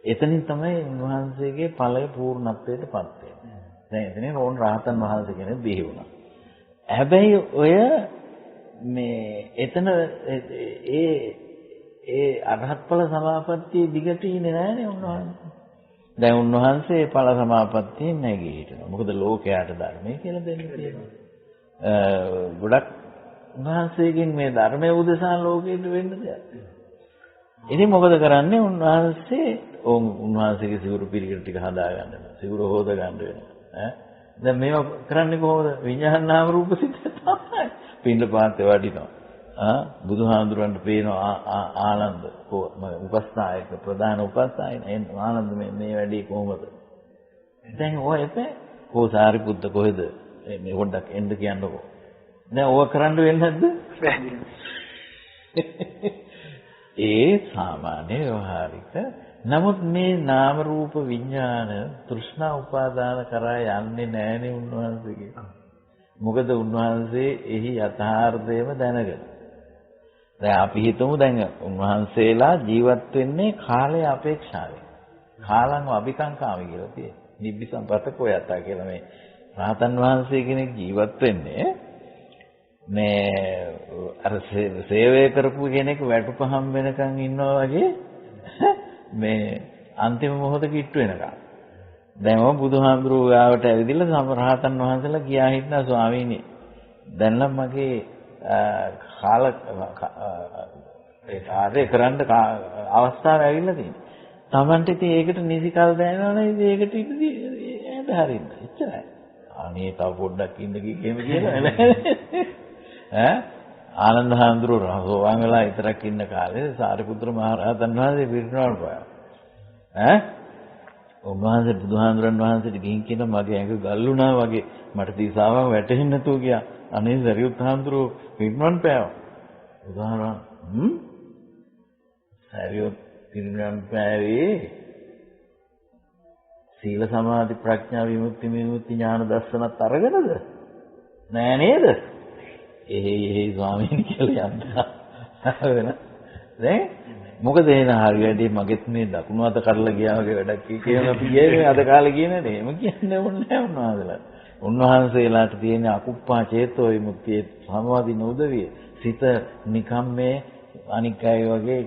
එතනින් තමයි උන්වහන්සේගේ ඵලය පූර්ණත්වයට පත් වෙන්නේ. දැන් එතනින් ඕන් රහතන් වහන්සේ කෙනෙක් බිහි වුණා. හැබැයි ඔය මේ එතන ඒ අරහත් ඵල සමාපත්තිය දිගට ඉන්නේ නැහැනේ උන්වහන්සේ. දැන් උන්වහන්සේ ඵල සමාපත්තියෙන් නැගී හිටිනවා. මොකද ලෝකයට ධර්මයේ කියලා දෙන්නේ තියෙනවා. ගොඩක් උන්වහන්සේගෙන් මේ ධර්මයේ උදෙසා ලෝකෙට වෙන්න දෙයක්. ඉතින් මොකද කරන්නේ උන්වහන්සේ උන්වහන්සේගේ සිවුරු පිළිකර ටික හදා ගන්න. සිවුර හොද ගන්න වෙනවා. දැන් මේව කරන්නේ කොහොමද? විඥාන නාම රූප සිත තමයි. පින්න පාතේ වඩිනවා. බුදුහාඳුරන්ට පේනවා ආනන්ද උපස්ථායක ප්‍රධාන උපස්ථායන ආනන්ද මේ වැඩේ කොහොමද? දැන් ඔය එපේ කොසාරිපුත්ත කොහෙද? මේ පොඩ්ඩක් එන්න කියන්නකෝ. දැන් ඕක කරන්න වෙන්නේ නැද්ද? ඒ සාමාන්‍ය ව්‍යවහාරික. නමුත් මේ නාම රූප විඥාන තෘෂ්ණා උපාදාන කරා යන්නේ නැහැනේ උන්වහන්සේගේ. මොකද උන්වහන්සේ එහි යථාර්ථයම දැනගෙන. දැන් අපි හිතමු දැන් උන්වහන්සේලා ජීවත් වෙන්නේ කාලය අපේක්ෂාවෙන්. කාලං අபிකංකාමි කියලා තියෙනවා. නිබ්බිසම්පතකෝ යතා කියලා මේ රහතන් වහන්සේ කෙනෙක් ජීවත් වෙන්නේ මේ අර සේවය කරපු කෙනෙක් වැටුපහම් වෙනකන් ඉන්නවා වගේ මේ අන්තිම මොහොත කිට්ටු වෙනකන්. දැන් ඔය බුදුහාමුදුරුවෝ ගාවට ඇවිදලා රහතන් වහන්සේලා කියා හිටනා ස්වාමීනි දැන් නම් මගේ ඒ කාර්ය කරන්න අවස්ථාව ඇවිල්ලා තියෙනවා. Tamante ඉතින් ඒකට නිසි කල් දැනනවනේ ඒකට ඉඳී ඇඳ හරින්න. එච්චරයි. අනේ තව පොඩ්ඩක් ඉන්න කියෙම කියලා ඈ ආනන්ද හාමුදුරුවෝ රහසෝවාන් වෙලා විතරක් ඉන්න කාලේ සාරිපුත්‍ර මහ රහතන් වහන්සේ පිරිනමන පාවා. උන්වහන්සේ බුදුහාමුදුරන් වහන්සේට ගිහින් කියන මගේ ඇඟ ගල්ුණා වගේ මට දිසාවක් වැටෙන්නේ නැතුව ගියා. අනේ සරියුත් හාමුදුරුවෝ පිරිනමන පෑවා. උදාහරණ සරියුත් පිරිනමන පෑවේ සීල සමාධි ප්‍රඥා විමුක්ති ඥාන දර්ශනත් අරගෙනද? නෑ නේද? එහෙයි ස්වාමීන් කියලා යන්නා. වෙන දැන් මොකද එන හරි වැඩි මගෙත් මේ දකුණු අත කඩලා ගියා වගේ වැඩක් කියන අපි ගියේ අද කාලේ කියන්නේ නේ. එහෙම කියන්නේ ඕනේ නැහැ උන්වහන්සේලාට තියෙන අකුප්පා චේතෝ විමුක්තිය සමාධි නොදවිය. සිත නිකම් මේ අනික් අය වගේ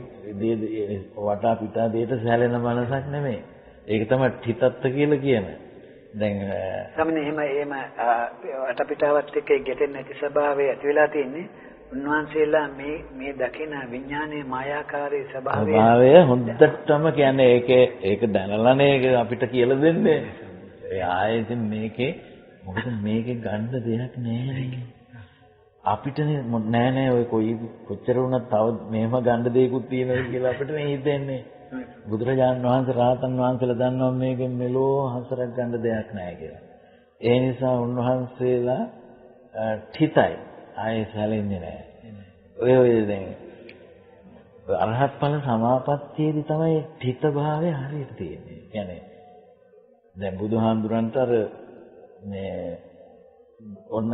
වටා පිටා දෙයට සැලෙන මනසක් නෙමෙයි. ඒක තමයි හිතත්ත කියලා කියන්නේ. දැන් සමනේ එහෙම අටපිටාවත් එක්ක ගැටෙන්නේ නැති ස්වභාවය ඇති වෙලා තියෙන්නේ උන්වහන්සේලා මේ දකින විඥානයේ මායාකාරී ස්වභාවය හොඳටම කියන්නේ ඒක දැනලානේ ඒක අපිට කියලා දෙන්නේ. ඒ ආයෙත් මේකේ මොකද මේකේ ගන්න දෙයක් නැහැ. අපිට නෑ ඔය කොච්චර වුණත් තව මෙහෙම ගන්න දෙයක්ත් තියෙනවා කියලා අපිට මේ හිතෙන්නේ. බුදුරජාණන් වහන්සේ රහතන් වහන්සේලා දන්නවා මේක මෙලෝ හසරක් ගන්න දෙයක් නැහැ කියලා. ඒ නිසා උන්වහන්සේලා හිතයි ආයේ සැලෙන්නේ නැහැ. ඔය දැන් අරහත් ඵල සමාපත්තියේදී තමයි හිත භාවය හරියට තියෙන්නේ. කියන්නේ දැන් බුදුහාමුදුරන්ට අර මේ ඔන්න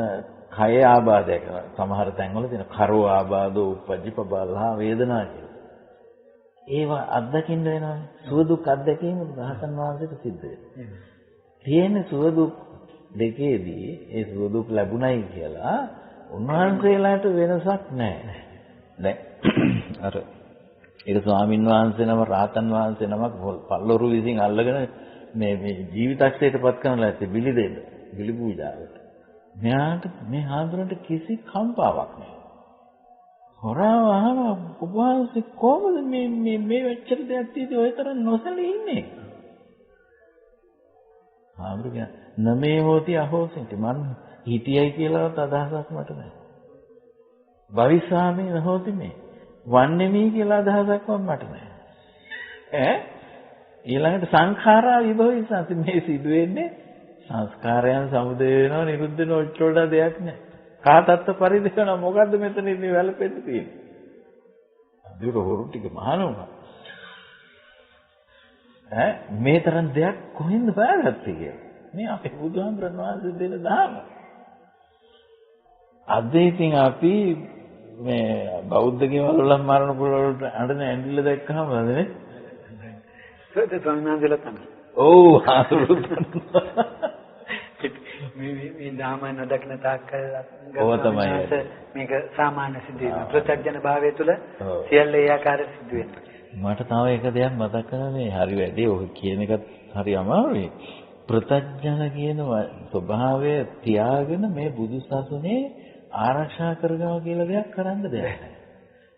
කය ආබාධයක් සමහර තැන්වල තියෙන කරෝ ආබාධෝ උපජ්ජපබලහා වේදනා කියලා. ඒවා අත්දකින්න වෙනවානේ. සුව දුක් අත්දැකීම රහතන් වහන්සේට සිද්ධ වෙනවා. තියෙන සුව දුක් දෙකේදී ඒ සුව දුක් ලැබුණයි කියලා උන්වහන්සේලාට වෙනසක් නැහැ. දැන් අර ඒක ස්වාමින් වහන්සේ නම රහතන් වහන්සේ නමක් පල්ලොරු විසින් අල්ලගෙන මේ ජීවිතක්ෂයටපත් කරනලා ඇත්තේ බිලි දෙන්න. බිලි පූජාවට. මෙයාට මේ හාමුදුරන්ට කිසි කම්පාවක් නැහැ. හොරා වහන උපවාසයේ කොහොමද මේ වෙච්චර දෙයක් තියෙදි ඔය තරම් නොසලී ඉන්නේ? ආම්බුගේ නමේ හොති අහෝසින්ට මන් හිටියයි කියලාවත් අදහසක් මට නැහැ. භවිස්සාමේ නහොති මේ වන්නේමී කියලා අදහසක් මට නැහැ. ඊළඟට සංඛාරා විභවිසත් මේ සිදු වෙන්නේ සංස්කාරයන් සමුදය වෙනවා නිරුද්ධ වෙනවා ඔච්චර දෙයක් නැහැ. කාටත් පරිදේන මොකද්ද මෙතන ඉන්නේ වැළපෙන්න තියෙන්නේ? අදුර හොරු ටික මහානුනා. මේ තරම් දෙයක් කොහෙන්ද හොයාගත්තේ කියලා. මේ අපේ බුදුහාමුදුරන් වහන්සේ දෙන දහම. අද ඉතින් අපි මේ බෞද්ධ ගෙවල් වල මරණ කුල වලට අඬන ඇඬිල්ල දැක්කම නේද? ඒක ස්වාමීන් වහන්සේලා තමයි. ඔව් ආසුරුත්. මේ ධාම නොදක්න තාක්කල් ඔව තමයි. මේක සාමාන්‍ය සිදුවීම. ප්‍රත්‍යඥ භාවය තුළ සියල්ල ඒ ආකාරයට සිදු වෙනවා. මට තව එක දෙයක් මතක් කරගන්න මේ හරි වැඩි ඔය කියන එකත් හරි අමාරුයි. ප්‍රත්‍යඥ කියන ස්වභාවය තියාගෙන මේ බුදු සසුනේ ආරක්ෂා කරගනවා කියලා දෙයක් කරන්න දෙයක් නැහැ.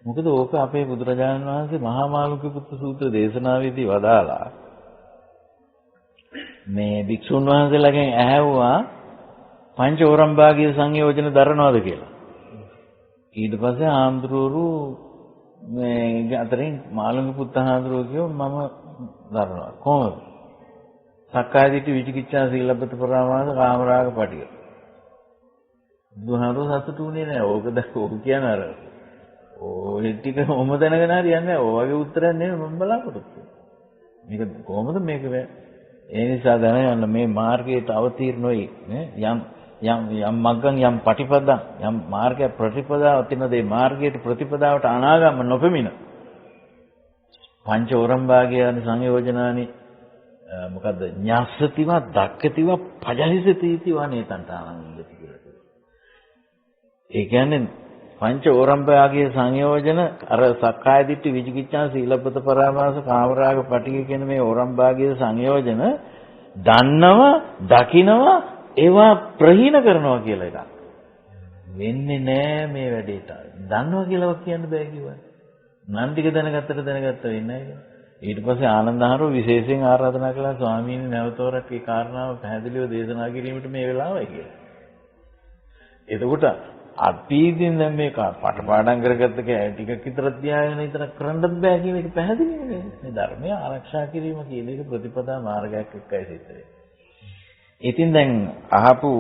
මොකද ඕක අපේ බුදුරජාණන් වහන්සේ මහා මාළුක්‍ය පුත්තු සූත්‍ර දේශනාවේදී වදාලා මේ භික්ෂුන් වහන්සේලාගෙන් ඇහැව්වා පංච ඕරම්භාගීය සංයෝජන දරනවද කියලා. ඊට පස්සේ ආම්ද්‍රෝරු මේ අතරින් මාළුක්‍ය පුත්ත ආම්ද්‍රෝ කිව්වා මම දරනවා. කොහොමද? සක්කාය දිට්ඨි විචිකිච්ඡා සීලබ්බත පරාමාස කාමරාග පටිය. බුදුහාමුදුරුවෝ සතුටුුනේ නැහැ. ඕක කියන්නේ අර ඔය ටික ඔම දැනගෙන හරියන්නේ නැහැ. ඔය වගේ උත්තරයක් නෙමෙයි මම බලාපොරොත්තු වෙන්නේ. මේක කොහොමද මේක ඒ නිසා දැනගන්න මේ මාර්ගයට අවතීර්ණොයි නේ යම් මග්ගං යම් පටිපදං යම් මාර්ගය ප්‍රතිපදාව තිනද මේ මාර්ගයට ප්‍රතිපදාවට අනාගම නොපෙමින පංච ඕරම්භාගයන් සංයෝජනානි මොකද්ද ඤස්සතිව දක්කතිව පජහිසතිති වනේතන්ට ආනන්දති කියලා. ඒ කියන්නේ පංච ඕරම්භාගයේ සංයෝජන අර සක්කාය දිට්ඨි විචිකිච්ඡා සීලබ්බත පරාමාස කාමරාග පටිඝ කියන මේ ඕරම්භාගයේ සංයෝජන දන්නව දකින්නව ඒවා ප්‍රහීන කරනවා කියලා එකක් වෙන්නේ නෑ මේ වැඩේට. දන්නවා කියලා කියන්න බෑ කිව්වා. නම් ටික දැනගත්ත වෙන්නේ නෑ. ඊට පස්සේ ආනන්දහාරෝ විශේෂයෙන් ආරාධනා කළා ස්වාමීන් නැවතවරක් මේ කාරණාව පැහැදිලිව දේශනා කිරීමට මේ වෙලාවයි කියලා. එතකොට අපි ඉතින් දැන් මේක පටපාඩම් කරගත්ත ටිකක් විතර තියාගෙන විතර කරන්නත් බෑ කියන එක පැහැදිලි නේ. මේ ධර්මය ආරක්ෂා කිරීම කියන එක ප්‍රතිපදා මාර්ගයක් එක්කයි සිද්ධ වෙන්නේ. ඉතින් දැන් අහපු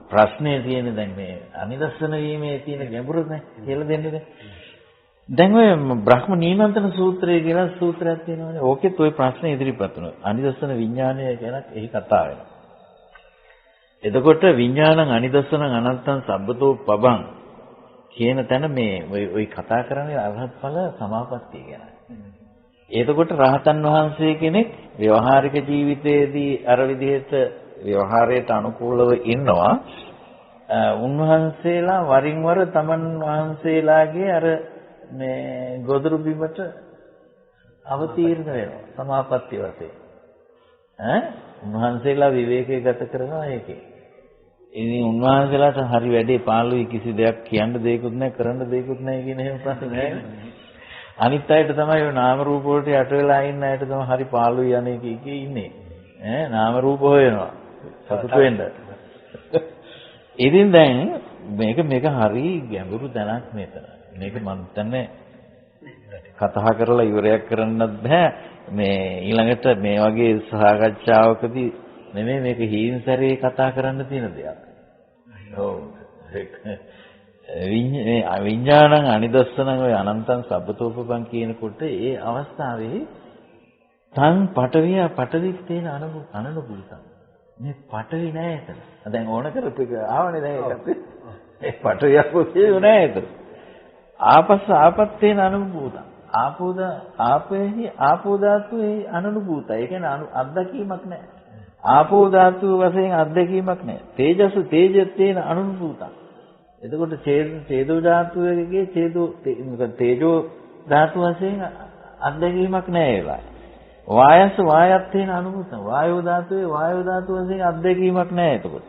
ප්‍රශ්නේ තියෙන්නේ දැන් මේ අනිදස්සන වීමේ තියෙන ගැඹුරනේ කියලා දෙන්නේ. දැන් ඔය බ්‍රහ්ම නීමන්තන සූත්‍රය කියලා සූත්‍රයක් තියෙනවානේ. ඕකෙත් ওই ප්‍රශ්නේ ඉදිරිපත් වෙනවා. අනිදස්සන විඥානය ගැන එහි කතා වෙනවා. එතකොට විඥානං අනිදස්සනං අනත්තං සබ්බතෝ පබං කියන තැන මේ ওই කතා කරන්නේ අරහත් ඵල සමාපත්තිය ගැන. එතකොට රහතන් වහන්සේ කෙනෙක් ව්‍යවහාරික ජීවිතයේදී අර විදිහට ව්‍යවහාරයට අනුකූලව ඉන්නවා. උන්වහන්සේලා වරින් වර තමන් වහන්සේලාගේ අර මේ ගොදුරු බිමට අවතීර්ණ වෙනවා සමාපත්තිය වශයෙන්. උන්වහන්සේලා විවේකයේ ගත කරනවා ඒකේ. ඉතින් උන්වහන්සේලාට හරි වැඩේ පාළුයි කිසි දෙයක් කියන්න දෙයක්වත් නැහැ කරන්න දෙයක්වත් නැහැ කියන එහෙම ප්‍රශ්න නැහැ. අනිත් අයට තමයි ඔය නාම රූප වලට යට වෙලා ඉන්න අයට තමයි හරි පාළුයි අනේ කී ඉන්නේ. නාම රූප හොයනවා. සතුට වෙන්න. ඉතින් දැන් මේක හරි ගැඹුරු දැනක් මෙතන. මේක මම හිතන්නේ කතා කරලා ඉවරයක් කරන්නත් බෑ. මේ ඊළඟට මේ වගේ සාකච්ඡාවකදී නෙමෙයි මේක හීන්සරේ කතා කරන්න තියෙන දෙයක්. ඔව්. විඥානං අනිදස්සනං ඔය අනන්තං සබ්බතෝපපං කියනකොට ඒ අවස්ථාවේ තං පටවිය තියෙන අනුභූතං. මේ පටවි නෑ එතන. දැන් ඕන කරපු එක ආවනේ දැන් ඒකත්. ඒ පටවියක් පොතේ නෑ එතන. ආපත්තේන අනුභූතං. ආපෝ ධාතුවේ අනුභූතයි. ඒ කියන්නේ අත්දැකීමක් නෑ. ආපෝ ධාතුව වශයෙන් අත්දැකීමක් නෑ. තේජත්තේන අනුභූතං. එතකොට චේදෝ ධාතුවේගේ තේජෝ ධාතුව වශයෙන් අත්දැකීමක් නෑ ඒවා. වායත්තේන අනුභූතං. වායෝ ධාතුව වශයෙන් අත්දැකීමක් නෑ එතකොට.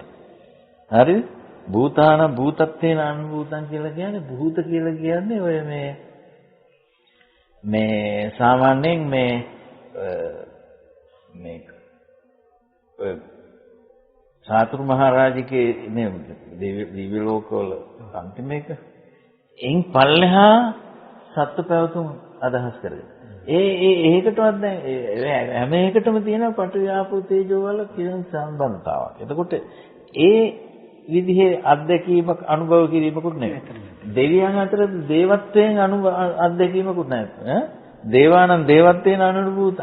හරිද? භූතත්තේන අනුභූතං කියලා කියන්නේ භූත කියලා කියන්නේ ඔය මේ මේ සාමාන්‍යයෙන් මේ සාතුරු මහරජකේ මේ දිව්‍ය ලෝකවල අන්තිම එක එයින් පල්ලෙහා සත්ත්ව පැවතුම් අදහස් කරගෙන. ඒකටවත් දැන් හැම එකටම තියෙන පඨවි ආපෝ තේජෝ වල කියන සම්බන්ධතාවක්. එතකොට ඒ විදිහේ අත්දැකීමක් අනුභව කිරීමකුත් නෙවෙයි. දෙවියන් අතර දේවත්වයෙන් අත්දැකීමකුත් නැහැ. දේවානම් දේවත්වයෙන් අනුභූත.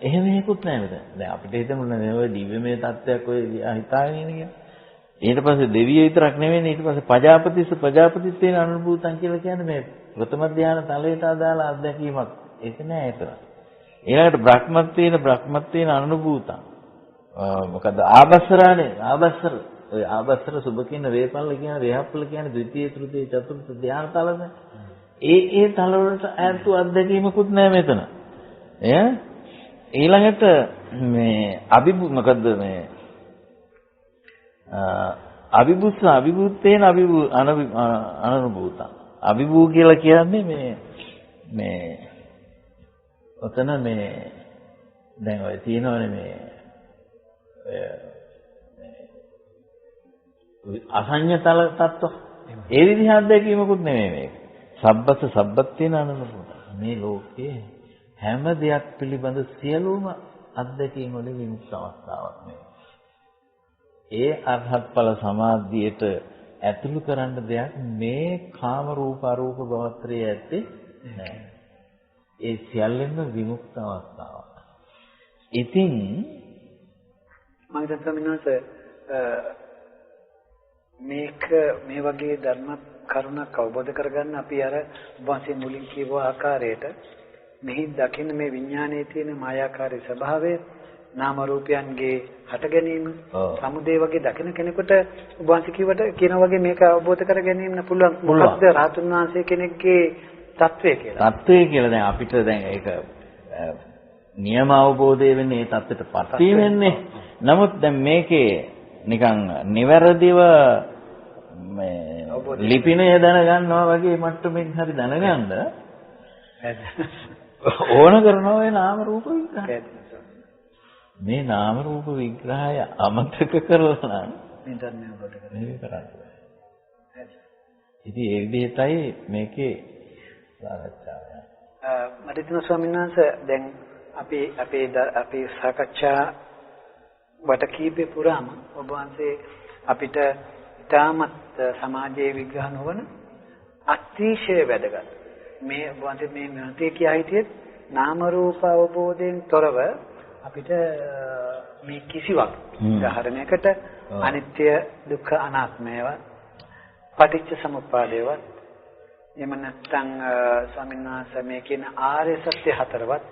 එහෙම එකකුත් නැහැ මෙතන. දැන් අපිට හිතමු නේ ඔය දිව්‍යමය තත්ත්වයක් ඔය හිතාගෙන ඉන්නේ කියලා. ඊට පස්සේ දෙවියෝ විතරක් නෙවෙයි ඊට පස්සේ ප්‍රජාපතිත්වයෙන් අනුභූතන් කියලා කියන්නේ මේ ප්‍රථම ධානය තලයට අදාළ අත්දැකීමක්. ඒක නෑ ඒතර. ඊළඟට බ්‍රහ්මත්වයෙන් අනුභූතන්. මොකද ආබස්සර ඔය ආබස්සර සුබ කියන වේපල්ල කියන වේහප්පල කියන්නේ ද්විතීය තෘතීය චතුර්ථ ධාන තලද. ඒ තල වලට ඈතු අත්දැකීමකුත් නෑ මෙතන. ඊළඟට මේ මොකද්ද මේ අභිභූතේන අනුභූතං. අභිභූ කියලා කියන්නේ මේ ඔතන මේ දැන් ඔය තියෙනවනේ මේ අසඤ්ඤතල තත්ත්ව. ඒ විදිහ අත්දැකීමකුත් නෙමෙයි මේක. සබ්බත්තේන අනුභූතං. මේ ලෝකයේ හැම දෙයක් පිළිබඳ සියලුම අත්දැකීම් වලින් විමුක්ත අවස්ථාවක් මේ. ඒ අරහත් ඵල සමාධියට ඇතුළු කරන්න දෙයක් මේ කාම රූප අරූප භවත්‍රයේ ඇත්තේ නැහැ. ඒ සියල්ලෙන්ම විමුක්ත අවස්ථාවක්. ඉතින් මම හිතන්නේ මේක මේ වගේ ධර්ම කරුණක් අවබෝධ කරගන්න අපි අර වහන්සේ මුලින් කියව ආකාරයට මෙහි දකින්න මේ විඥානයේ තියෙන මායාකාරී ස්වභාවය නාම රූපයන්ගේ හට ගැනීම සමුදේ වගේ දකින කෙනෙකුට වහන්සේ කියන වගේ මේක අවබෝධ කර ගැනීම පුළුවන්. මොකද්ද රහතුන් වහන්සේ කෙනෙක්ගේ தત્ත්වය කියලා. தત્ත්වය කියලා දැන් අපිට දැන් ඒක නියම අවබෝධය වෙන්නේ ඒ தත්ත්වයටපත් වීමෙන්නේ. නමුත් දැන් මේකේ නිකන් නිවැරදිව මේ ලිපිනය දැනගන්නවා වගේ මට්ටමින් හරි දැනගන්න ඕන කරනවා ඒ නාම රූප විග්‍රහය. මේ නාම රූප විග්‍රහය අමතක කරලා නම් මේ ධර්මය ඔබට කරන්නේ. ඉතින් ඒ විදිහටයි මේකේ සාකච්ඡාව. මට හිතෙනවා ස්වාමීන් වහන්සේ දැන් අපේ සාකච්ඡා වට කීපේ පුරාම ඔබ වහන්සේ අපිට ඊටමත් සමාජයේ විග්‍රහ නොවන අතිශය වැදගත් මේ ඔබ වහන්සේ මේ මොහොතේ කියා හිටියේ නාම රූප අවබෝධයෙන් තොරව අපිට මේ කිසිවක් උදාහරණයකට අනිත්‍ය දුක්ඛ අනාත්මයවත් පටිච්ච සමුප්පාදයවත් එහෙම නැත්නම් ස්වාමීන් වහන්සේ මේ කියන ආර්ය සත්‍ය හතරවත්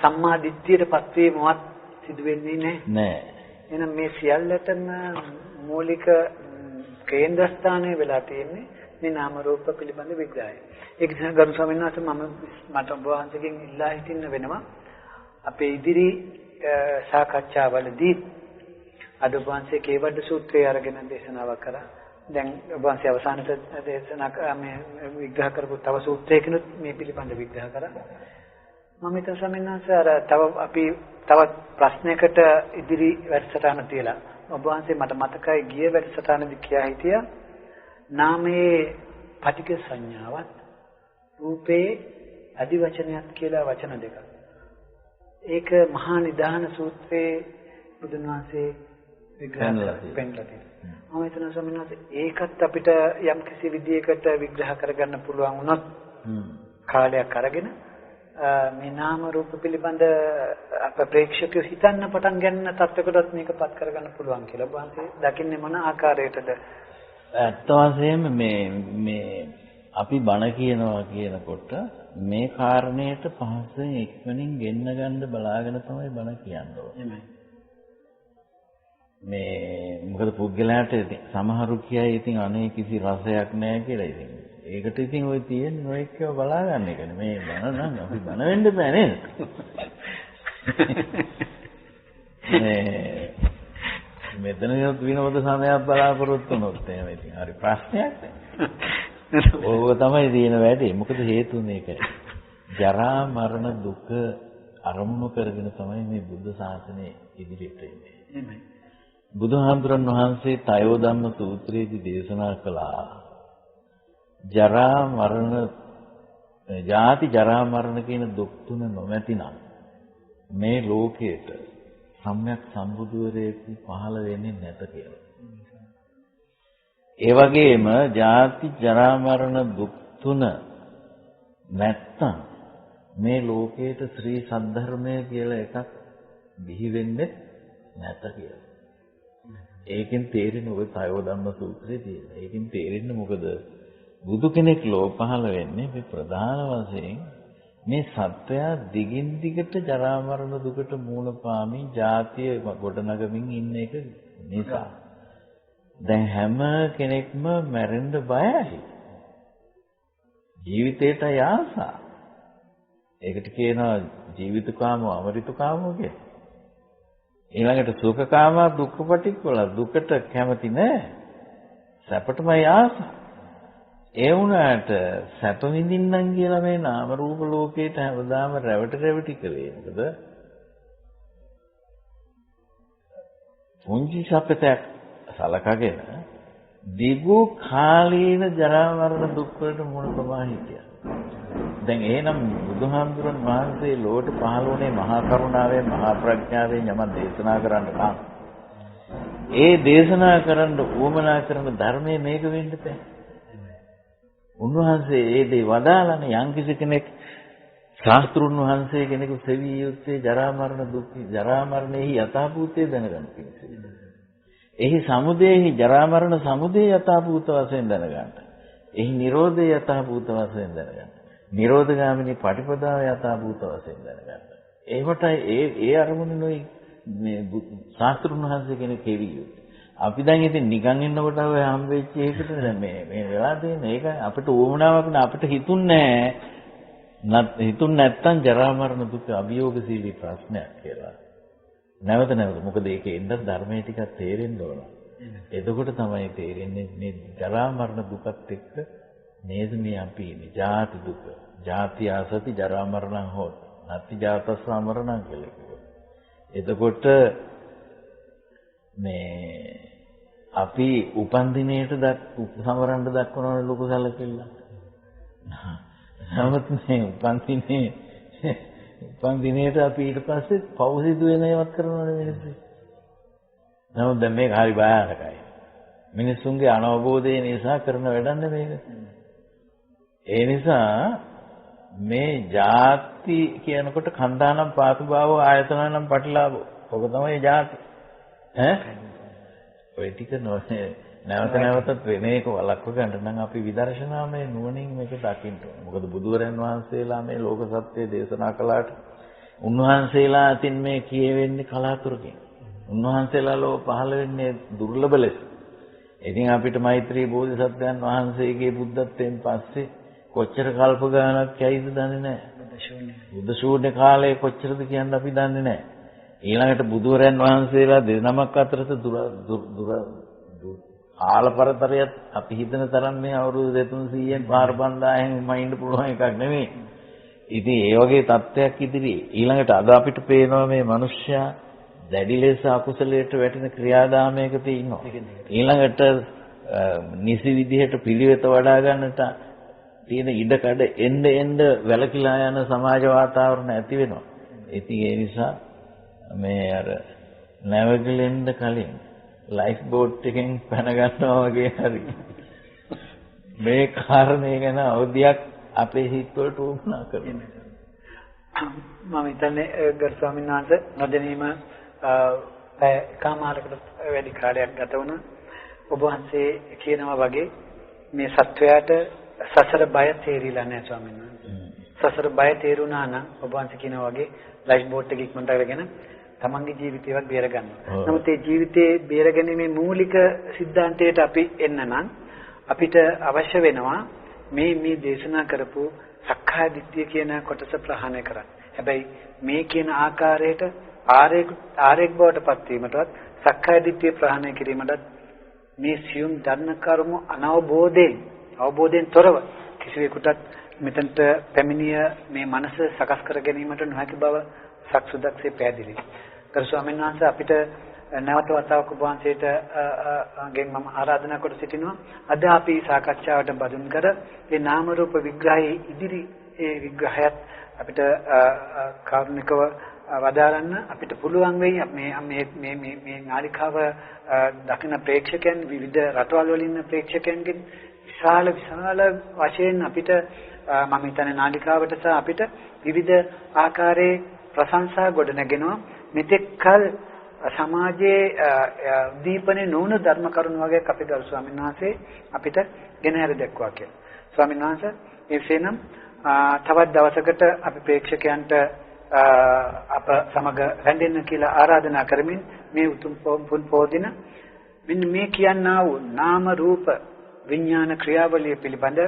සම්මා දිට්ඨියටපත් වීමවත් සිදු වෙන්නේ නැහැ. එහෙනම් මේ සියල්ලටම මූලික කේන්ද්‍රස්ථානය වෙලා තියෙන්නේ මේ නාම රූප පිළිබඳ විග්‍රහය. ඒක නිසා ගරු ස්වාමීන් වහන්සේ මට ඔබ වහන්සේගෙන් ඉල්ලා හිටින්න වෙනවා අපේ ඉදිරි සාකච්ඡාවලදී අද ඔබ වහන්සේ කේවඩ සූත්‍රය අරගෙන දේශනාවක් කරා. දැන් ඔබ වහන්සේ අවසානට දේශනා මේ විග්‍රහ කරපු තව සූත්‍රයකිනුත් මේ පිළිබඳ විග්‍රහ කරා. මම හිතන ස්වාමීන් වහන්සේ අර තවත් ප්‍රශ්නයකට ඉදිරි වැඩසටහන තියලා ඔබ වහන්සේ මට මතකයි ගිය වැඩසටහනදී කියා හිටියා නාමයේ පටික සංඥාවත් රූපේ අදිවචනයත් කියලා වචන දෙකක්. ඒක මහා නිදාන සූත්‍රයේ බුදුන් වහන්සේ විග්‍රහ පෙන්නලා තියෙනවා. මම හිතනවා ස්වාමීන් වහන්සේ ඒකත් අපිට යම් කිසි විදියකට විග්‍රහ කරගන්න පුළුවන් වුණොත් කාලයක් අරගෙන මේ නාම රූප පිළිබඳ අප ප්‍රේක්ෂකයෝ හිතන්න පටන් ගන්න තත්වයකටත් මේකපත් කරගන්න පුළුවන් කියලා ඔබ වහන්සේ දකින්නේ මොන ආකාරයටද? ඇත්ත වශයෙන්ම මේ අපි බණ කියනවා කියනකොට මේ කාරණයට පහසෙන් ඉක්මනින් ගෙන්න ගන්න බලාගෙන තමයි බණ කියන්නේ. මේ මොකද පුද්ගලයාට සමහරු කියයි ඉතින් අනේ කිසි රසයක් නැහැ කියලා ඉතින්. ඒකට ඉතින් ওই තියෙන නොඑක්ව බලා ගන්න එකනේ. මේ බණ නම් අපි බණ වෙන්න බෑ නේද? මෙතන විනෝද සමයක් බලාපොරොත්තු වුණොත් එහෙම ඉතින් හරි ප්‍රශ්නයක් නේ. ඕක තමයි තියෙන වැඩේ. මොකද හේතුව මේකයි. ජරා මරණ දුක අරමුණු කරගෙන තමයි මේ බුද්ධ ශාසනය ඉදිරියට එන්නේ. එහෙමයි. බුදුහාමුදුරන් වහන්සේ තයෝ ධම්ම සූත්‍රයේදී දේශනා කළා ජරා මරණ ජාති ජරා මරණ කියන දුක් තුන නොමැතිනම් මේ ලෝකයට සම්‍යක් සම්බුදුවරයෙකු පහළ වෙන්නේ නැත කියලා. ඒ වගේම ජාති ජරා මරණ දුක් තුන නැත්තම් මේ ලෝකයට ශ්‍රී සද්ධර්මය කියලා එකක් බිහි වෙන්නේ නැත කියලා. ඒකෙන් තේරෙන්නේ ඔය තයෝ ධම්ම සූත්‍රයේ තියෙන. ඒකෙන් තේරෙන්නේ මොකද? බුදු කෙනෙක් ලෝ පහළ වෙන්නේ මේ ප්‍රධාන වශයෙන් මේ සත්වයා දිගින් දිගට ජරා මරණ දුකට මුහුණ පාමින් ජාතිය ගොඩනගමින් ඉන්න එක නිසා. දැන් හැම කෙනෙක්ම මැරෙන්න බයයි. ජීවිතේට ආසා. ඒකට කියනවා ජීවිතකාම අමරිතකාම කියලා. ඊළඟට සුඛකාම දුක්ඛපටික්කල දුකට කැමති නෑ. සැපටමයි ආසා. ඒ වුණාට සැප විඳින්නම් කියලා මේ නාම රූප ලෝකේට හැමදාම රැවටි කළේ. මොකද පුංචි සැපතක් සලකගෙන දීර්ඝ කාලීන ජරා මරණ දුක් වලට මුහුණ පවා හිටියා. දැන් එහෙනම් බුදුහාමුදුරන් වහන්සේ ලෝට පහළ වුණේ මහා කරුණාවෙන් මහා ප්‍රඥාවෙන් යමක් දේශනා කරන්න නම් ඒ දේශනා කරන්න උවමනා කරන ධර්මයේ මේක වෙන්න බෑ. උන්වහන්සේ ඒ දේ වදාළනේ යම්කිසි කෙනෙක් ශාස්ත්‍රුන් වහන්සේ කෙනෙකු සෙවී යුත්තේ ජරා මරණ දුක් ජරා මරණෙහි යථාභූතය දැනගන්න පිණිස. එහි සමුදයෙහි ජරා මරණ සමුදය යථාභූත වශයෙන් දැනගන්න. එහි නිරෝධය යථාභූත වශයෙන් දැනගන්න. නිරෝධගාමිනී පටිපදාව යථාභූත වශයෙන් දැනගන්න. ඒකටයි ඒ අරමුණුයි මේ ශාස්ත්‍රුන් වහන්සේ කෙනෙක් කෙවී යුත්තේ. අපි දැන් ඉතින් නිකන් ඉන්නකොට ඔය හම්බෙච්ච එකට දැන් මේ වෙලා තියෙන්නේ ඒක අපිට උවමනාවක් නෑ අපිට හිතුන්නේ නැත්තම් ජරා මරණ දුක අභියෝගශීලී ප්‍රශ්නයක් කියලා. නැවත මොකද ඒකේ ඉන්න ධර්මයේ ටිකක් තේරෙන්න ඕන. එතකොට තමයි තේරෙන්නේ මේ ජරා මරණ දුකත් එක්ක නේද මේ අපි ඉන්නේ. ජාති දුක. ජාති ආසති ජරා මරණං හෝති. නැති ජාතස්ස මරණං කියලා කිව්වා. එතකොට මේ අපි උපන් දිනේට සමරන්න දක්වන ලොකු සැලකිල්ල. නමුත් මේ උපන් දිනේට අපි ඊට පස්සේ පව් සිදු වෙන ඒවත් කරනවනේ මිනිස්සු. නමුත් දැන් මේක හරි භයානකයි. මිනිස්සුන්ගේ අනවබෝධය නිසා කරන වැඩක් මේක. ඒ නිසා මේ ಜಾති කියනකොට කන්දානම් පාතුභාව ආයතනනම් පටිලාභෝ. ඔක තමයි ಜಾති. ඔය ටික නැවතත් වෙන එක වළක්ව ගන්න නම් අපි විදර්ශනාමය නුවණින් මේක දකින්න ඕනේ. මොකද බුදුරයන් වහන්සේලා මේ ලෝක සත්‍ය දේශනා කළාට උන්වහන්සේලා අතින් මේ කියවෙන්නේ කලාතුරකින්. උන්වහන්සේලා ලෝ පහළ වෙන්නේ දුර්ලභ ලෙස. ඉතින් අපිට මෛත්‍රී බෝධිසත්වයන් වහන්සේගේ බුද්ධත්වයෙන් පස්සේ කොච්චර කල්ප ගානක් යයිද දන්නේ නැහැ. බුද්ධ ශූන්‍ය කාලේ කොච්චරද කියන්නේ අපි දන්නේ නැහැ. ඊළඟට බුදුරයන් වහන්සේලා දෙනමක් අතරත දුර ආලපරතරයත් අපි හිතන තරම් මේ අවුරුදු 200න් 5000න් මයින්ඩ් පුළුවන් එකක් නෙමෙයි. ඉතින් ඒ වගේ තත්ත්වයක් ඉදිරියේ ඊළඟට අද අපිට පේනවා මේ මිනිස්සයා දැඩි ලෙස අකුසලයට වැටෙන ක්‍රියාදාමයක තියෙනවා. ඊළඟට නිසි විදිහට පිළිවෙත වඩා ගන්නට තියෙන ඉඩකඩ එන්න වැළකීලා යන සමාජ වාතාවරණ ඇති වෙනවා. ඉතින් ඒ නිසා මේ අර නැවගලෙන්න කලින් ලයිෆ් බෝට් එකෙන් පැන ගන්නවා වගේ හරි මේ කාරණේ ගැන අවධියක් අපේ හිතවලට උවමනා කරනවා. මම හිතන්නේ ගරු ස්වාමීන් වහන්සේ නොදැනීම කාමාරකට වැඩි කාලයක් ගත වුණා. ඔබ වහන්සේ කියනවා වගේ මේ සත්වයාට සසර බය තේරිලා නැහැ ස්වාමීන් වහන්සේ. සසර බය තේරුණා නම් ඔබ වහන්සේ කියනවා වගේ ලයිෆ් බෝට් එක ඉක්මනට අරගෙන තමන්ගේ ජීවිතේවත් බේර ගන්නවා. නමුත් මේ ජීවිතේ බේරගැනීමේ මූලික સિદ્ધාන්තයට අපි එන්න නම් අපිට අවශ්‍ය වෙනවා මේ දේශනා කරපු සක්කාය දිට්ඨිය කියන කොටස ප්‍රහාණය කරන්න. හැබැයි මේ කියන ආකාරයට ආරේක බවට පත් වීමටවත් සක්කාය දිට්ඨිය ප්‍රහාණය කිරීමටත් මේ සියුම් ධර්ම කර්ම අවබෝධයෙන් තොරව කිසිවෙකුටත් මෙතනට පැමිණිය මේ මනස සකස් කර ගැනීමට නොහැකි බව සක්සුදක්සේ පැහැදිලි. ගරු ස්වාමීන් වහන්සේ අපිට නැවත වතාවක ඔබ වහන්සේට ගෙන් මම ආරාධනා කොට සිටිනවා. අද අපි සාකච්ඡාවට බඳුන් කර මේ නාම රූප විග්‍රහයේ ඉදිරි ඒ විග්‍රහයත් අපිට කාරුණිකව වදාරන්න අපිට පුළුවන් වෙයි. මේ නාලිකාව දකින ප්‍රේක්ෂකයන් විවිධ රටවල් වලින් ඉන්න ප්‍රේක්ෂකයන්ගෙන් විශාල වශයෙන් අපිට මම හිතන්නේ නාලිකාවට සහ අපිට විවිධ ආකාරයේ ප්‍රශංසා ගොඩනගෙනවා. මෙතෙක් කල සමාජයේ දීපනේ නොවුණු ධර්ම කරුණු වගේ අපේ ගරු ස්වාමීන් වහන්සේ අපිට ගෙනහැර දැක්වුවා කියලා. ස්වාමීන් වහන්සේ එසේනම් තවත් දවසකට අපි ප්‍රේක්ෂකයන්ට අප සමග රැඳෙන්න කියලා ආරාධනා කරමින් මේ උතුම් පුන් පොදින මෙන්න මේ කියනා වූ නාම රූප විඥාන ක්‍රියාවලිය පිළිබඳ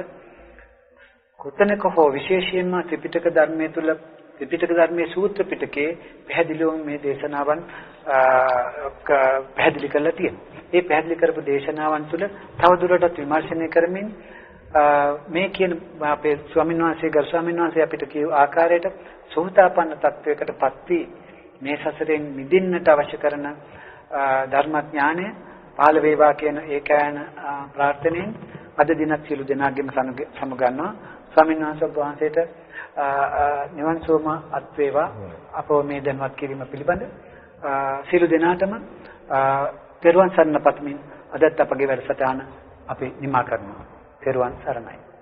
කොතනක හෝ විශේෂයෙන්ම ත්‍රිපිටක ධර්මයේ තුල ත්‍රිපිටක ධර්මයේ සූත්‍ර පිටකේ පැහැදිලිවම මේ දේශනාවන් පැහැදිලි කරලා තියෙනවා. මේ පැහැදිලි කරපු දේශනාවන් තුළ තවදුරටත් විමර්ශනය කරමින් මේ කියන අපේ ස්වාමීන් වහන්සේ ගරු ස්වාමීන් වහන්සේ අපිට කියු ආකාරයට සෝතාපන්න තත්වයකටපත් වී මේ සසරෙන් මිදෙන්නට අවශ්‍ය කරන ධර්මඥානය පහළ වේවා කියන ඒකයන් ප්‍රාර්ථනෙන් අද දිනත් සියලු දෙනාගේම සමගන්නවා. ස්වාමීන් වහන්සේට නිවන් සෝම අත් වේවා. අපව මේ දැන්වත් කිරීම පිළිබඳ සියලු දෙනාටම පෙරවන් සරණ පතමින් අදත් අපගේ වැඩසටහන අපි නිමා කරනවා. පෙරවන් සරණයි.